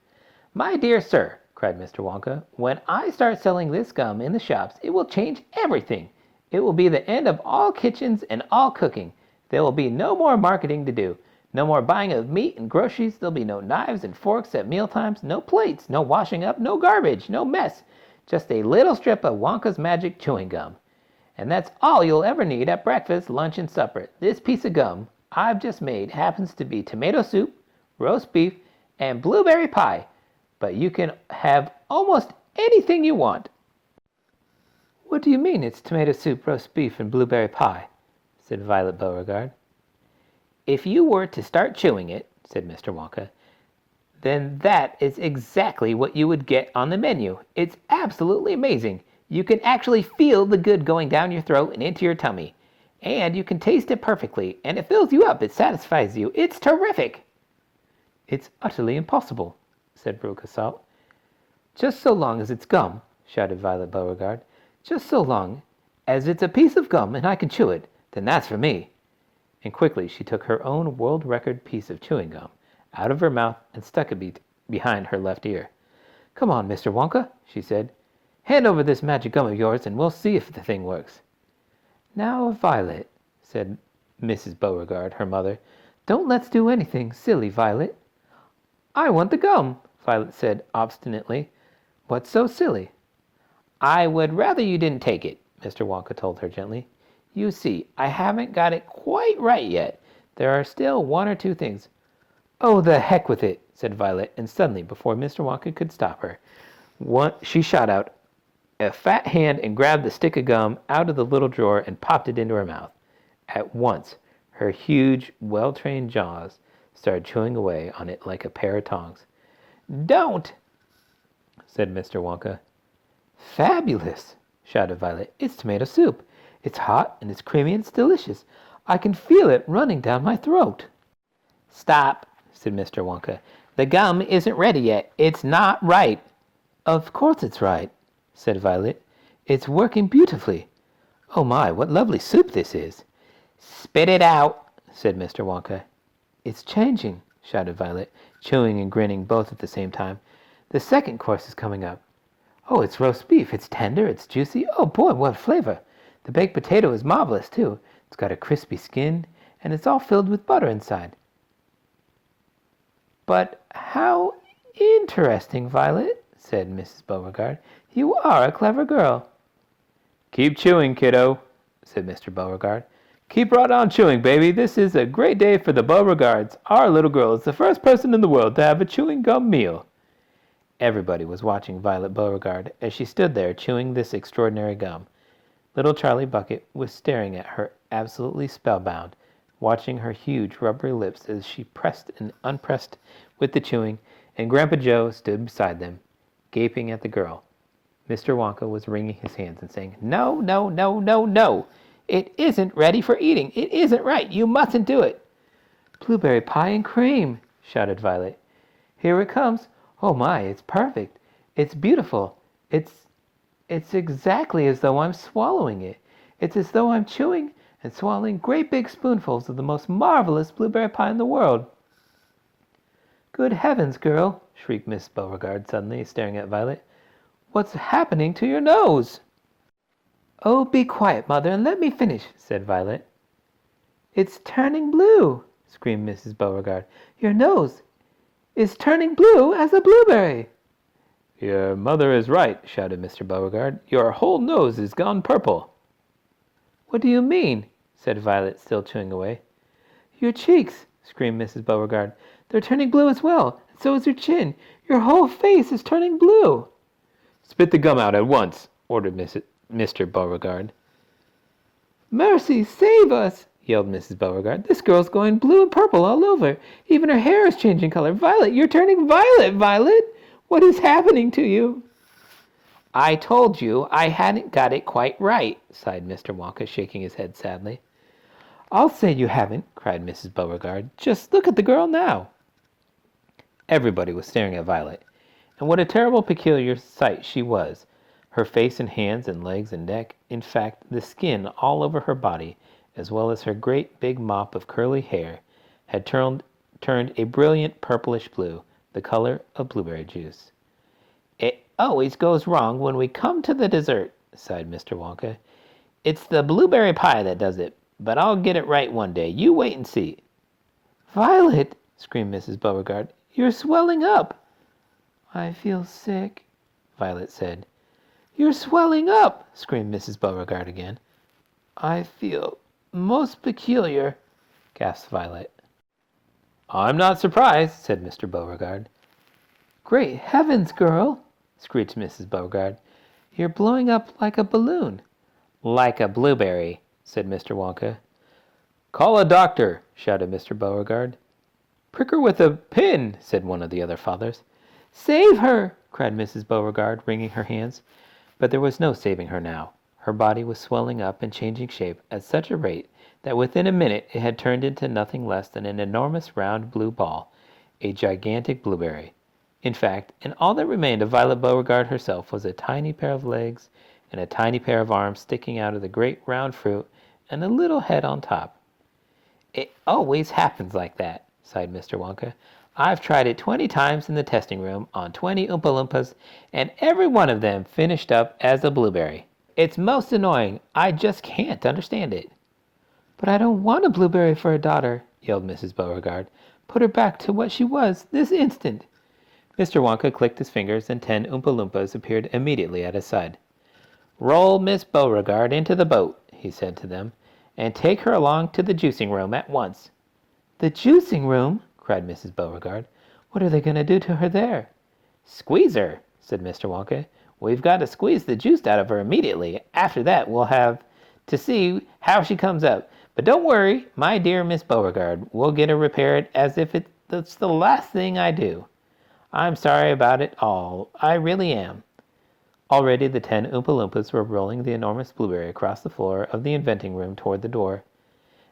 "My dear sir," cried Mr. Wonka, "when I start selling this gum in the shops, it will change everything. It will be the end of all kitchens and all cooking. There will be no more marketing to do. No more buying of meat and groceries. There'll be no knives and forks at mealtimes, no plates, no washing up, no garbage, no mess. Just a little strip of Wonka's magic chewing gum. And that's all you'll ever need at breakfast, lunch, and supper. This piece of gum I've just made happens to be tomato soup, roast beef, and blueberry pie. But you can have almost anything you want." "What do you mean it's tomato soup, roast beef, and blueberry pie?" said Violet Beauregard. "If you were to start chewing it," said Mr. Wonka, "then that is exactly what you would get on the menu. It's absolutely amazing. You can actually feel the good going down your throat and into your tummy. And you can taste it perfectly, and it fills you up, it satisfies you. It's terrific!" "It's utterly impossible," said Veruca Salt. "Just so long as it's gum," shouted Violet Beauregard. "Just so long as it's a piece of gum and I can chew it, then that's for me." And quickly she took her own world record piece of chewing gum out of her mouth and stuck it behind her left ear. "Come on, Mr. Wonka," she said. "Hand over this magic gum of yours and we'll see if the thing works." "Now, Violet," said Mrs. Beauregard, her mother, "don't let's do anything silly, Violet." "I want the gum," Violet said obstinately. "What's so silly?" "I would rather you didn't take it," Mr. Wonka told her gently. "You see, I haven't got it quite right yet. There are still 1 or 2 things." "Oh, the heck with it," said Violet, and suddenly, before Mr. Wonka could stop her, she shot out a fat hand and grabbed the stick of gum out of the little drawer and popped it into her mouth. At once, her huge, well-trained jaws started chewing away on it like a pair of tongs. "Don't!" said Mr. Wonka. "Fabulous!" shouted Violet. "It's tomato soup. It's hot and it's creamy and it's delicious. I can feel it running down my throat." "Stop," said Mr. Wonka. "The gum isn't ready yet. It's not right." "Of course it's right," said Violet. "It's working beautifully. Oh my, what lovely soup this is." "Spit it out," said Mr. Wonka. "It's changing," shouted Violet, chewing and grinning both at the same time. "The second course is coming up. Oh, it's roast beef. It's tender. It's juicy. Oh boy, what flavor. The baked potato is marvelous too. It's got a crispy skin, and it's all filled with butter inside." "But how interesting, Violet," said Mrs. Beauregard. "You are a clever girl." "Keep chewing, kiddo," said Mr. Beauregard. Keep right on chewing, baby. This is a great day for the Beauregards. Our little girl is the first person in the world to have a chewing gum meal. Everybody was watching Violet Beauregard as she stood there chewing this extraordinary gum. Little Charlie Bucket was staring at her absolutely spellbound, watching her huge rubbery lips as she pressed and unpressed with the chewing, and Grandpa Joe stood beside them, gaping at the girl. Mr. Wonka was wringing his hands and saying, "No, no, no, no, no! It isn't ready for eating! It isn't right! You mustn't do it!" "Blueberry pie and cream!" shouted Violet. "Here it comes! Oh my, it's perfect! It's beautiful! It's exactly as though I'm swallowing it! It's as though I'm chewing and swallowing great big spoonfuls of the most marvelous blueberry pie in the world!" "Good heavens, girl!" shrieked Miss Beauregard suddenly, staring at Violet. "What's happening to your nose?" "Oh, be quiet, Mother, and let me finish," said Violet. "It's turning blue!" screamed Mrs. Beauregard. "Your nose is turning blue as a blueberry!" "Your mother is right," shouted Mr. Beauregard. "Your whole nose is gone purple." "What do you mean?" said Violet, still chewing away. "Your cheeks!" screamed Mrs. Beauregard. "They're turning blue as well, and so is your chin. Your whole face is turning blue." "Spit the gum out at once," ordered Mr. Beauregard. "Mercy, save us!" yelled Mrs. Beauregard. "This girl's going blue and purple all over. Even her hair is changing color. Violet, you're turning violet, Violet! What is happening to you?" "I told you I hadn't got it quite right," sighed Mr. Wonka, shaking his head sadly. "I'll say you haven't," cried Mrs. Beauregard. "Just look at the girl now." Everybody was staring at Violet, and what a terrible peculiar sight she was. Her face and hands and legs and neck, in fact, the skin all over her body, as well as her great big mop of curly hair, had turned a brilliant purplish blue, the color of blueberry juice. "It always goes wrong when we come to the dessert," sighed Mr. Wonka. "It's the blueberry pie that does it, but I'll get it right one day. You wait and see." "Violet!" screamed Mrs. Beauregard. "You're swelling up." "I feel sick," Violet said. "You're swelling up!" screamed Mrs. Beauregard again. "I feel most peculiar," gasped Violet. "I'm not surprised," said Mr. Beauregard. "Great heavens, girl!" screeched Mrs. Beauregard. "You're blowing up like a balloon." "Like a blueberry," said Mr. Wonka. "Call a doctor," shouted Mr. Beauregard. "Prick her with a pin," said one of the other fathers. "Save her!" cried Mrs. Beauregard, wringing her hands. But there was no saving her now. Her body was swelling up and changing shape at such a rate that within a minute it had turned into nothing less than an enormous round blue ball, a gigantic blueberry. In fact, and all that remained of Violet Beauregard herself was a tiny pair of legs and a tiny pair of arms sticking out of the great round fruit and a little head on top. "It always happens like that," sighed Mr. Wonka. "I've tried it 20 times in the testing room on 20 Oompa Loompas, and every one of them finished up as a blueberry. It's most annoying. I just can't understand it." "But I don't want a blueberry for a daughter," yelled Mrs. Beauregard. "Put her back to what she was this instant." Mr. Wonka clicked his fingers, and 10 Oompa Loompas appeared immediately at his side. "Roll Miss Beauregard into the boat," he said to them, "and take her along to the juicing room at once." "The juicing room?" cried Mrs. Beauregard. "What are they going to do to her there?" "Squeeze her," said Mr. Wonka. "We've got to squeeze the juice out of her immediately. After that we'll have to see how she comes up. But don't worry, my dear Miss Beauregard. We'll get her repaired as if it's the last thing I do. I'm sorry about it all. I really am." Already the 10 Oompa Loompas were rolling the enormous blueberry across the floor of the inventing room toward the door,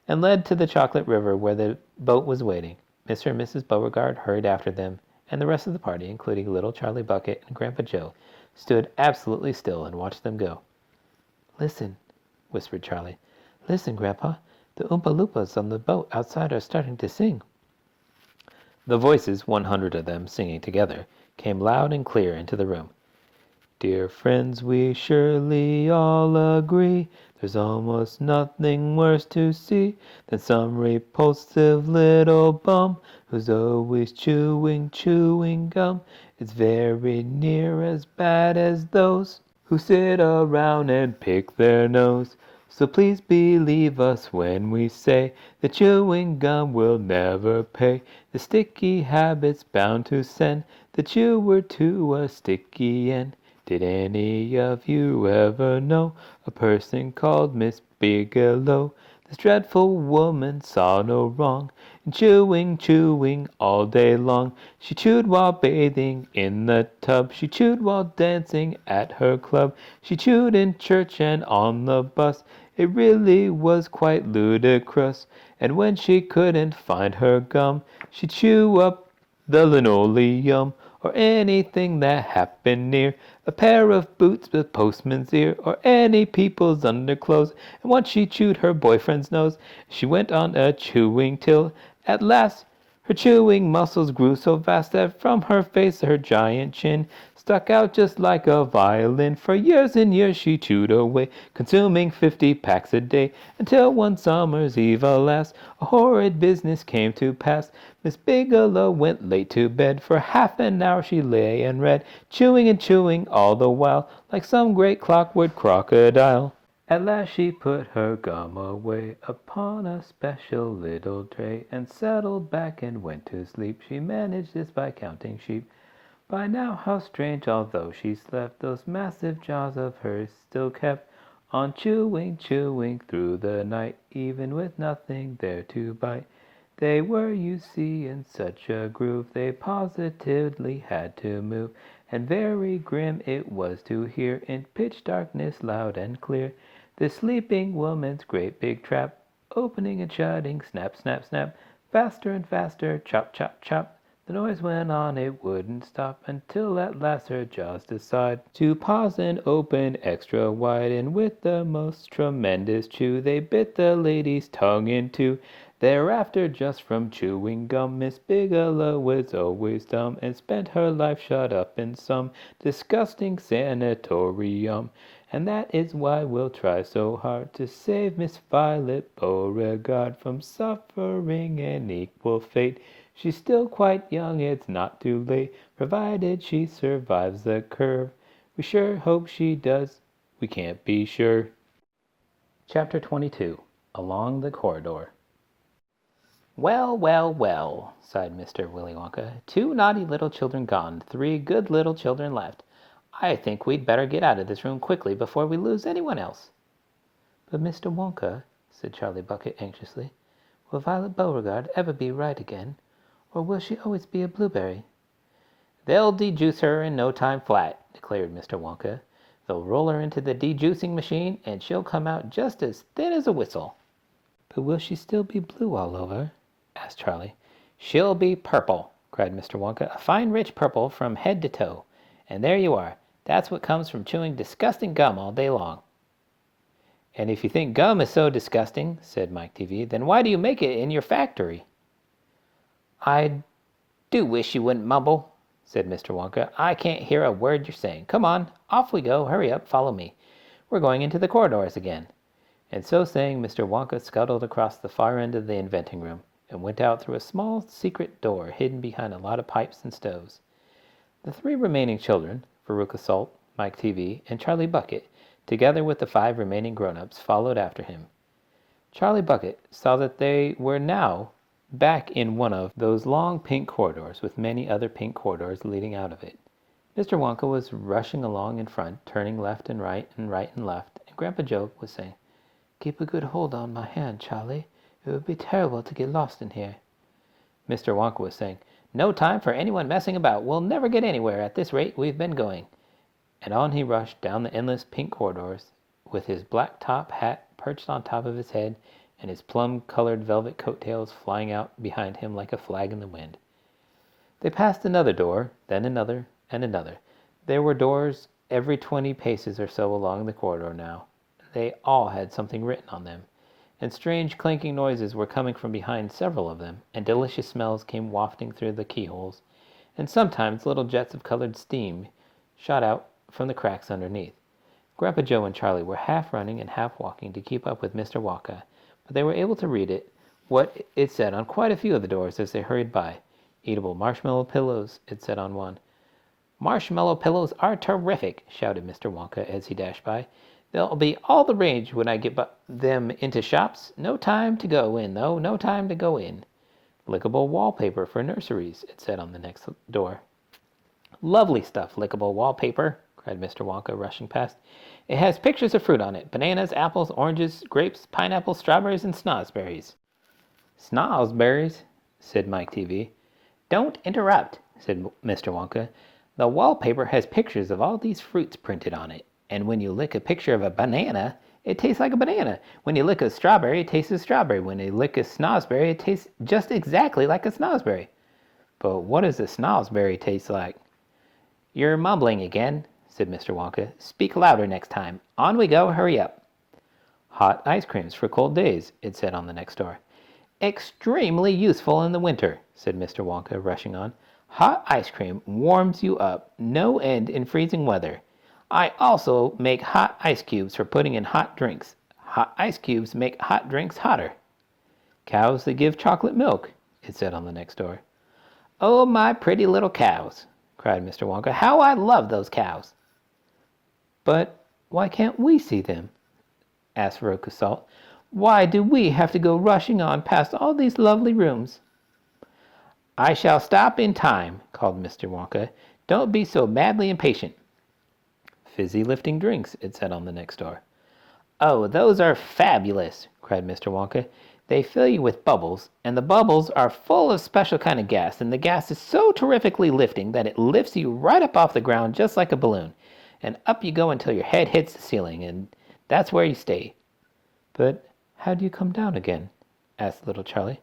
and led to the chocolate river where the boat was waiting. Mr. and Mrs. Beauregard hurried after them, and the rest of the party, including little Charlie Bucket and Grandpa Joe, stood absolutely still and watched them go. "Listen," whispered Charlie. "Listen, Grandpa. The Oompa Loompas on the boat outside are starting to sing." The voices, 100 of them singing together, came loud and clear into the room. "Dear friends, we surely all agree there's almost nothing worse to see than some repulsive little bum who's always chewing gum. It's very near as bad as those who sit around and pick their nose. So please believe us when we say that chewing gum will never pay. The sticky habit's bound to send the chewer to a sticky end. Did any of you ever know a person called Miss Bigelow? This dreadful woman saw no wrong in chewing all day long. She chewed while bathing in the tub. She chewed while dancing at her club. She chewed in church and on the bus. It really was quite ludicrous. And when she couldn't find her gum, she'd chew up the linoleum, or anything that happened near, a pair of boots with postman's ear, or any people's underclothes. And once she chewed her boyfriend's nose. She went on a chewing till at last her chewing muscles grew so vast that from her face her giant chin stuck out just like a violin. For years and years she chewed away, consuming 50 packs a day, until one summer's eve, alas, a horrid business came to pass. Miss Bigelow went late to bed. For half an hour she lay and read, chewing and chewing all the while, like some great clockwork crocodile. At last she put her gum away upon a special little tray, and settled back and went to sleep. She managed this by counting sheep. By now, how strange, although she slept, those massive jaws of hers still kept on chewing through the night, even with nothing there to bite. They were, you see, in such a groove, they positively had to move, and very grim it was to hear, in pitch darkness loud and clear, the sleeping woman's great big trap, opening and shutting, snap, snap, snap, faster and faster, chop, chop, chop. The noise went on, it wouldn't stop, until at last her jaws decide to pause and open extra wide, and with the most tremendous chew, they bit the lady's tongue in two. Thereafter, just from chewing gum, Miss Bigelow was always dumb, and spent her life shut up in some disgusting sanatorium. And that is why we'll try so hard to save Miss Violet Beauregard from suffering an equal fate. She's still quite young, it's not too late, provided she survives the curve. We sure hope she does, we can't be sure. Chapter 22. Along the Corridor. Well, well, well, sighed Mr. Willy Wonka. 2 naughty little children gone, 3 good little children left. I think we'd better get out of this room quickly before we lose anyone else. But Mr. Wonka, said Charlie Bucket anxiously, will Violet Beauregard ever be right again, or will she always be a blueberry? They'll dejuice her in no time flat, declared Mr. Wonka. They'll roll her into the dejuicing machine, and she'll come out just as thin as a whistle. But will she still be blue all over? Asked Charlie. She'll be purple, cried Mr. Wonka, a fine rich purple from head to toe. And there you are. That's what comes from chewing disgusting gum all day long. And if you think gum is so disgusting, said Mike Tevee, then why do you make it in your factory? I do wish you wouldn't mumble, said Mr. Wonka. I can't hear a word you're saying. Come on, off we go. Hurry up, follow me. We're going into the corridors again. And so saying, Mr. Wonka scuttled across the far end of the inventing room and went out through a small secret door hidden behind a lot of pipes and stoves. The 3 remaining children, Veruca Salt, Mike Tevee, and Charlie Bucket, together with the 5 remaining grown-ups, followed after him. Charlie Bucket saw that they were now back in one of those long pink corridors with many other pink corridors leading out of it. Mr. Wonka was rushing along in front, turning left and right and left, and Grandpa Joe was saying, "Keep a good hold on my hand, Charlie. It would be terrible to get lost in here." Mr. Wonka was saying, "No time for anyone messing about. We'll never get anywhere at this rate we've been going." And on he rushed down the endless pink corridors, with his black top hat perched on top of his head, and his plum-colored velvet coat-tails flying out behind him like a flag in the wind. They passed another door, then another, and another. There were doors every 20 paces or so along the corridor now. They all had something written on them, and strange clanking noises were coming from behind several of them, and delicious smells came wafting through the keyholes, and sometimes little jets of colored steam shot out from the cracks underneath. Grandpa Joe and Charlie were half running and half walking to keep up with Mr. Wonka, but they were able to read what it said on quite a few of the doors as they hurried by. Eatable marshmallow pillows, it said on one. "Marshmallow pillows are terrific," shouted Mr. Wonka as he dashed by. They'll be all the rage when I get them into shops. No time to go in, though. No time to go in. Lickable wallpaper for nurseries, it said on the next door. Lovely stuff, lickable wallpaper, cried Mr. Wonka, rushing past. It has pictures of fruit on it. Bananas, apples, oranges, grapes, pineapples, strawberries, and snozberries. Snozberries, said Mike Tevee. Don't interrupt, said Mr. Wonka. The wallpaper has pictures of all these fruits printed on it. And when you lick a picture of a banana, it tastes like a banana. When you lick a strawberry, it tastes a strawberry. When you lick a snozberry, it tastes just exactly like a snozberry. But what does a snozberry taste like? You're mumbling again, said Mr. Wonka. Speak louder next time. On we go, hurry up. Hot ice creams for cold days, it said on the next door. Extremely useful in the winter, said Mr. Wonka, rushing on. Hot ice cream warms you up no end in freezing weather. I also make hot ice cubes for putting in hot drinks. Hot ice cubes make hot drinks hotter. Cows that give chocolate milk, it said on the next door. Oh, my pretty little cows, cried Mr. Wonka. How I love those cows. But why can't we see them? Asked Veruca Salt. Why do we have to go rushing on past all these lovely rooms? I shall stop in time, called Mr. Wonka. Don't be so madly impatient. Fizzy lifting drinks, it said on the next door. Oh, those are fabulous, cried Mr. Wonka. They fill you with bubbles, and the bubbles are full of special kind of gas, and the gas is so terrifically lifting that it lifts you right up off the ground just like a balloon, and up you go until your head hits the ceiling, and that's where you stay. But how do you come down again? Asked little Charlie.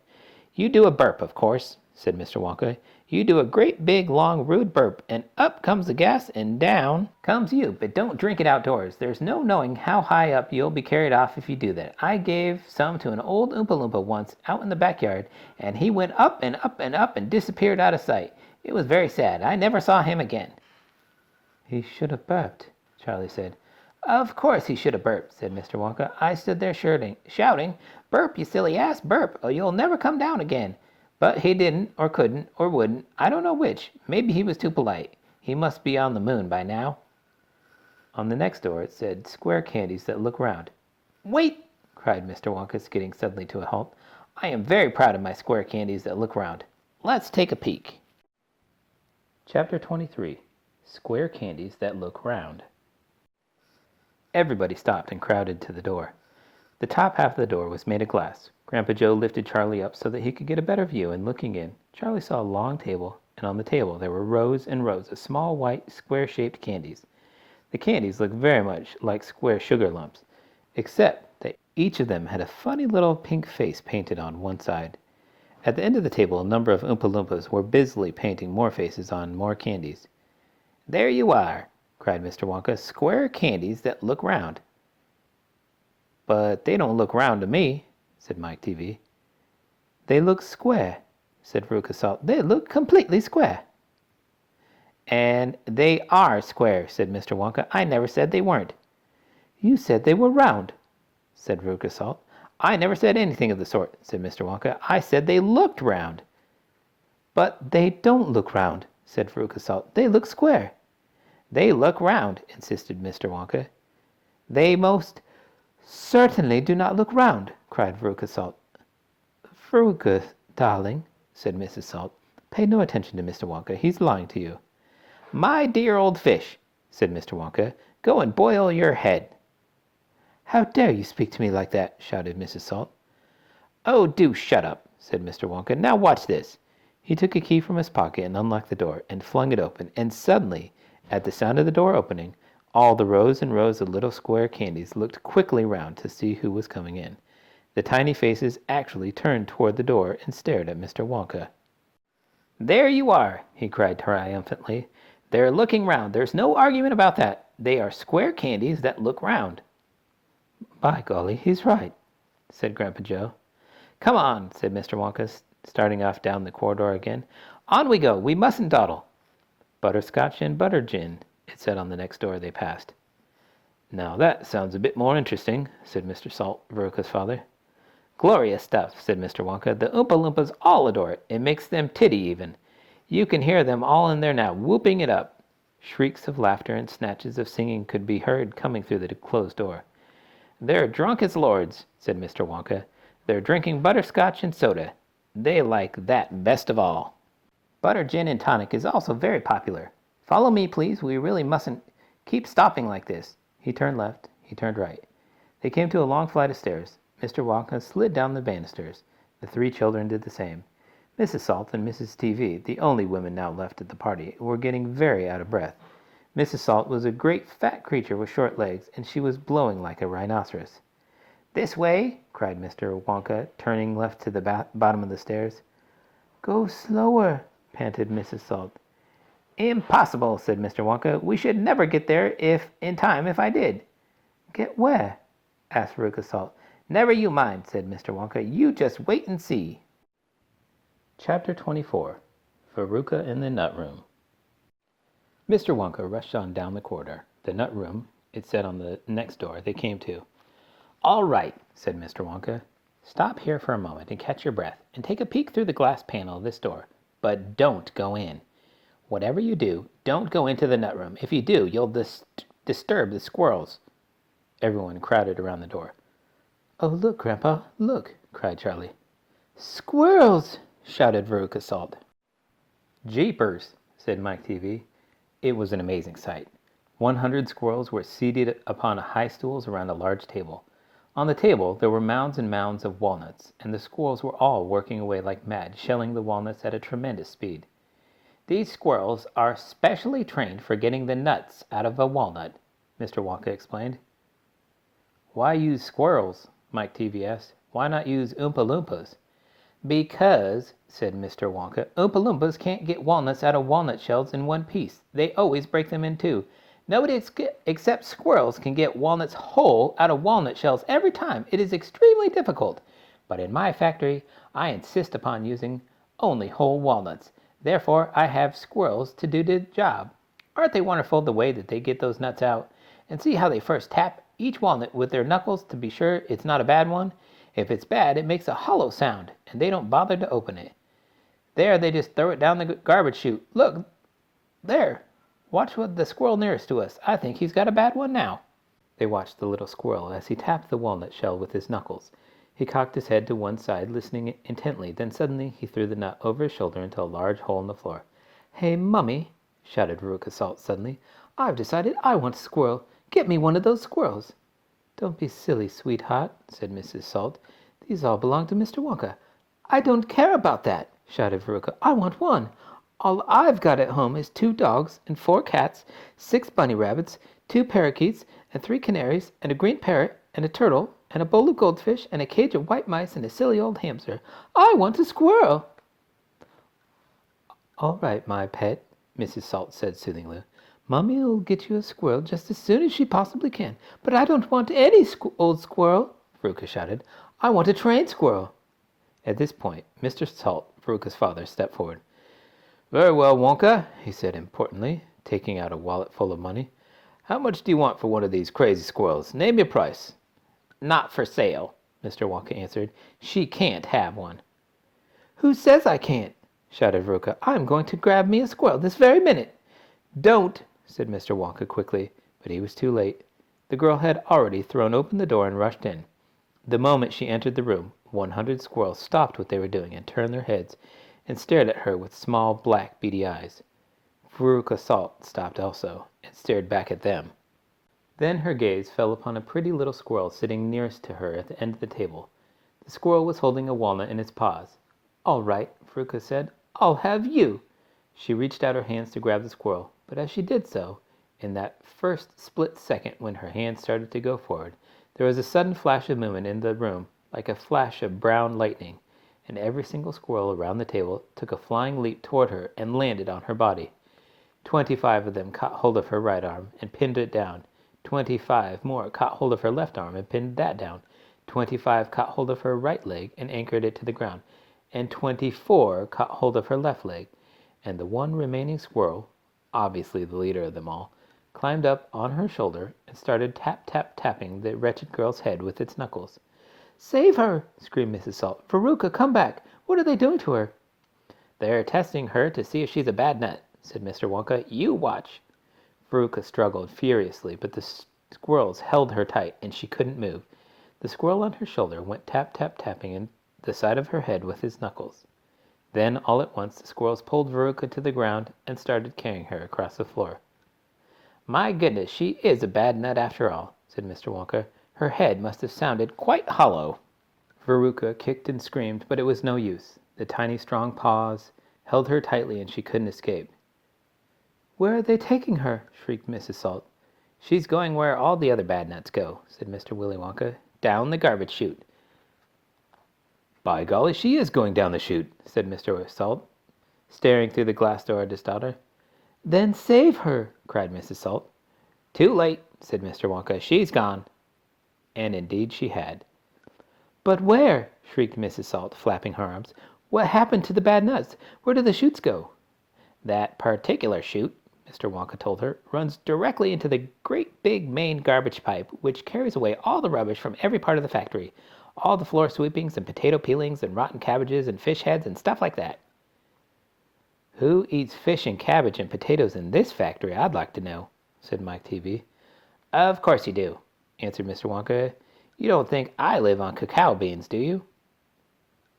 You do a burp, of course, said Mr. Wonka. You do a great big long rude burp, and up comes the gas and down comes you. But don't drink it outdoors. There's no knowing how high up you'll be carried off if you do that. I gave some to an old Oompa Loompa once out in the backyard, and he went up and up and up and disappeared out of sight. It was very sad. I never saw him again. He should have burped, Charlie said. Of course he should have burped, said Mr. Wonka. I stood there shouting, Burp, you silly ass, burp, or you'll never come down again. But he didn't, or couldn't, or wouldn't. I don't know which. Maybe he was too polite. He must be on the moon by now. On the next door it said, Square candies that look round. Wait, cried Mr. Wonka, skidding suddenly to a halt. I am very proud of my square candies that look round. Let's take a peek. Chapter 23. Square candies that look round. Everybody stopped and crowded to the door. The top half of the door was made of glass. Grandpa Joe lifted Charlie up so that he could get a better view, and looking in, Charlie saw a long table, and on the table there were rows and rows of small white square-shaped candies. The candies looked very much like square sugar lumps, except that each of them had a funny little pink face painted on one side. At the end of the table a number of Oompa Loompas were busily painting more faces on more candies. There you are, cried Mr. Wonka, square candies that look round. But they don't look round to me, said Mike Tevee. They look square, said Veruca Salt. They look completely square. And they are square, said Mr. Wonka. I never said they weren't. You said they were round, said Veruca Salt. I never said anything of the sort, said Mr. Wonka. I said they looked round. But they don't look round, said Veruca Salt. They look square. They look round, insisted Mr. Wonka. They most certainly do not look round, cried Veruca Salt. Veruca, darling, said Mrs. Salt, pay no attention to Mr. Wonka. He's lying to you. My dear old fish, said Mr. Wonka, go and boil your head. How dare you speak to me like that, shouted Mrs. Salt. Oh, do shut up, said Mr. Wonka. Now watch this. He took a key from his pocket and unlocked the door and flung it open, and suddenly, at the sound of the door opening, all the rows and rows of little square candies looked quickly round to see who was coming in. The tiny faces actually turned toward the door and stared at Mr. Wonka. There you are, he cried triumphantly. They're looking round. There's no argument about that. They are square candies that look round. By golly, he's right, said Grandpa Joe. Come on, said Mr. Wonka, starting off down the corridor again. On we go. We mustn't dawdle. Butterscotch and butter gin, it said on the next door they passed. Now that sounds a bit more interesting, said Mr. Salt, Veruca's father. Glorious stuff, said Mr. Wonka. The Oompa Loompas all adore it. It makes them tiddy even. You can hear them all in there now, whooping it up. Shrieks of laughter and snatches of singing could be heard coming through the closed door. "They're drunk as lords," said Mr. Wonka. "They're drinking butterscotch and soda. They like that best of all. Butter gin and tonic is also very popular. Follow me, please. We really mustn't keep stopping like this." He turned left. He turned right. They came to a long flight of stairs. Mr. Wonka slid down the banisters. The three children did the same. Mrs. Salt and Mrs. Tevee, the only women now left at the party, were getting very out of breath. Mrs. Salt was a great fat creature with short legs, and she was blowing like a rhinoceros. "This way!" cried Mr. Wonka, turning left to the bottom of the stairs. "Go slower!" panted Mrs. Salt. "Impossible!" said Mr. Wonka. "We should never get there in time if I did." "Get where?" asked Veruca Salt. "Never you mind," said Mr. Wonka. "You just wait and see." Chapter 24. Veruca in the Nut Room. Mr. Wonka rushed on down the corridor. The nut room, it said on the next door, they came to. "All right," said Mr. Wonka. "Stop here for a moment and catch your breath, and take a peek through the glass panel of this door. But don't go in. Whatever you do, don't go into the nut room. If you do, you'll disturb the squirrels." Everyone crowded around the door. "Oh, look, Grandpa, look!" cried Charlie. "Squirrels!" shouted Veruca Salt. "Jeepers!" said Mike Tevee. It was an amazing sight. 100 squirrels were seated upon high stools around a large table. On the table there were mounds and mounds of walnuts, and the squirrels were all working away like mad, shelling the walnuts at a tremendous speed. "These squirrels are specially trained for getting the nuts out of a walnut," Mr. Wonka explained. "Why use squirrels?" Mike Tevee asked. "Why not use Oompa Loompas?" "Because," said Mr. Wonka, "Oompa Loompas can't get walnuts out of walnut shells in one piece. They always break them in two. Nobody except squirrels can get walnuts whole out of walnut shells every time. It is extremely difficult. But in my factory, I insist upon using only whole walnuts. Therefore, I have squirrels to do the job. Aren't they wonderful the way that they get those nuts out? And see how they first tap each walnut with their knuckles to be sure it's not a bad one. If it's bad, it makes a hollow sound, and they don't bother to open it. There, they just throw it down the garbage chute. Look, there. Watch what the squirrel nearest to us. I think he's got a bad one now." They watched the little squirrel as he tapped the walnut shell with his knuckles. He cocked his head to one side, listening intently. Then suddenly he threw the nut over his shoulder into a large hole in the floor. "Hey, Mummy," shouted Veruca Salt suddenly. "I've decided I want a squirrel. Get me one of those squirrels." "Don't be silly, sweetheart," said Mrs. Salt. "These all belong to Mr. Wonka." "I don't care about that," shouted Veruca. "I want one. All I've got at home is 2 dogs and 4 cats, 6 bunny rabbits, 2 parakeets and 3 canaries, and a green parrot and a turtle and a bowl of goldfish and a cage of white mice and a silly old hamster. I want a squirrel." "All right, my pet," Mrs. Salt said soothingly. "Mummy'll get you a squirrel just as soon as she possibly can." "But I don't want any old squirrel," Veruca shouted. "I want a trained squirrel." At this point, Mr. Salt, Veruca's father, stepped forward. "Very well, Wonka," he said importantly, taking out a wallet full of money. "How much do you want for one of these crazy squirrels? Name your price." "Not for sale," Mr. Wonka answered. "She can't have one." "Who says I can't?" shouted Veruca. "I'm going to grab me a squirrel this very minute." "Don't," said Mr. Wonka quickly, but he was too late. The girl had already thrown open the door and rushed in. The moment she entered the room, 100 squirrels stopped what they were doing and turned their heads and stared at her with small, black, beady eyes. Veruca Salt stopped also and stared back at them. Then her gaze fell upon a pretty little squirrel sitting nearest to her at the end of the table. The squirrel was holding a walnut in its paws. "All right," Veruca said. "I'll have you." She reached out her hands to grab the squirrel, but as she did so, in that first split second when her hands started to go forward, there was a sudden flash of movement in the room, like a flash of brown lightning, and every single squirrel around the table took a flying leap toward her and landed on her body. 25 of them caught hold of her right arm and pinned it down. 25 more caught hold of her left arm and pinned that down. 25 caught hold of her right leg and anchored it to the ground. And 24 caught hold of her left leg. And the one remaining squirrel, obviously the leader of them all, climbed up on her shoulder and started tapping the wretched girl's head with its knuckles. "Save her!" screamed Mrs. Salt. "Veruca, come back! What are they doing to her?" "They're testing her to see if she's a bad nut," said Mr. Wonka. "You watch." Veruca struggled furiously, but the squirrels held her tight, and she couldn't move. The squirrel on her shoulder went tap-tap-tapping in the side of her head with his knuckles. Then, all at once, the squirrels pulled Veruca to the ground and started carrying her across the floor. "My goodness, she is a bad nut after all," said Mr. Wonka. "Her head must have sounded quite hollow." Veruca kicked and screamed, but it was no use. The tiny, strong paws held her tightly, and she couldn't escape. "Where are they taking her?" shrieked Mrs. Salt. "She's going where all the other bad nuts go," said Mr. Willy Wonka. "Down the garbage chute." "By golly, she is going down the chute," said Mr. Salt, staring through the glass door at his daughter. "Then save her!" cried Mrs. Salt. "Too late," said Mr. Wonka. "She's gone." And indeed she had. "But where?" shrieked Mrs. Salt, flapping her arms. "What happened to the bad nuts? Where do the chutes go?" "That particular chute," Mr. Wonka told her, "runs directly into the great big main garbage pipe, which carries away all the rubbish from every part of the factory. All the floor sweepings and potato peelings and rotten cabbages and fish heads and stuff like that." "Who eats fish and cabbage and potatoes in this factory, I'd like to know," said Mike Tevee. "Of course you do," answered Mr. Wonka. "You don't think I live on cacao beans, do you?"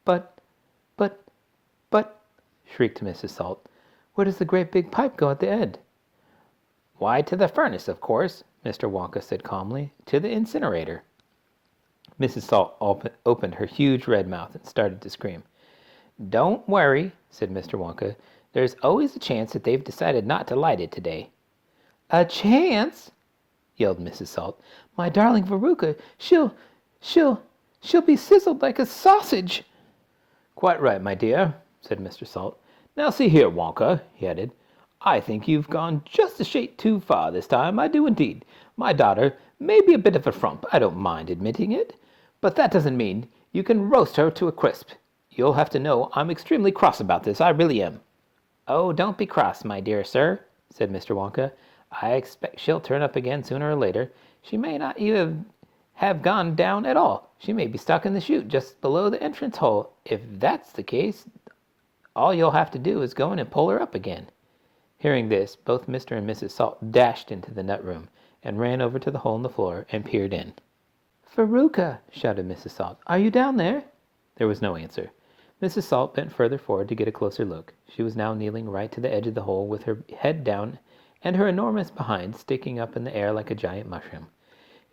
But, but, shrieked Mrs. Salt, "where does the great big pipe go at the end?" "Why, to the furnace, of course," Mr. Wonka said calmly. "To the incinerator." Mrs. Salt opened her huge red mouth and started to scream. "Don't worry," said Mr. Wonka. "There's always a chance that they've decided not to light it today." "A chance!" yelled Mrs. Salt. "My darling Veruca, she'll be sizzled like a sausage." "Quite right, my dear," said Mr. Salt. "Now see here, Wonka," he added. "I think you've gone just a shade too far this time. I do indeed. My daughter may be a bit of a frump, I don't mind admitting it, but that doesn't mean you can roast her to a crisp. You'll have to know I'm extremely cross about this. I really am." "Oh, don't be cross, my dear sir," said Mr. Wonka. "I expect she'll turn up again sooner or later. She may not even have gone down at all. She may be stuck in the chute just below the entrance hole. If that's the case, all you'll have to do is go in and pull her up again." Hearing this, both Mr. and Mrs. Salt dashed into the nut room and ran over to the hole in the floor and peered in. "Veruca!" shouted Mrs. Salt. "Are you down there?" There was no answer. Mrs. Salt bent further forward to get a closer look. She was now kneeling right to the edge of the hole with her head down and her enormous behind sticking up in the air like a giant mushroom.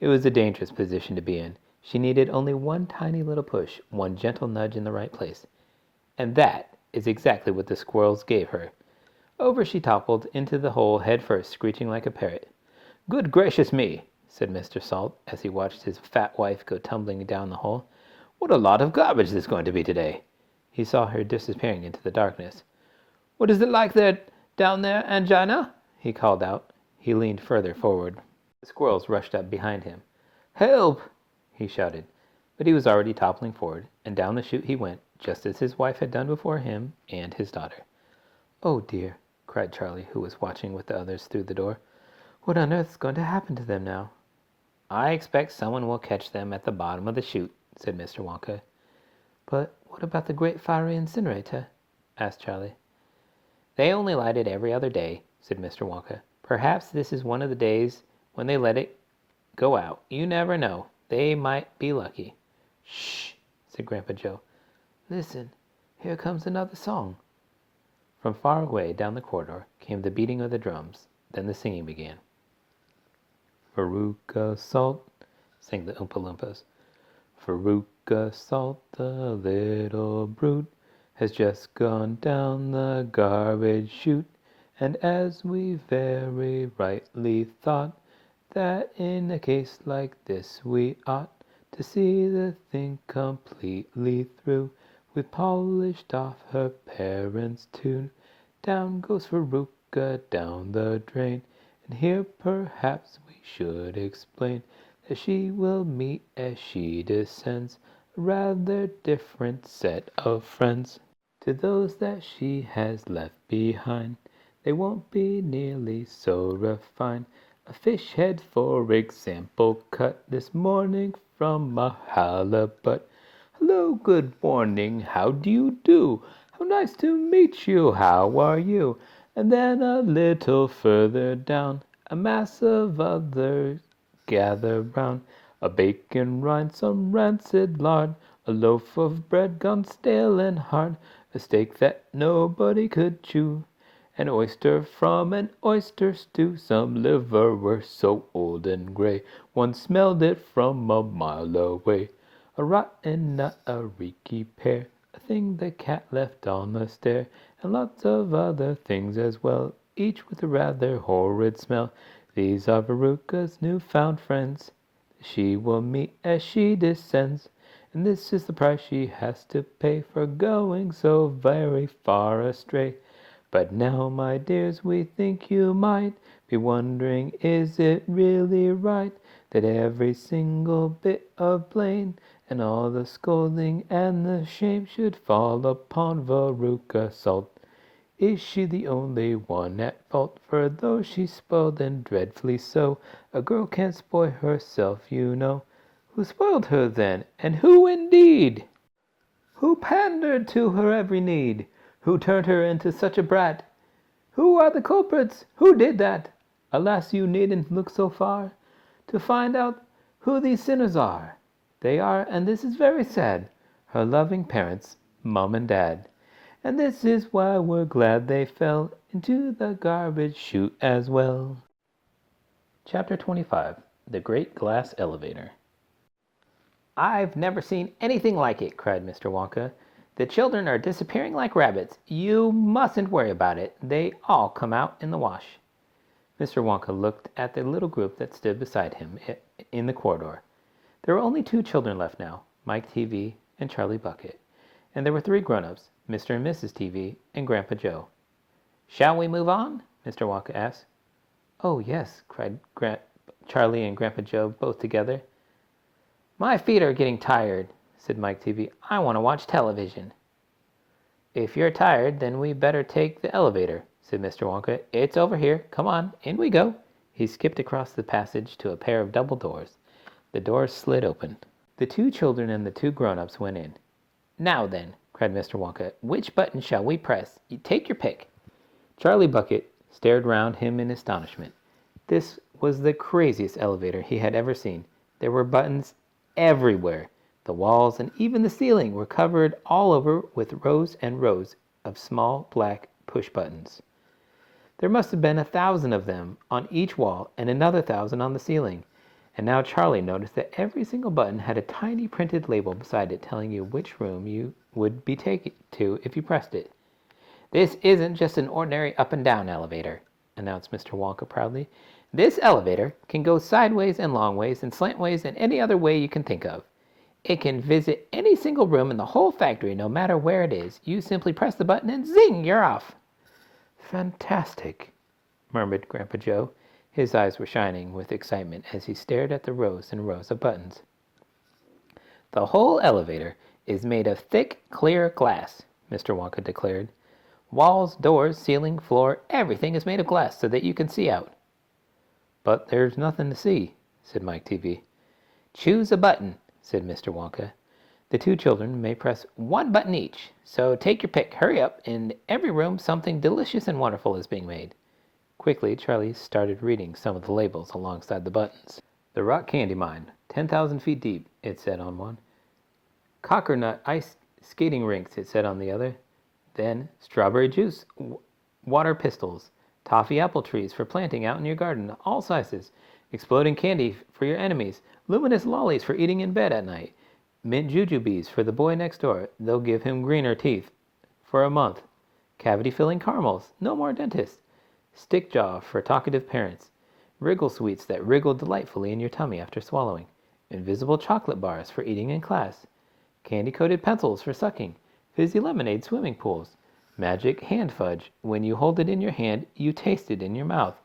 It was a dangerous position to be in. She needed only one tiny little push, one gentle nudge in the right place. And that is exactly what the squirrels gave her. Over she toppled into the hole head first, screeching like a parrot. "Good gracious me," said Mr. Salt, as he watched his fat wife go tumbling down the hole. "What a lot of garbage there's going to be today." He saw her disappearing into the darkness. "What is it like down there, Angina?" he called out. He leaned further forward. The squirrels rushed up behind him. "Help!" he shouted. But he was already toppling forward, and down the chute he went, just as his wife had done before him and his daughter. "Oh dear," cried Charlie, who was watching with the others through the door. "What on earth is going to happen to them now?" "I expect someone will catch them at the bottom of the chute," said Mr. Wonka. "But what about the great fiery incinerator?" asked Charlie. "They only light it every other day," said Mr. Wonka. "Perhaps this is one of the days when they let it go out. You never know. They might be lucky." "Shh!" said Grandpa Joe. "Listen, here comes another song." From far away down the corridor came the beating of the drums. Then the singing began. "Veruca Salt," sang the Oompa Loompas. "Veruca Salt, the little brute, has just gone down the garbage chute. And as we very rightly thought, that in a case like this we ought to see the thing completely through. We polished off her parents' tune. Down goes Veruca down the drain. And here perhaps we should explain that she will meet as she descends a rather different set of friends. To those that she has left behind, they won't be nearly so refined. A fish head, for example, cut this morning from a halibut. Hello, good morning, how do you do? How nice to meet you, how are you? And then a little further down, A mass of others gather round, a bacon rind, some rancid lard, a loaf of bread gone stale and hard, a steak that nobody could chew, an oyster from an oyster stew, some liverwurst so old and gray, one smelled it from a mile away, a rotten nut, a reeky pear, a thing the cat left on the stair, and lots of other things as well, each with a rather horrid smell. These are Veruca's new-found friends. She will meet as she descends, and this is the price she has to pay for going so very far astray. But now, my dears, we think you might be wondering, is it really right that every single bit of blame and all the scolding and the shame should fall upon Veruca Salt? Is she the only one at fault? For though she's spoiled and dreadfully so, a girl can't spoil herself, you know. Who spoiled her then? And who indeed? Who pandered to her every need? Who turned her into such a brat? Who are the culprits? Who did that? Alas, you needn't look so far to find out who these sinners are. They are, and this is very sad, her loving parents, Mum and Dad. And this is why we're glad they fell into the garbage chute as well. Chapter 25. The Great Glass Elevator. "I've never seen anything like it," cried Mr. Wonka. "The children are disappearing like rabbits. You mustn't worry about it. They all come out in the wash." Mr. Wonka looked at the little group that stood beside him in the corridor. There were only 2 children left now, Mike Tevee and Charlie Bucket. And there were 3 grown-ups, Mr. and Mrs. Tevee and Grandpa Joe. "Shall we move on?" Mr. Wonka asked. "Oh, yes," cried Charlie and Grandpa Joe both together. "My feet are getting tired," said Mike Tevee. "I want to watch television." "If you're tired, then we better take the elevator," said Mr. Wonka. "It's over here. Come on, in we go." He skipped across the passage to a pair of double doors. The doors slid open. The 2 children and the 2 grown-ups went in. "Now then," cried Mr. Wonka, "which button shall we press? You take your pick." Charlie Bucket stared round him in astonishment. This was the craziest elevator he had ever seen. There were buttons everywhere. The walls and even the ceiling were covered all over with rows and rows of small black push buttons. There must have been 1,000 of them on each wall and another 1,000 on the ceiling. And now Charlie noticed that every single button had a tiny printed label beside it telling you which room you would be taken to if you pressed it. "This isn't just an ordinary up and down elevator," announced Mr. Wonka proudly. "This elevator can go sideways and long ways and slantways and any other way you can think of. It can visit any single room in the whole factory, no matter where it is. You simply press the button and zing, you're off." "Fantastic," murmured Grandpa Joe. His eyes were shining with excitement as he stared at the rows and rows of buttons. "The whole elevator is made of thick, clear glass," Mr. Wonka declared. "Walls, doors, ceiling, floor, everything is made of glass so that you can see out." "But there's nothing to see," said Mike Tevee. "Choose a button," said Mr. Wonka. "The 2 children may press 1 button each, so take your pick. Hurry up. In every room something delicious and wonderful is being made." Quickly, Charlie started reading some of the labels alongside the buttons. "The Rock Candy Mine, 10,000 feet deep," it said on one. "Cockernut Ice Skating Rinks," it said on the other. Then, "Strawberry Juice, Water Pistols, Toffee Apple Trees for planting out in your garden, all sizes, Exploding Candy for your enemies, Luminous Lollies for eating in bed at night, Mint Jujubes for the boy next door, they'll give him greener teeth for a month, Cavity-filling caramels, no more dentist, Stickjaw for talkative parents, Wriggle Sweets that wriggle delightfully in your tummy after swallowing, Invisible Chocolate Bars for eating in class, Candy-coated pencils for sucking, Fizzy Lemonade swimming pools, Magic Hand Fudge, when you hold it in your hand, you taste it in your mouth,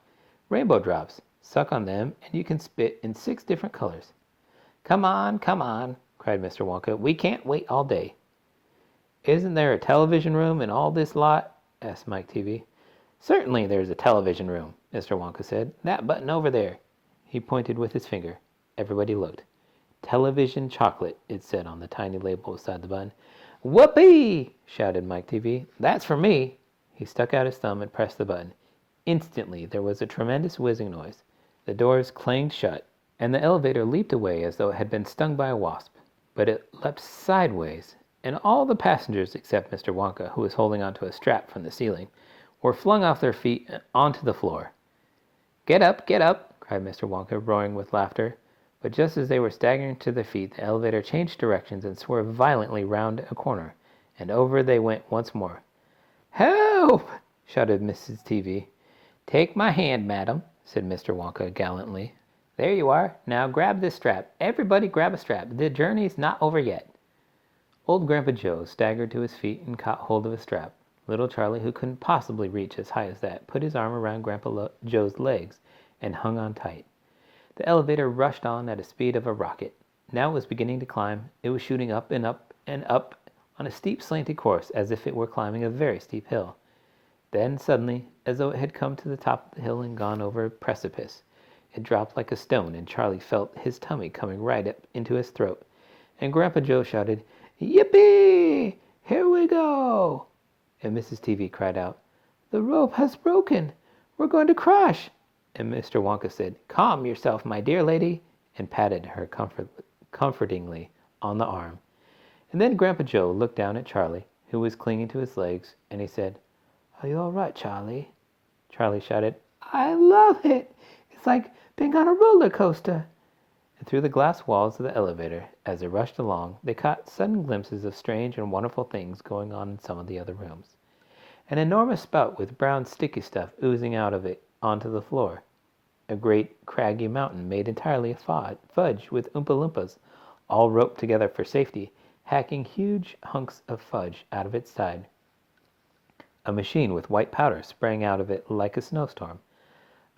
Rainbow Drops, suck on them and you can spit in 6 different colors." Come on, cried Mr. Wonka. "We can't wait all day." "Isn't there a television room in all this lot?" asked Mike Tevee. "Certainly there's a television room," Mr. Wonka said. "That button over there." He pointed with his finger. Everybody looked. "Television chocolate," it said on the tiny label beside the button. "Whoopee!" shouted Mike Tevee. "That's for me." He stuck out his thumb and pressed the button. Instantly, there was a tremendous whizzing noise. The doors clanged shut, and the elevator leaped away as though it had been stung by a wasp. But it leapt sideways, and all the passengers, except Mr. Wonka, who was holding onto a strap from the ceiling, were flung off their feet and onto the floor. Get up, cried Mr. Wonka, roaring with laughter. But just as they were staggering to their feet, the elevator changed directions and swerved violently round a corner, and over they went once more. Help! shouted Mrs. Tevee. Take my hand, madam, said Mr. Wonka gallantly. There you are. Now grab this strap. Everybody grab a strap. The journey's not over yet. Old Grandpa Joe staggered to his feet and caught hold of a strap. Little Charlie, who couldn't possibly reach as high as that, put his arm around Grandpa Joe's legs and hung on tight. The elevator rushed on at the speed of a rocket. Now it was beginning to climb. It was shooting up and up and up on a steep slanted course as if it were climbing a very steep hill. Then suddenly, as though it had come to the top of the hill and gone over a precipice, it dropped like a stone, and Charlie felt his tummy coming right up into his throat. And Grandpa Joe shouted, Yippee! Here we go! And Mrs. Tevee cried out, The rope has broken! We're going to crash! And Mr. Wonka said, Calm yourself, my dear lady, and patted her comfortingly on the arm. And then Grandpa Joe looked down at Charlie, who was clinging to his legs, and he said, Are you all right, Charlie? Charlie shouted, I love it! It's like being on a roller coaster! And through the glass walls of the elevator, as it rushed along, they caught sudden glimpses of strange and wonderful things going on in some of the other rooms. An enormous spout with brown sticky stuff oozing out of it onto the floor. A great craggy mountain made entirely of fudge with Oompa Loompas, all roped together for safety, hacking huge hunks of fudge out of its side. A machine with white powder sprang out of it like a snowstorm.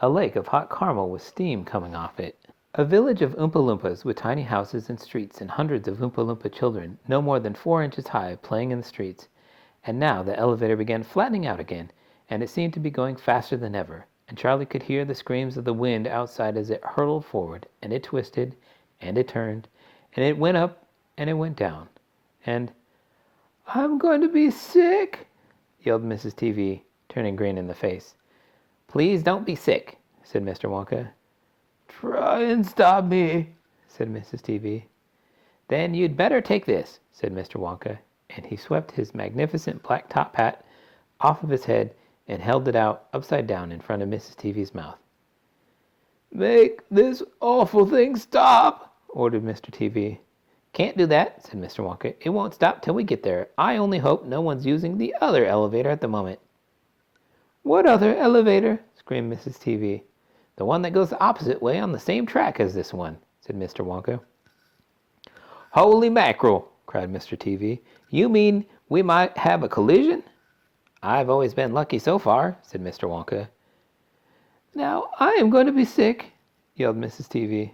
A lake of hot caramel with steam coming off it. A village of Oompa Loompas with tiny houses and streets and hundreds of Oompa Loompa children, no more than 4 inches high, playing in the streets. And now the elevator began flattening out again, and it seemed to be going faster than ever. And Charlie could hear the screams of the wind outside as it hurtled forward, and it twisted, and it turned, and it went up, and it went down. And, I'm going to be sick, yelled Mrs. Tevee, turning green in the face. Please don't be sick, said Mr. Wonka. Try and stop me, said Mrs. Tevee. Then you'd better take this, said Mr. Wonka, and he swept his magnificent black top hat off of his head and held it out upside down in front of Mrs. Tevee's mouth. Make this awful thing stop, ordered Mr. Tevee. Can't do that, said Mr. Wonka. It won't stop till we get there. I only hope no one's using the other elevator at the moment. What other elevator? Screamed Mrs. Tevee. The one that goes the opposite way on the same track as this one, said Mr. Wonka. Holy mackerel, cried Mr. Tevee. You mean we might have a collision? I've always been lucky so far, said Mr. Wonka. Now I am going to be sick, yelled Mrs. Tevee.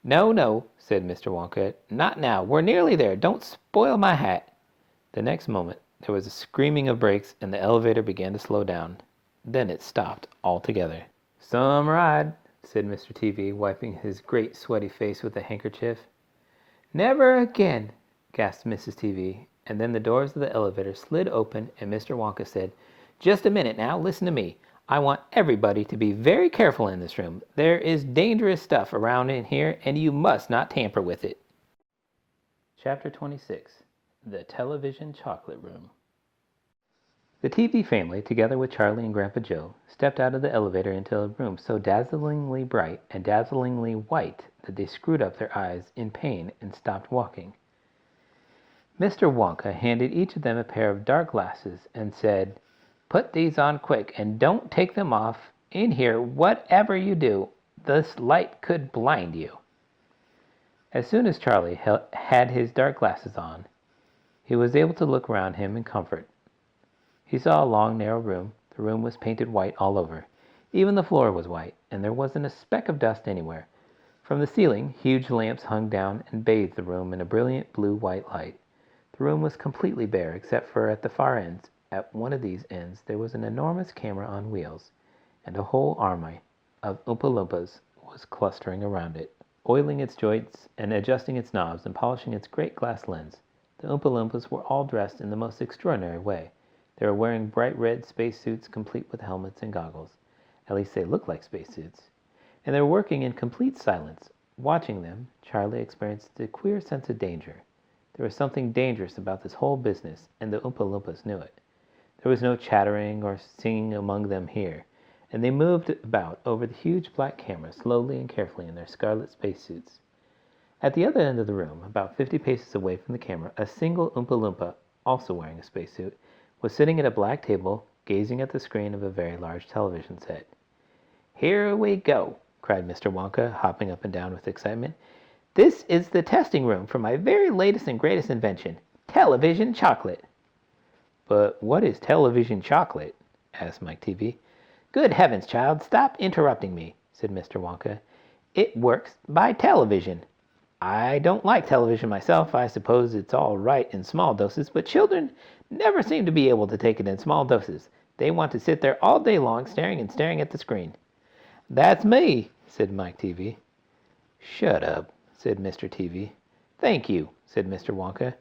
No, said Mr. Wonka. Not now. We're nearly there. Don't spoil my hat. The next moment, there was a screaming of brakes, and the elevator began to slow down. Then it stopped altogether. Some ride, said Mr. Tevee, wiping his great sweaty face with a handkerchief. Never again, gasped Mrs. Tevee, and then the doors of the elevator slid open, and Mr. Wonka said, Just a minute now, listen to me. I want everybody to be very careful in this room. There is dangerous stuff around in here, and you must not tamper with it. Chapter 26. The Television Chocolate Room. The Tevee family, together with Charlie and Grandpa Joe, stepped out of the elevator into a room so dazzlingly bright and dazzlingly white that they screwed up their eyes in pain and stopped walking. Mr. Wonka handed each of them a pair of dark glasses and said, Put these on quick, and don't take them off. In here, whatever you do, this light could blind you. As soon as Charlie had his dark glasses on, he was able to look around him in comfort. He saw a long, narrow room. The room was painted white all over. Even the floor was white, and there wasn't a speck of dust anywhere. From the ceiling, huge lamps hung down and bathed the room in a brilliant blue-white light. The room was completely bare, except for at the far ends. At one of these ends, there was an enormous camera on wheels, and a whole army of Oompa Loompas was clustering around it, oiling its joints and adjusting its knobs and polishing its great glass lens. The Oompa Loompas were all dressed in the most extraordinary way. They were wearing bright red spacesuits complete with helmets and goggles. At least they looked like spacesuits. And they were working in complete silence. Watching them, Charlie experienced a queer sense of danger. There was something dangerous about this whole business, and the Oompa Loompas knew it. There was no chattering or singing among them here, and they moved about over the huge black camera slowly and carefully in their scarlet spacesuits. At the other end of the room, about 50 paces away from the camera, a single Oompa Loompa, also wearing a spacesuit, was sitting at a black table, gazing at the screen of a very large television set. "Here we go," cried Mr. Wonka, hopping up and down with excitement. "This is the testing room for my very latest and greatest invention, television chocolate." "But what is television chocolate?" asked Mike Tevee. "Good heavens, child, stop interrupting me," said Mr. Wonka. "It works by television. I don't like television myself. I suppose it's all right in small doses, but children never seem to be able to take it in small doses. They want to sit there all day long staring and staring at the screen." "That's me," said Mike Tevee. "Shut up," said Mr. Tevee. "Thank you," said Mr. Wonka.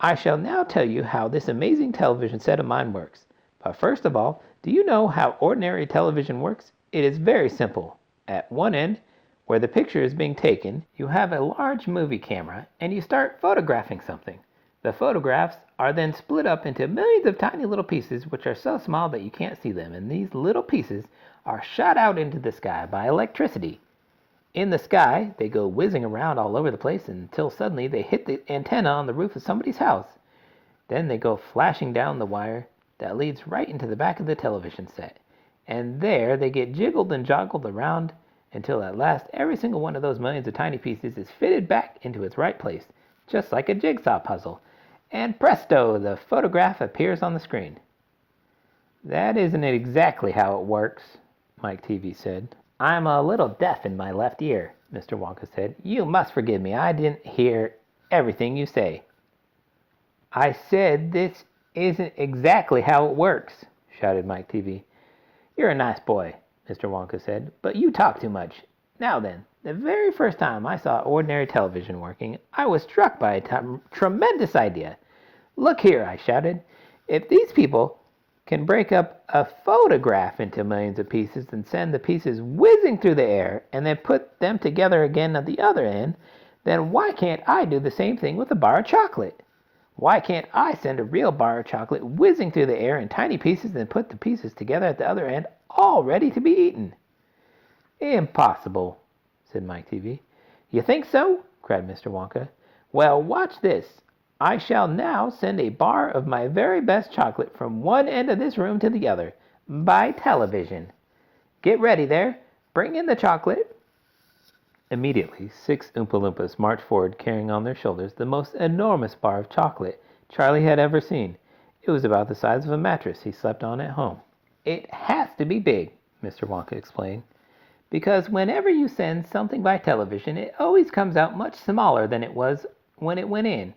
"I shall now tell you how this amazing television set of mine works. But first of all, do you know how ordinary television works? It is very simple. At one end, where the picture is being taken, you have a large movie camera, and you start photographing something. The photographs are then split up into millions of tiny little pieces, which are so small that you can't see them, and these little pieces are shot out into the sky by electricity. In the sky, they go whizzing around all over the place until suddenly they hit the antenna on the roof of somebody's house. Then they go flashing down the wire that leads right into the back of the television set, and there they get jiggled and joggled around until at last every single one of those millions of tiny pieces is fitted back into its right place, just like a jigsaw puzzle, and presto, the photograph appears on the screen." "That isn't exactly how it works," Mike Tevee said. "I'm a little deaf in my left ear," Mr. Wonka said. "You must forgive me. I didn't hear everything you say." "I said this isn't exactly how it works," shouted Mike Tevee. "You're a nice boy," Mr. Wonka said, "but you talk too much. Now then, the very first time I saw ordinary television working, I was struck by a tremendous idea. 'Look here,' I shouted. 'If these people can break up a photograph into millions of pieces and send the pieces whizzing through the air and then put them together again at the other end, then why can't I do the same thing with a bar of chocolate? Why can't I send a real bar of chocolate whizzing through the air in tiny pieces and put the pieces together at the other end, all ready to be eaten?'" "Impossible," said Mike Tevee. "You think so?" cried Mr. Wonka. "Well, watch this. I shall now send a bar of my very best chocolate from one end of this room to the other, by television. Get ready there. Bring in the chocolate." Immediately, 6 Oompa Loompas marched forward carrying on their shoulders the most enormous bar of chocolate Charlie had ever seen. It was about the size of a mattress he slept on at home. "It has to be big," Mr. Wonka explained, "because whenever you send something by television, it always comes out much smaller than it was when it went in.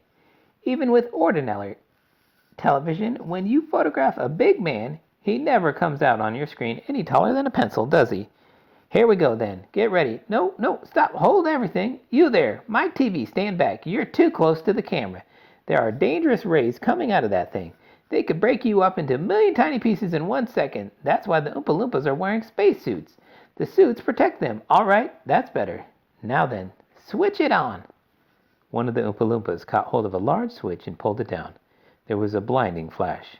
Even with ordinary television, when you photograph a big man, he never comes out on your screen any taller than a pencil, does he? Here we go then. Get ready. No, stop. Hold everything. You there. Mike Tevee, stand back. You're too close to the camera. There are dangerous rays coming out of that thing. They could break you up into a million tiny pieces in 1 second. That's why the Oompa Loompas are wearing spacesuits. The suits protect them. All right, that's better. Now then, switch it on." One of the Oompa Loompas caught hold of a large switch and pulled it down. There was a blinding flash.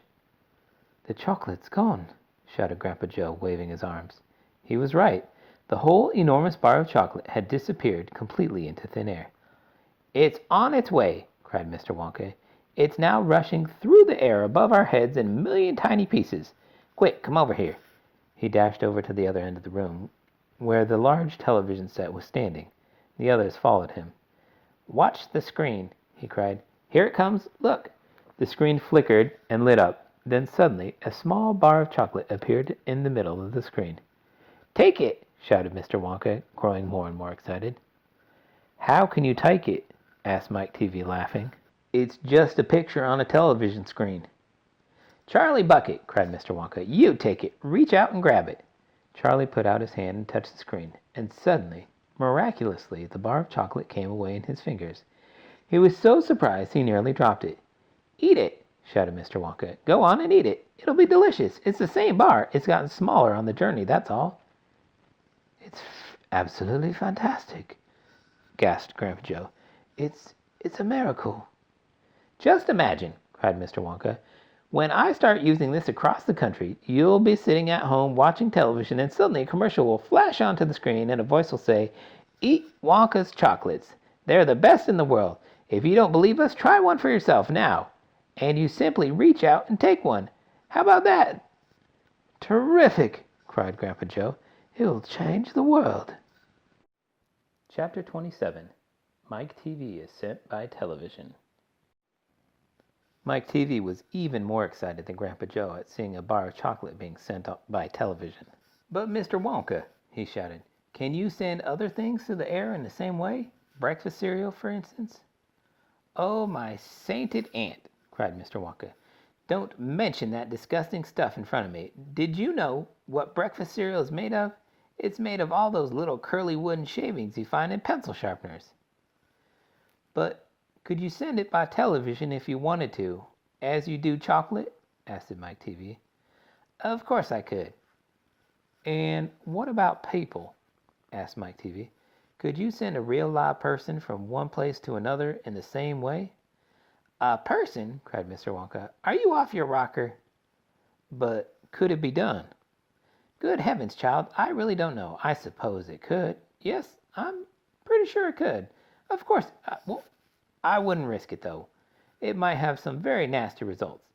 "The chocolate's gone," shouted Grandpa Joe, waving his arms. He was right. The whole enormous bar of chocolate had disappeared completely into thin air. "It's on its way," cried Mr. Wonka. "It's now rushing through the air above our heads in a million tiny pieces. Quick, come over here." He dashed over to the other end of the room, where the large television set was standing. The others followed him. "Watch the screen," he cried. "Here it comes. Look." The screen flickered and lit up. Then suddenly a small bar of chocolate appeared in the middle of the screen. "Take it!" shouted Mr. Wonka, growing more and more excited. "How can you take it?" asked Mike Tevee, laughing. "It's just a picture on a television screen." "Charlie Bucket," cried Mr. Wonka, "you take it. Reach out and grab it." Charlie put out his hand and touched the screen, and suddenly, miraculously, the bar of chocolate came away in his fingers. He was so surprised he nearly dropped it. "Eat it!" shouted Mr. Wonka. "Go on and eat it. It'll be delicious. It's the same bar. It's gotten smaller on the journey, that's all." "It's absolutely fantastic," gasped Grandpa Joe. It's a miracle." "Just imagine," cried Mr. Wonka. "When I start using this across the country, you'll be sitting at home watching television, and suddenly a commercial will flash onto the screen, and a voice will say, 'Eat Wonka's chocolates. They're the best in the world. If you don't believe us, try one for yourself now.' And you simply reach out and take one. How about that?" "Terrific!" cried Grandpa Joe. "It'll change the world." Chapter 27. Mike Tevee is sent by television. Mike Tevee was even more excited than Grandpa Joe at seeing a bar of chocolate being sent by television. "But Mr. Wonka," he shouted, "can you send other things through the air in the same way? Breakfast cereal, for instance?" "Oh, my sainted aunt," cried Mr. Wonka. "Don't mention that disgusting stuff in front of me. Did you know what breakfast cereal is made of? It's made of all those little curly wooden shavings you find in pencil sharpeners." "But could you send it by television if you wanted to, as you do chocolate?" asked Mike Tevee. "Of course I could." "And what about people?" asked Mike Tevee. "Could you send a real live person from one place to another in the same way?" "A person?" cried Mr. Wonka. "Are you off your rocker?" "But could it be done?" "Good heavens, child, I really don't know. I suppose it could. Yes, I'm pretty sure it could. Of course, I wouldn't risk it, though. It might have some very nasty results."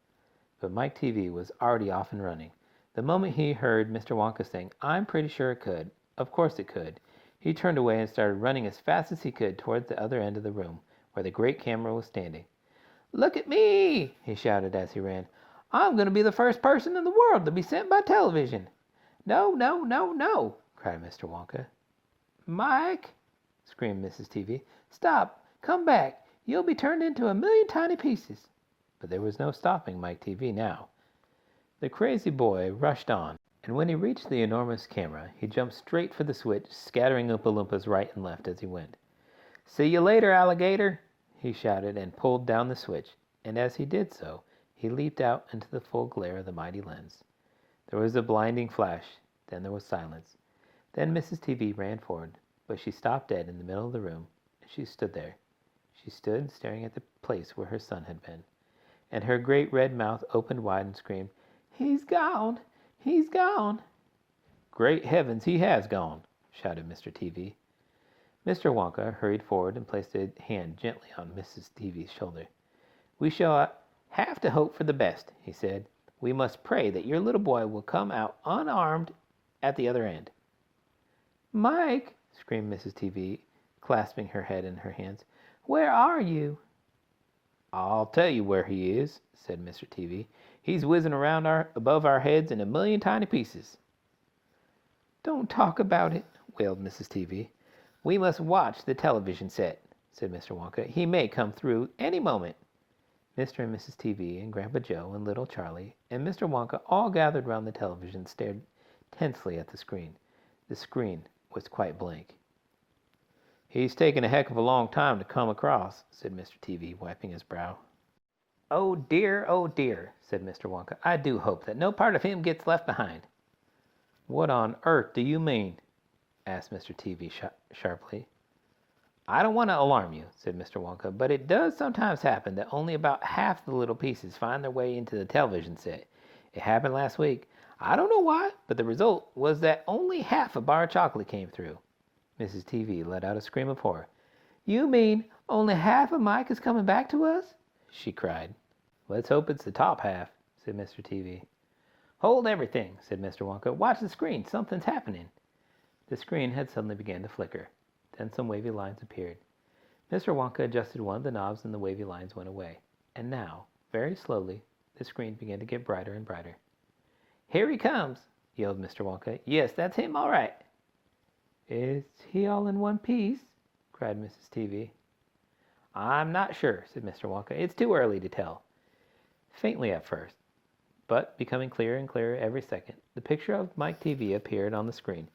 But Mike Tevee was already off and running. The moment he heard Mr. Wonka saying, "I'm pretty sure it could. Of course it could," he turned away and started running as fast as he could towards the other end of the room, where the great camera was standing. "Look at me!" he shouted as he ran. "I'm going to be the first person in the world to be sent by television." "No, no, no, no!" cried Mr. Wonka. "Mike!" screamed Mrs. Tevee. "Stop! Come back! You'll be turned into a million tiny pieces." But there was no stopping Mike Tevee now. The crazy boy rushed on, and when he reached the enormous camera, he jumped straight for the switch, scattering Oompa Loompas right and left as he went. "See you later, alligator!" he shouted, and pulled down the switch, and as he did so, he leaped out into the full glare of the mighty lens. There was a blinding flash, then there was silence. Then Mrs. Tevee ran forward, but she stopped dead in the middle of the room, and she stood there. She stood staring at the place where her son had been, and her great red mouth opened wide and screamed, "He's gone! He's gone!" "Great heavens, he has gone!" shouted Mr. Tevee. Mr. Wonka hurried forward and placed a hand gently on Mrs. Tevee's shoulder. "We shall have to hope for the best," he said. "We must pray that your little boy will come out unarmed at the other end." "Mike!" screamed Mrs. Tevee, clasping her head in her hands. "Where are you?" "I'll tell you where he is," said Mr. Tevee. "He's whizzing around above our heads in a million tiny pieces." "Don't talk about it," wailed Mrs. Tevee. "We must watch the television set," said Mr. Wonka. "He may come through any moment." Mr. and Mrs. Tevee and Grandpa Joe and little Charlie and Mr. Wonka all gathered round the television and stared tensely at the screen. The screen was quite blank. "He's taken a heck of a long time to come across," said Mr. Tevee, wiping his brow. Oh dear," said Mr. Wonka. "I do hope that no part of him gets left behind." "What on earth do you mean?" asked Mr. Tevee sharply. "I don't want to alarm you," said Mr. Wonka, "but it does sometimes happen that only about half the little pieces find their way into the television set. It happened last week. I don't know why, but the result was that only half a bar of chocolate came through." Mrs. Tevee let out a scream of horror. "You mean only half of Mike is coming back to us?" she cried. "Let's hope it's the top half," said Mr. Tevee. "Hold everything," said Mr. Wonka. "Watch the screen. Something's happening." The screen had suddenly begun to flicker. Then some wavy lines appeared. Mr. Wonka adjusted one of the knobs and the wavy lines went away. And now, very slowly, the screen began to get brighter and brighter. "Here he comes," yelled Mr. Wonka. "Yes, that's him all right." "Is he all in one piece?" cried Mrs. Tevee. "I'm not sure," said Mr. Wonka. "It's too early to tell." Faintly at first, but becoming clearer and clearer every second, the picture of Mike Tevee appeared on the screen.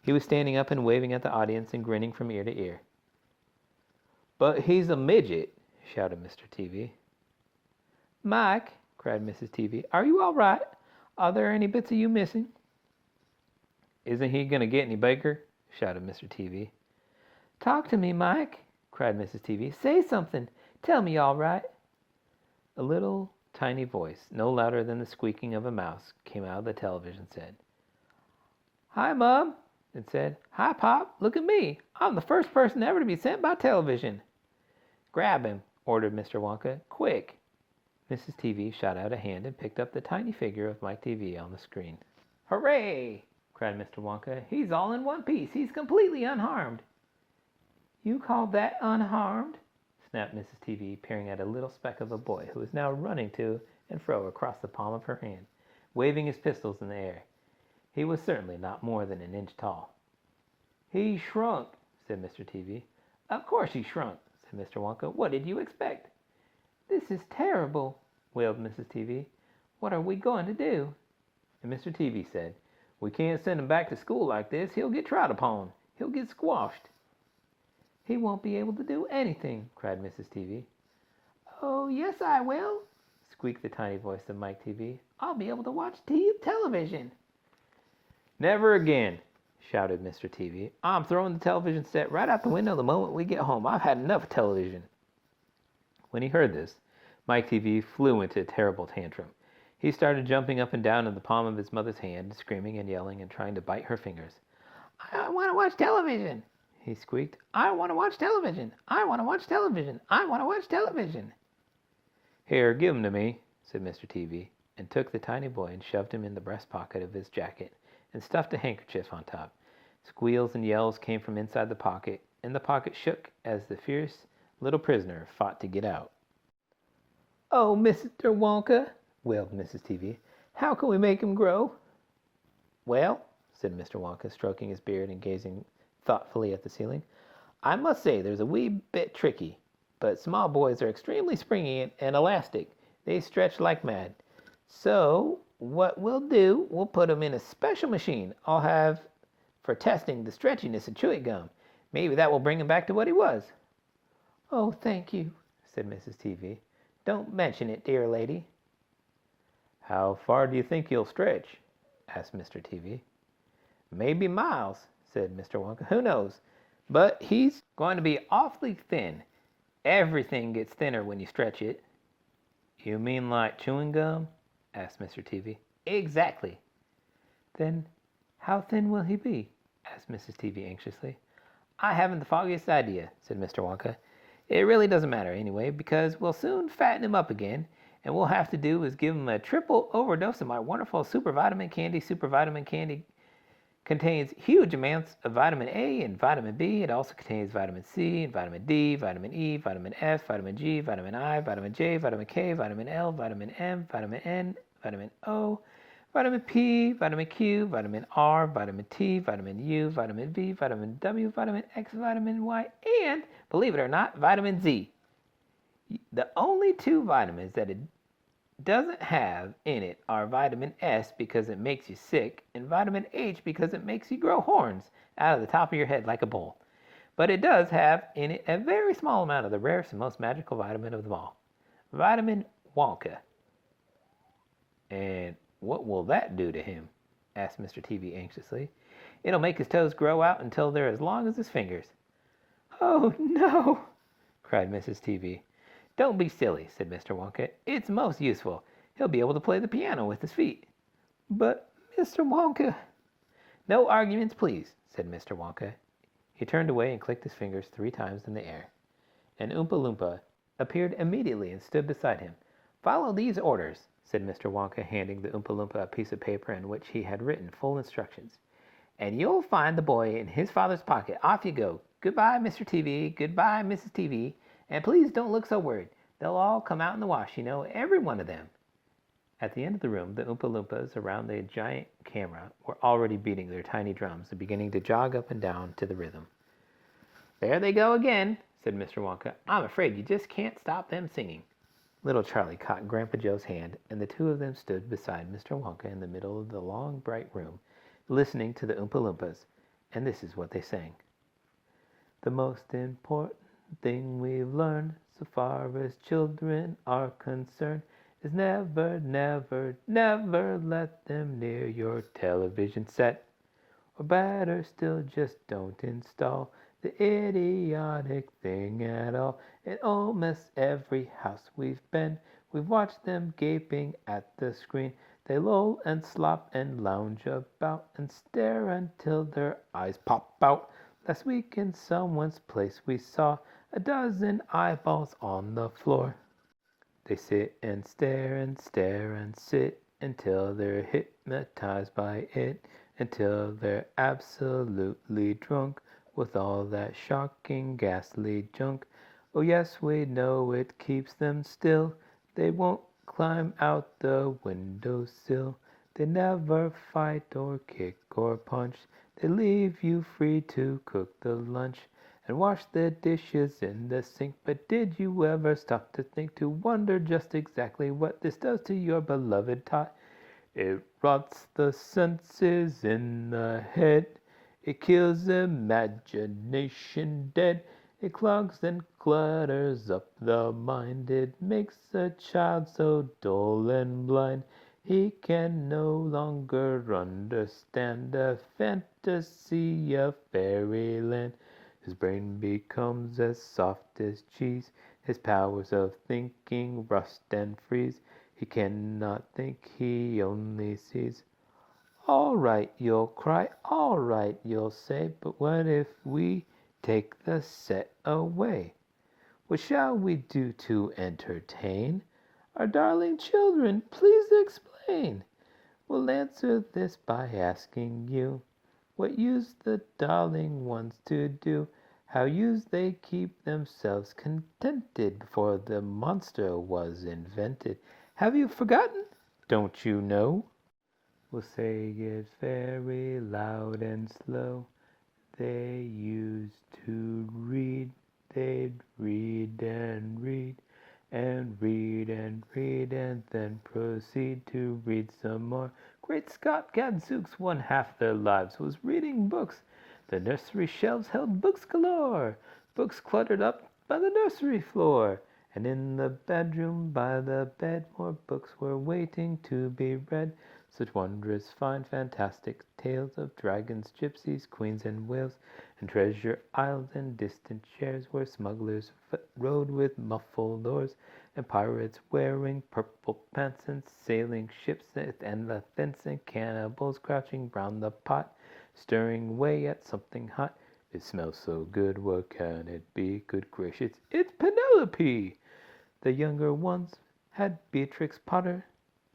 He was standing up and waving at the audience and grinning from ear to ear. "But he's a midget," shouted Mr. Tevee. Mike, cried Mrs. Tevee, are you all right? Are there any bits of you missing? Isn't he going to get any bigger? Shouted Mr. Tevee. Talk to me, Mike, cried Mrs. Tevee. Say something. Tell me all right. A little tiny voice, no louder than the squeaking of a mouse, came out of the television and said, Hi, Mom, it said. Hi, Pop, look at me. I'm the first person ever to be sent by television. Grab him, ordered Mr. Wonka. Quick. Mrs. Tevee shot out a hand and picked up the tiny figure of Mike Tevee on the screen. Hooray! Cried Mr. Wonka. He's all in one piece. He's completely unharmed. You call that unharmed? Snapped Mrs. Tevee, peering at a little speck of a boy who was now running to and fro across the palm of her hand, waving his pistols in the air. He was certainly not more than an inch tall. He shrunk, said Mr. Tevee. Of course he shrunk, said Mr. Wonka. What did you expect? This is terrible, wailed Mrs. Tevee. What are we going to do? And Mr. Tevee said, We can't send him back to school like this. He'll get trod upon. He'll get squashed. He won't be able to do anything, cried Mrs. Tevee. Oh, yes, I will, squeaked the tiny voice of Mike Tevee. I'll be able to watch television. Never again, shouted Mr. Tevee. I'm throwing the television set right out the window the moment we get home. I've had enough of television. When he heard this, Mike Tevee flew into a terrible tantrum. He started jumping up and down in the palm of his mother's hand, screaming and yelling and trying to bite her fingers. I want to watch television, he squeaked. I want to watch television. I want to watch television. I want to watch television. Here, give him to me, said Mr. Tevee, and took the tiny boy and shoved him in the breast pocket of his jacket and stuffed a handkerchief on top. Squeals and yells came from inside the pocket, and the pocket shook as the fierce little prisoner fought to get out. Oh, Mr. Wonka, wailed Mrs. Tevee, how can we make him grow? Well, said Mr. Wonka, stroking his beard and gazing thoughtfully at the ceiling, I must say there's a wee bit tricky, but small boys are extremely springy and elastic. They stretch like mad. So what we'll do, we'll put him in a special machine I'll have for testing the stretchiness of chewing gum. Maybe that will bring him back to what he was. Oh, thank you, said Mrs. Tevee. Don't mention it, dear lady. How far do you think he'll stretch? Asked Mr. Tevee. Maybe miles, said Mr. Wonka. Who knows? But he's going to be awfully thin. Everything gets thinner when you stretch it. You mean like chewing gum? Asked Mr. Tevee. Exactly. Then how thin will he be? Asked Mrs. Tevee anxiously. I haven't the foggiest idea, said Mr. Wonka. It really doesn't matter anyway, because we'll soon fatten him up again, and we'll have to do is give him a triple overdose of my wonderful super vitamin candy. Super vitamin candy contains huge amounts of vitamin A and vitamin B. It also contains vitamin C and vitamin D, vitamin E, vitamin F, vitamin G, vitamin I, vitamin J, vitamin K, vitamin L, vitamin M, vitamin N, vitamin O, vitamin P, vitamin Q, vitamin R, vitamin T, vitamin U, vitamin V, vitamin W, vitamin X, vitamin Y, and, believe it or not, vitamin Z. The only two vitamins that it doesn't have in it are vitamin S because it makes you sick and vitamin H because it makes you grow horns out of the top of your head like a bull. But it does have in it a very small amount of the rarest and most magical vitamin of them all, vitamin Wonka. And what will that do to him? Asked Mr. Tevee anxiously. It'll make his toes grow out until they're as long as his fingers. Oh, no, cried Mrs. Tevee. Don't be silly, said Mr. Wonka. It's most useful. He'll be able to play the piano with his feet. But, Mr. Wonka... No arguments, please, said Mr. Wonka. He turned away and clicked his fingers 3 times in the air. An Oompa Loompa appeared immediately and stood beside him. Follow these orders, said Mr. Wonka, handing the Oompa Loompa a piece of paper in which he had written full instructions. And you'll find the boy in his father's pocket. Off you go. Goodbye, Mr. Tevee. Goodbye, Mrs. Tevee. And please don't look so worried. They'll all come out in the wash, you know, every one of them. At the end of the room, the Oompa Loompas around the giant camera were already beating their tiny drums and beginning to jog up and down to the rhythm. There they go again, said Mr. Wonka. I'm afraid you just can't stop them singing. Little Charlie caught Grandpa Joe's hand, and the two of them stood beside Mr. Wonka in the middle of the long, bright room, listening to the Oompa Loompas, and this is what they sang. The most important thing we've learned so far as children are concerned is never, never, never let them near your television set. Or better still, just don't install the idiotic thing at all. In almost every house we've been, we've watched them gaping at the screen. They loll and slop and lounge about and stare until their eyes pop out. Last week in someone's place we saw a dozen eyeballs on the floor. They sit and stare and sit until they're hypnotized by it, until they're absolutely drunk with all that shocking, ghastly junk. Oh yes, we know it keeps them still. They won't climb out the windowsill. They never fight or kick or punch. They leave you free to cook the lunch and wash the dishes in the sink. But did you ever stop to think, to wonder just exactly what this does to your beloved tot? It rots the senses in the head. It kills imagination dead. It clogs and clutters up the mind. It makes a child so dull and blind. He can no longer understand a fantasy of fairyland. His brain becomes as soft as cheese. His powers of thinking rust and freeze. He cannot think, he only sees. All right, you'll cry, all right, you'll say, but what if we take the set away? What shall we do to entertain our darling children? Please explain. We'll answer this by asking you, what use the darling ones to do? How use they keep themselves contented before the monster was invented? Have you forgotten? Don't you know? We'll say it very loud and slow. They used to read, they'd read and read, and read and read, and then proceed to read some more. Great Scott, gadzooks, one half their lives was reading books. The nursery shelves held books galore, books cluttered up by the nursery floor. And in the bedroom by the bed more books were waiting to be read. Such wondrous fine fantastic tales of dragons, gypsies, queens and whales, and treasure isles and distant shores where smugglers rode with muffled oars, and pirates wearing purple pants and sailing ships and the fence, and cannibals crouching round the pot, stirring away at something hot. It smells so good, what can it be? Good gracious, it's Penelope! The younger ones had Beatrix Potter,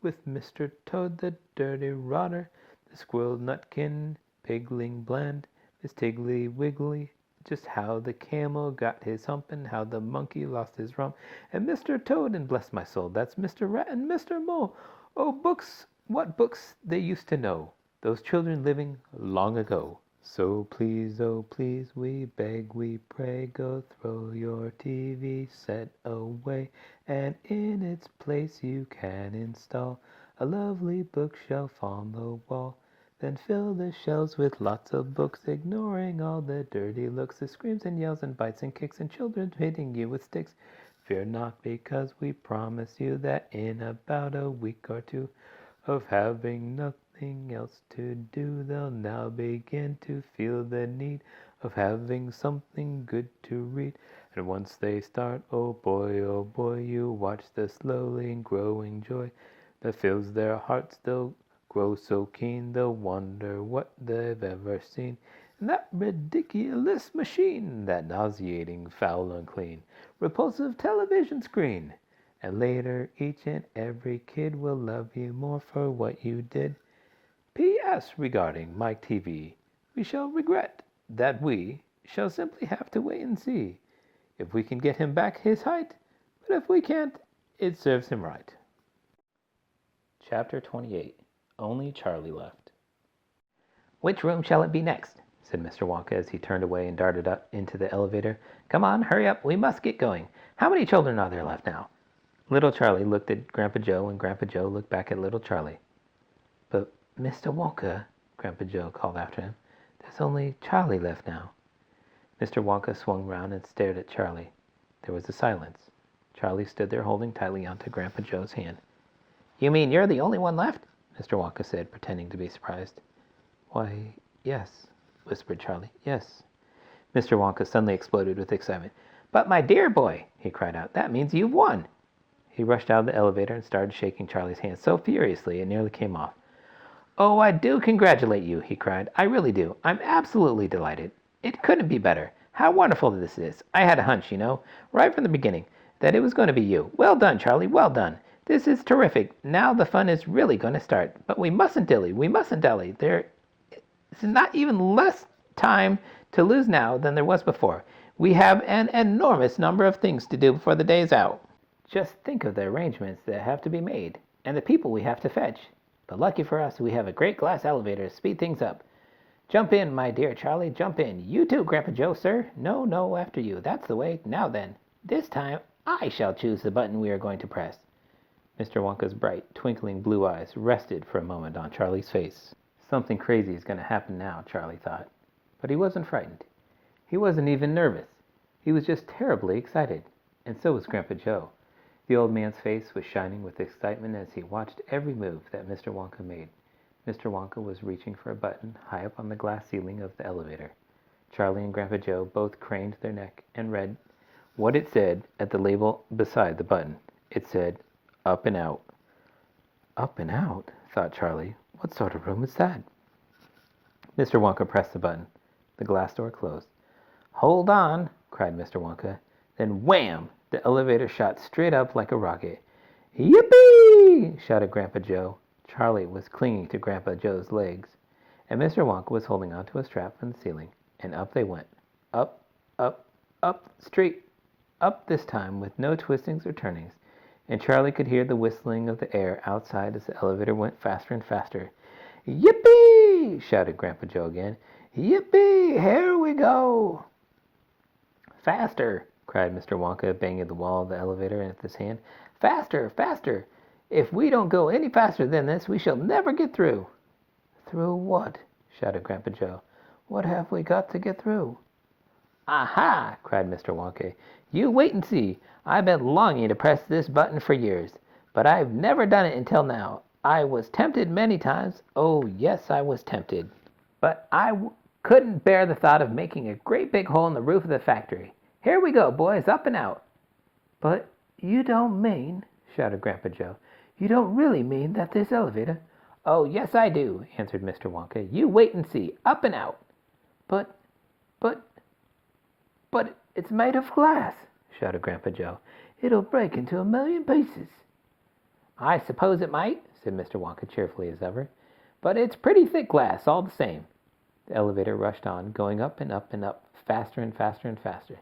with Mr. Toad the dirty rotter, the squirrel nutkin, pigling bland, Miss Tiggly Wiggly, just how the camel got his hump, and how the monkey lost his rump, and Mr. Toad, and bless my soul, that's Mr. Rat and Mr. Mole. Oh, books, what books they used to know, those children living long ago. So please, oh please, we beg, we pray, go throw your TV set away, and in its place you can install a lovely bookshelf on the wall. Then fill the shelves with lots of books, ignoring all the dirty looks, the screams and yells and bites and kicks, and children hitting you with sticks. Fear not, because we promise you that in about a week or two of having nothing else to do, they'll now begin to feel the need of having something good to read. And once they start, oh boy, you watch the slowly growing joy that fills their hearts. They'll grow so keen, they'll wonder what they've ever seen in that ridiculous machine, that nauseating, foul, unclean, repulsive television screen. And later, each and every kid will love you more for what you did. P.S. Regarding Mike Tevee, we shall regret that we shall simply have to wait and see if we can get him back his height, but if we can't, it serves him right. Chapter 28. Only Charlie Left. Which room shall it be next? Said Mr. Wonka as he turned away and darted up into the elevator. Come on, hurry up, we must get going. How many children are there left now? Little Charlie looked at Grandpa Joe, and Grandpa Joe looked back at Little Charlie. But, Mr. Wonka, Grandpa Joe called after him, there's only Charlie left now. Mr. Wonka swung round and stared at Charlie. There was a silence. Charlie stood there holding tightly onto Grandpa Joe's hand. You mean you're the only one left? Mr. Wonka said, pretending to be surprised. Why, yes, whispered Charlie. Yes. Mr. Wonka suddenly exploded with excitement. But my dear boy, he cried out, that means you've won. He rushed out of the elevator and started shaking Charlie's hand so furiously it nearly came off. Oh, I do congratulate you, he cried. I really do. I'm absolutely delighted. It couldn't be better. How wonderful this is. I had a hunch, right from the beginning, that it was going to be you. Well done, Charlie, well done. This is terrific. Now the fun is really going to start. But we mustn't dilly. There is not even less time to lose now than there was before. We have an enormous number of things to do before the day is out. Just think of the arrangements that have to be made, and the people we have to fetch. But lucky for us, we have a great glass elevator to speed things up. Jump in, my dear Charlie, jump in. You too, Grandpa Joe, sir. No, after you. That's the way. Now then, this time I shall choose the button we are going to press. Mr. Wonka's bright, twinkling blue eyes rested for a moment on Charlie's face. Something crazy is going to happen now, Charlie thought. But he wasn't frightened. He wasn't even nervous. He was just terribly excited. And so was Grandpa Joe. The old man's face was shining with excitement as he watched every move that Mr. Wonka made. Mr. Wonka was reaching for a button high up on the glass ceiling of the elevator. Charlie and Grandpa Joe both craned their neck and read what it said at the label beside the button. It said, Up and Out. Up and out, thought Charlie. What sort of room is that? Mr. Wonka pressed the button. The glass door closed. Hold on, cried Mr. Wonka. Then wham! The elevator shot straight up like a rocket. Yippee! Shouted Grandpa Joe. Charlie was clinging to Grandpa Joe's legs, and Mr. Wonka was holding onto a strap from the ceiling, and up they went. Up, straight up this time with no twistings or turnings, and Charlie could hear the whistling of the air outside as the elevator went faster and faster. Yippee! Shouted Grandpa Joe again. Yippee! Here we go! Faster! Cried Mr. Wonka, banging the wall of the elevator with his hand. Faster! Faster! If we don't go any faster than this, we shall never get through. Through what? Shouted Grandpa Joe. What have we got to get through? Aha! Cried Mr. Wonka. You wait and see. I've been longing to press this button for years, but I've never done it until now. I was tempted many times. Oh, yes, I was tempted. But couldn't bear the thought of making a great big hole in the roof of the factory. Here we go, boys, up and out. But you don't mean, shouted Grandpa Joe, you don't really mean that this elevator... Oh, yes, I do, answered Mr. Wonka. You wait and see. Up and out. But it's made of glass, shouted Grandpa Joe. It'll break into a million pieces. I suppose it might, said Mr. Wonka cheerfully as ever. But it's pretty thick glass all the same. The elevator rushed on, going up and up and up, faster and faster and faster.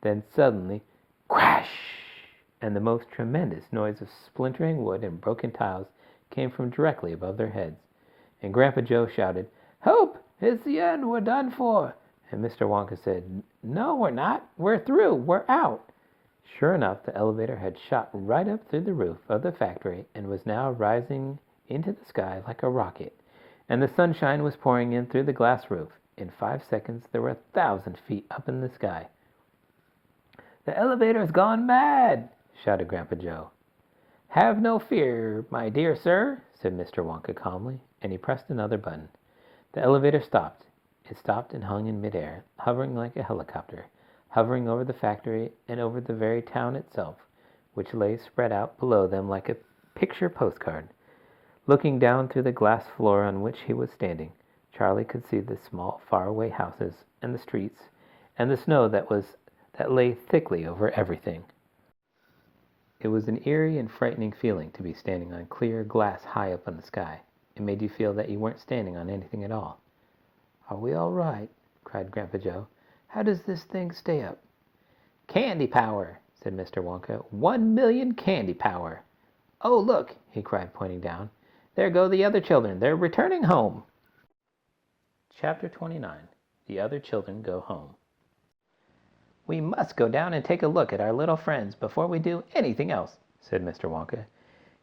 Then suddenly, crash! And the most tremendous noise of splintering wood and broken tiles came from directly above their heads. And Grandpa Joe shouted, Help! It's the end! We're done for! And Mr. Wonka said, No, we're not. We're through. We're out. Sure enough, the elevator had shot right up through the roof of the factory and was now rising into the sky like a rocket. And the sunshine was pouring in through the glass roof. In 5 seconds, there were 1,000 feet up in the sky. The elevator's gone mad, shouted Grandpa Joe. Have no fear, my dear sir, said Mr. Wonka calmly, and he pressed another button. The elevator stopped. It stopped and hung in midair, hovering like a helicopter, hovering over the factory and over the very town itself, which lay spread out below them like a picture postcard. Looking down through the glass floor on which he was standing, Charlie could see the small, faraway houses and the streets and the snow that lay thickly over everything. It was an eerie and frightening feeling to be standing on clear glass high up in the sky. It made you feel that you weren't standing on anything at all. Are we all right? Cried Grandpa Joe. How does this thing stay up? Candy power, said Mr. Wonka. 1,000,000 candy power. Oh, look, he cried, pointing down. There go the other children. They're returning home. Chapter 29. The Other Children Go Home. We must go down and take a look at our little friends before we do anything else, said Mr. Wonka.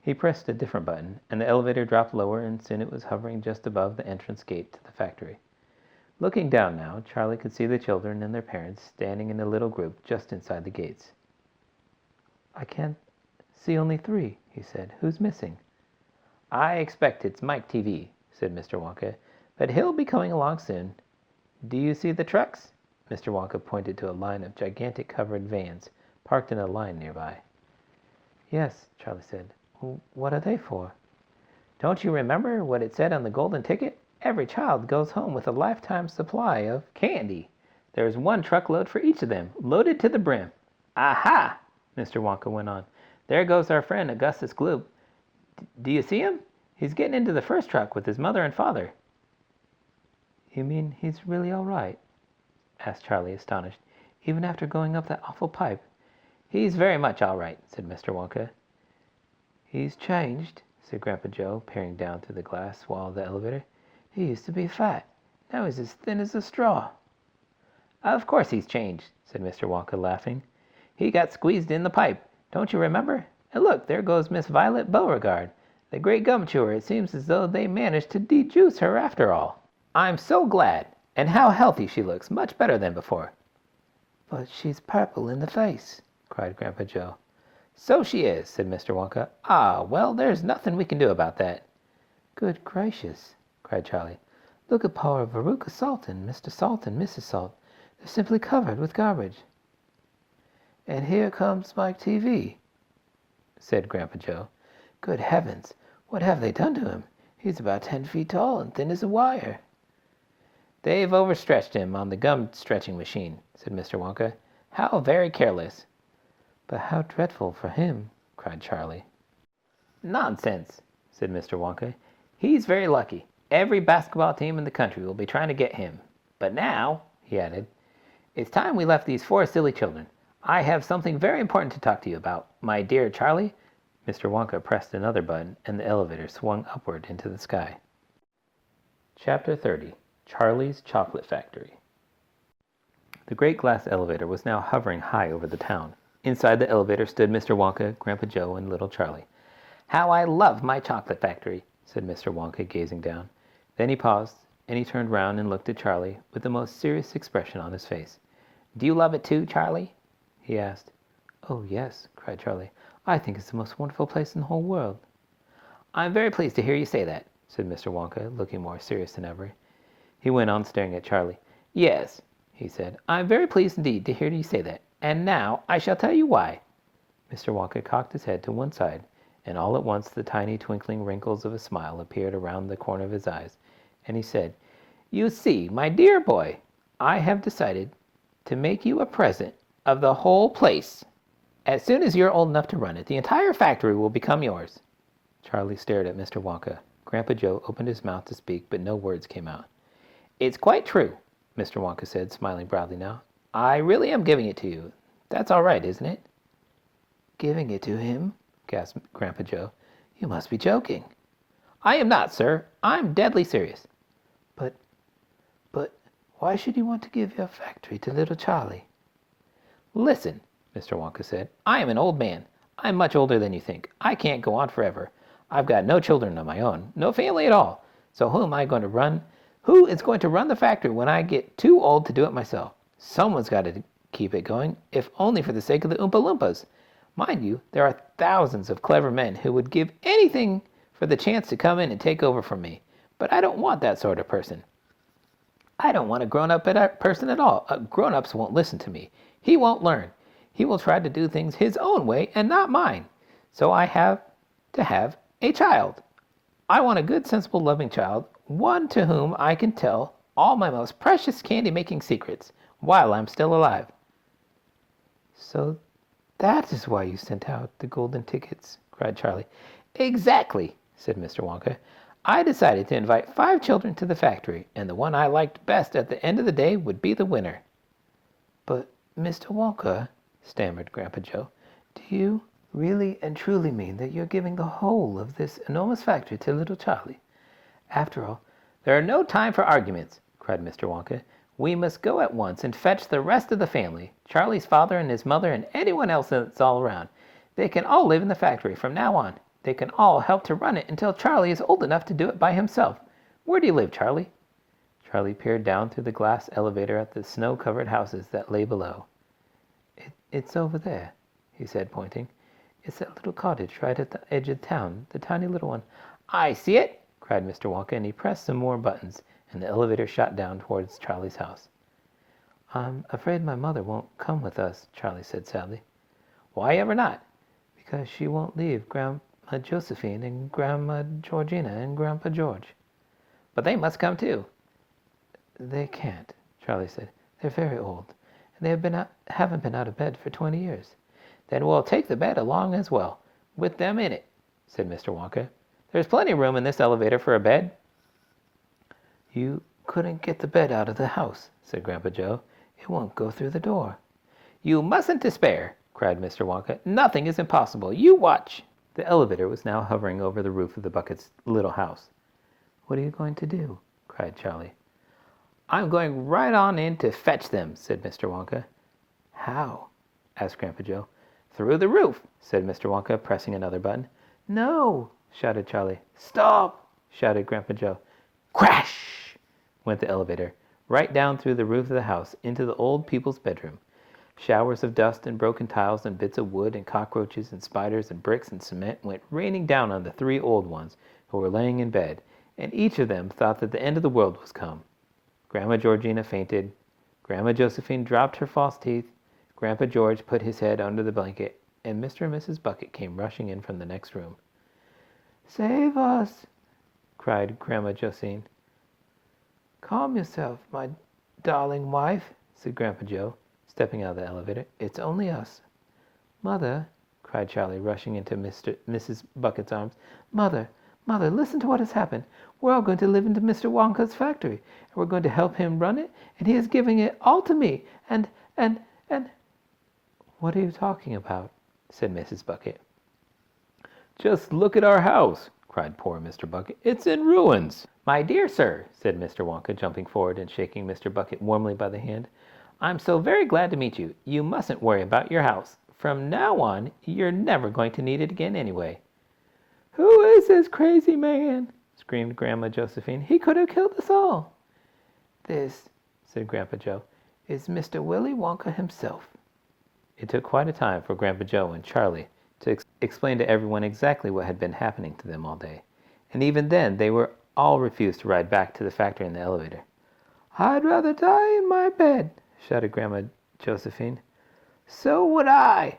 He pressed a different button, and the elevator dropped lower, and soon it was hovering just above the entrance gate to the factory. Looking down now, Charlie could see the children and their parents standing in a little group just inside the gates. I can't see only 3, he said. Who's missing? I expect it's Mike Tevee, said Mr. Wonka, but he'll be coming along soon. Do you see the trucks? Mr. Wonka pointed to a line of gigantic covered vans parked in a line nearby. Yes, Charlie said. What are they for? Don't you remember what it said on the golden ticket? Every child goes home with a lifetime supply of candy. There's one truckload for each of them, loaded to the brim. Aha! Mr. Wonka went on. There goes our friend Augustus Gloop. Do you see him? He's getting into the first truck with his mother and father. You mean he's really all right? Asked Charlie, astonished. Even after going up that awful pipe? He's very much all right, said Mr. Wonka. He's changed, said Grandpa Joe, peering down through the glass wall of the elevator. He used to be fat. Now he's as thin as a straw. Of course he's changed, said Mr. Wonka, laughing. He got squeezed in the pipe. Don't you remember? And look, there goes Miss Violet Beauregard, the great gum chewer. It seems as though they managed to dejuice her after all. I'm so glad. And how healthy she looks, much better than before. But she's purple in the face, cried Grandpa Joe. So she is, said Mr. Wonka. Ah, well, there's nothing we can do about that. Good gracious, cried Charlie. Look at poor Veruca Salt and Mr. Salt and Mrs. Salt. They're simply covered with garbage. And here comes Mike Tevee, said Grandpa Joe. Good heavens, what have they done to him? He's about 10 feet tall and thin as a wire. They've overstretched him on the gum stretching machine, said Mr. Wonka. How very careless. But how dreadful for him, cried Charlie. Nonsense, said Mr. Wonka. He's very lucky. Every basketball team in the country will be trying to get him. But now, he added, it's time we left these four silly children. I have something very important to talk to you about, my dear Charlie. Mr. Wonka pressed another button, and the elevator swung upward into the sky. Chapter 30. Charlie's Chocolate Factory. The great glass elevator was now hovering high over the town. Inside the elevator stood Mr. Wonka, Grandpa Joe, and little Charlie. How I love my chocolate factory, said Mr. Wonka, gazing down. Then he paused, and he turned round and looked at Charlie with the most serious expression on his face. Do you love it too, Charlie? He asked. Oh, yes, cried Charlie. I think it's the most wonderful place in the whole world. I'm very pleased to hear you say that, said Mr. Wonka, looking more serious than ever. He went on staring at Charlie. Yes, he said, I'm very pleased indeed to hear you say that. And now I shall tell you why. Mr. Wonka cocked his head to one side, and all at once the tiny twinkling wrinkles of a smile appeared around the corner of his eyes, and he said, You see, my dear boy, I have decided to make you a present of the whole place. As soon as you're old enough to run it, the entire factory will become yours. Charlie stared at Mr. Wonka. Grandpa Joe opened his mouth to speak, but no words came out. It's quite true, Mr. Wonka said, smiling proudly now. I really am giving it to you. That's all right, isn't it? Giving it to him? Gasped Grandpa Joe. You must be joking. I am not, sir. I'm deadly serious. But, why should you want to give your factory to little Charlie? Listen, Mr. Wonka said. I am an old man. I'm much older than you think. I can't go on forever. I've got no children of my own, no family at all. So who am I going to run? Who is going to run the factory when I get too old to do it myself? Someone's got to keep it going, if only for the sake of the Oompa Loompas. Mind you, there are thousands of clever men who would give anything for the chance to come in and take over from me. But I don't want that sort of person. I don't want a grown-up person at all. Grown-ups won't listen to me. He won't learn. He will try to do things his own way and not mine. So I have to have a child. I want a good, sensible, loving child, one to whom I can tell all my most precious candy-making secrets while I'm still alive. So that is why you sent out the golden tickets, cried Charlie. Exactly, said Mr. Wonka. I decided to invite 5 children to the factory, and the one I liked best at the end of the day would be the winner. But, Mr. Wonka, stammered Grandpa Joe, do you really and truly mean that you're giving the whole of this enormous factory to little Charlie? After all, there are no time for arguments, cried Mr. Wonka. We must go at once and fetch the rest of the family, Charlie's father and his mother and anyone else that's all around. They can all live in the factory from now on. They can all help to run it until Charlie is old enough to do it by himself. Where do you live, Charlie? Charlie peered down through the glass elevator at the snow-covered houses that lay below. It's over there, he said, pointing. It's that little cottage right at the edge of town, the tiny little one. I see it, cried Mr. Wonka, and he pressed some more buttons, and the elevator shot down towards Charlie's house. I'm afraid my mother won't come with us, Charlie said sadly. Why ever not? Because she won't leave Grandma Josephine and Grandma Georgina and Grandpa George. But they must come too. They can't, Charlie said. They're very old, and they haven't been out of bed for 20 years. Then we'll take the bed along as well, with them in it, said Mr. Wonka. There's plenty of room in this elevator for a bed. You couldn't get the bed out of the house, said Grandpa Joe. It won't go through the door. You mustn't despair, cried Mr. Wonka. Nothing is impossible. You watch. The elevator was now hovering over the roof of the Bucket's little house. What are you going to do? Cried Charlie. I'm going right on in to fetch them, said Mr. Wonka. How? Asked Grandpa Joe. Through the roof, said Mr. Wonka, pressing another button. No, shouted Charlie. Stop, shouted Grandpa Joe. Crash went the elevator, right down through the roof of the house into the old people's bedroom. Showers of dust and broken tiles and bits of wood and cockroaches and spiders and bricks and cement went raining down on the three old ones who were laying in bed, and each of them thought that the end of the world was come. Grandma Georgina fainted. Grandma Josephine dropped her false teeth. Grandpa George put his head under the blanket, and Mr. and Mrs. Bucket came rushing in from the next room. Save us, cried Grandma Josephine. Calm yourself, my darling wife, said Grandpa Joe, stepping out of the elevator. It's only us. Mother, cried Charlie, rushing into Mrs. Bucket's arms. Mother, listen to what has happened. We're all going to live into Mr. Wonka's factory, and we're going to help him run it, and he is giving it all to me, and... What are you talking about? Said Mrs. Bucket. Just look at our house, cried poor Mr. Bucket. It's in ruins. My dear sir, said Mr. Wonka, jumping forward and shaking Mr. Bucket warmly by the hand, I'm so very glad to meet you. You mustn't worry about your house. From now on, you're never going to need it again anyway. Who is this crazy man? Screamed Grandma Josephine. He could have killed us all. This, said Grandpa Joe, is Mr. Willy Wonka himself. It took quite a time for Grandpa Joe and Charlie to explain to everyone exactly what had been happening to them all day. And even then, they were all refused to ride back to the factory in the elevator. I'd rather die in my bed, shouted Grandma Josephine. So would I,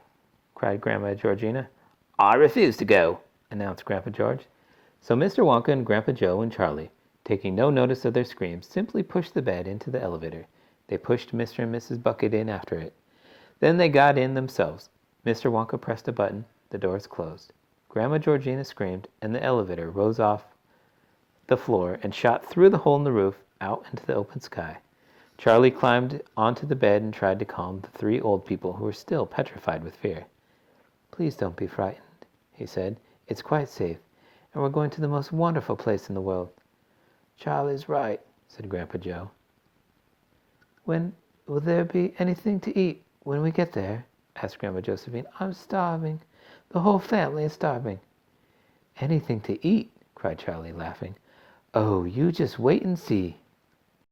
cried Grandma Georgina. I refuse to go, announced Grandpa George. So Mr. Wonka and Grandpa Joe and Charlie, taking no notice of their screams, simply pushed the bed into the elevator. They pushed Mr. and Mrs. Bucket in after it. Then they got in themselves. Mr. Wonka pressed a button. The doors closed. Grandma Georgina screamed, and the elevator rose off the floor and shot through the hole in the roof out into the open sky. Charlie climbed onto the bed and tried to calm the three old people who were still petrified with fear. Please don't be frightened, he said. It's quite safe, and we're going to the most wonderful place in the world. Charlie's right, said Grandpa Joe. When will there be anything to eat when we get there? Asked Grandma Josephine. I'm starving. The whole family is starving. Anything to eat? Cried Charlie, laughing. Oh, you just wait and see,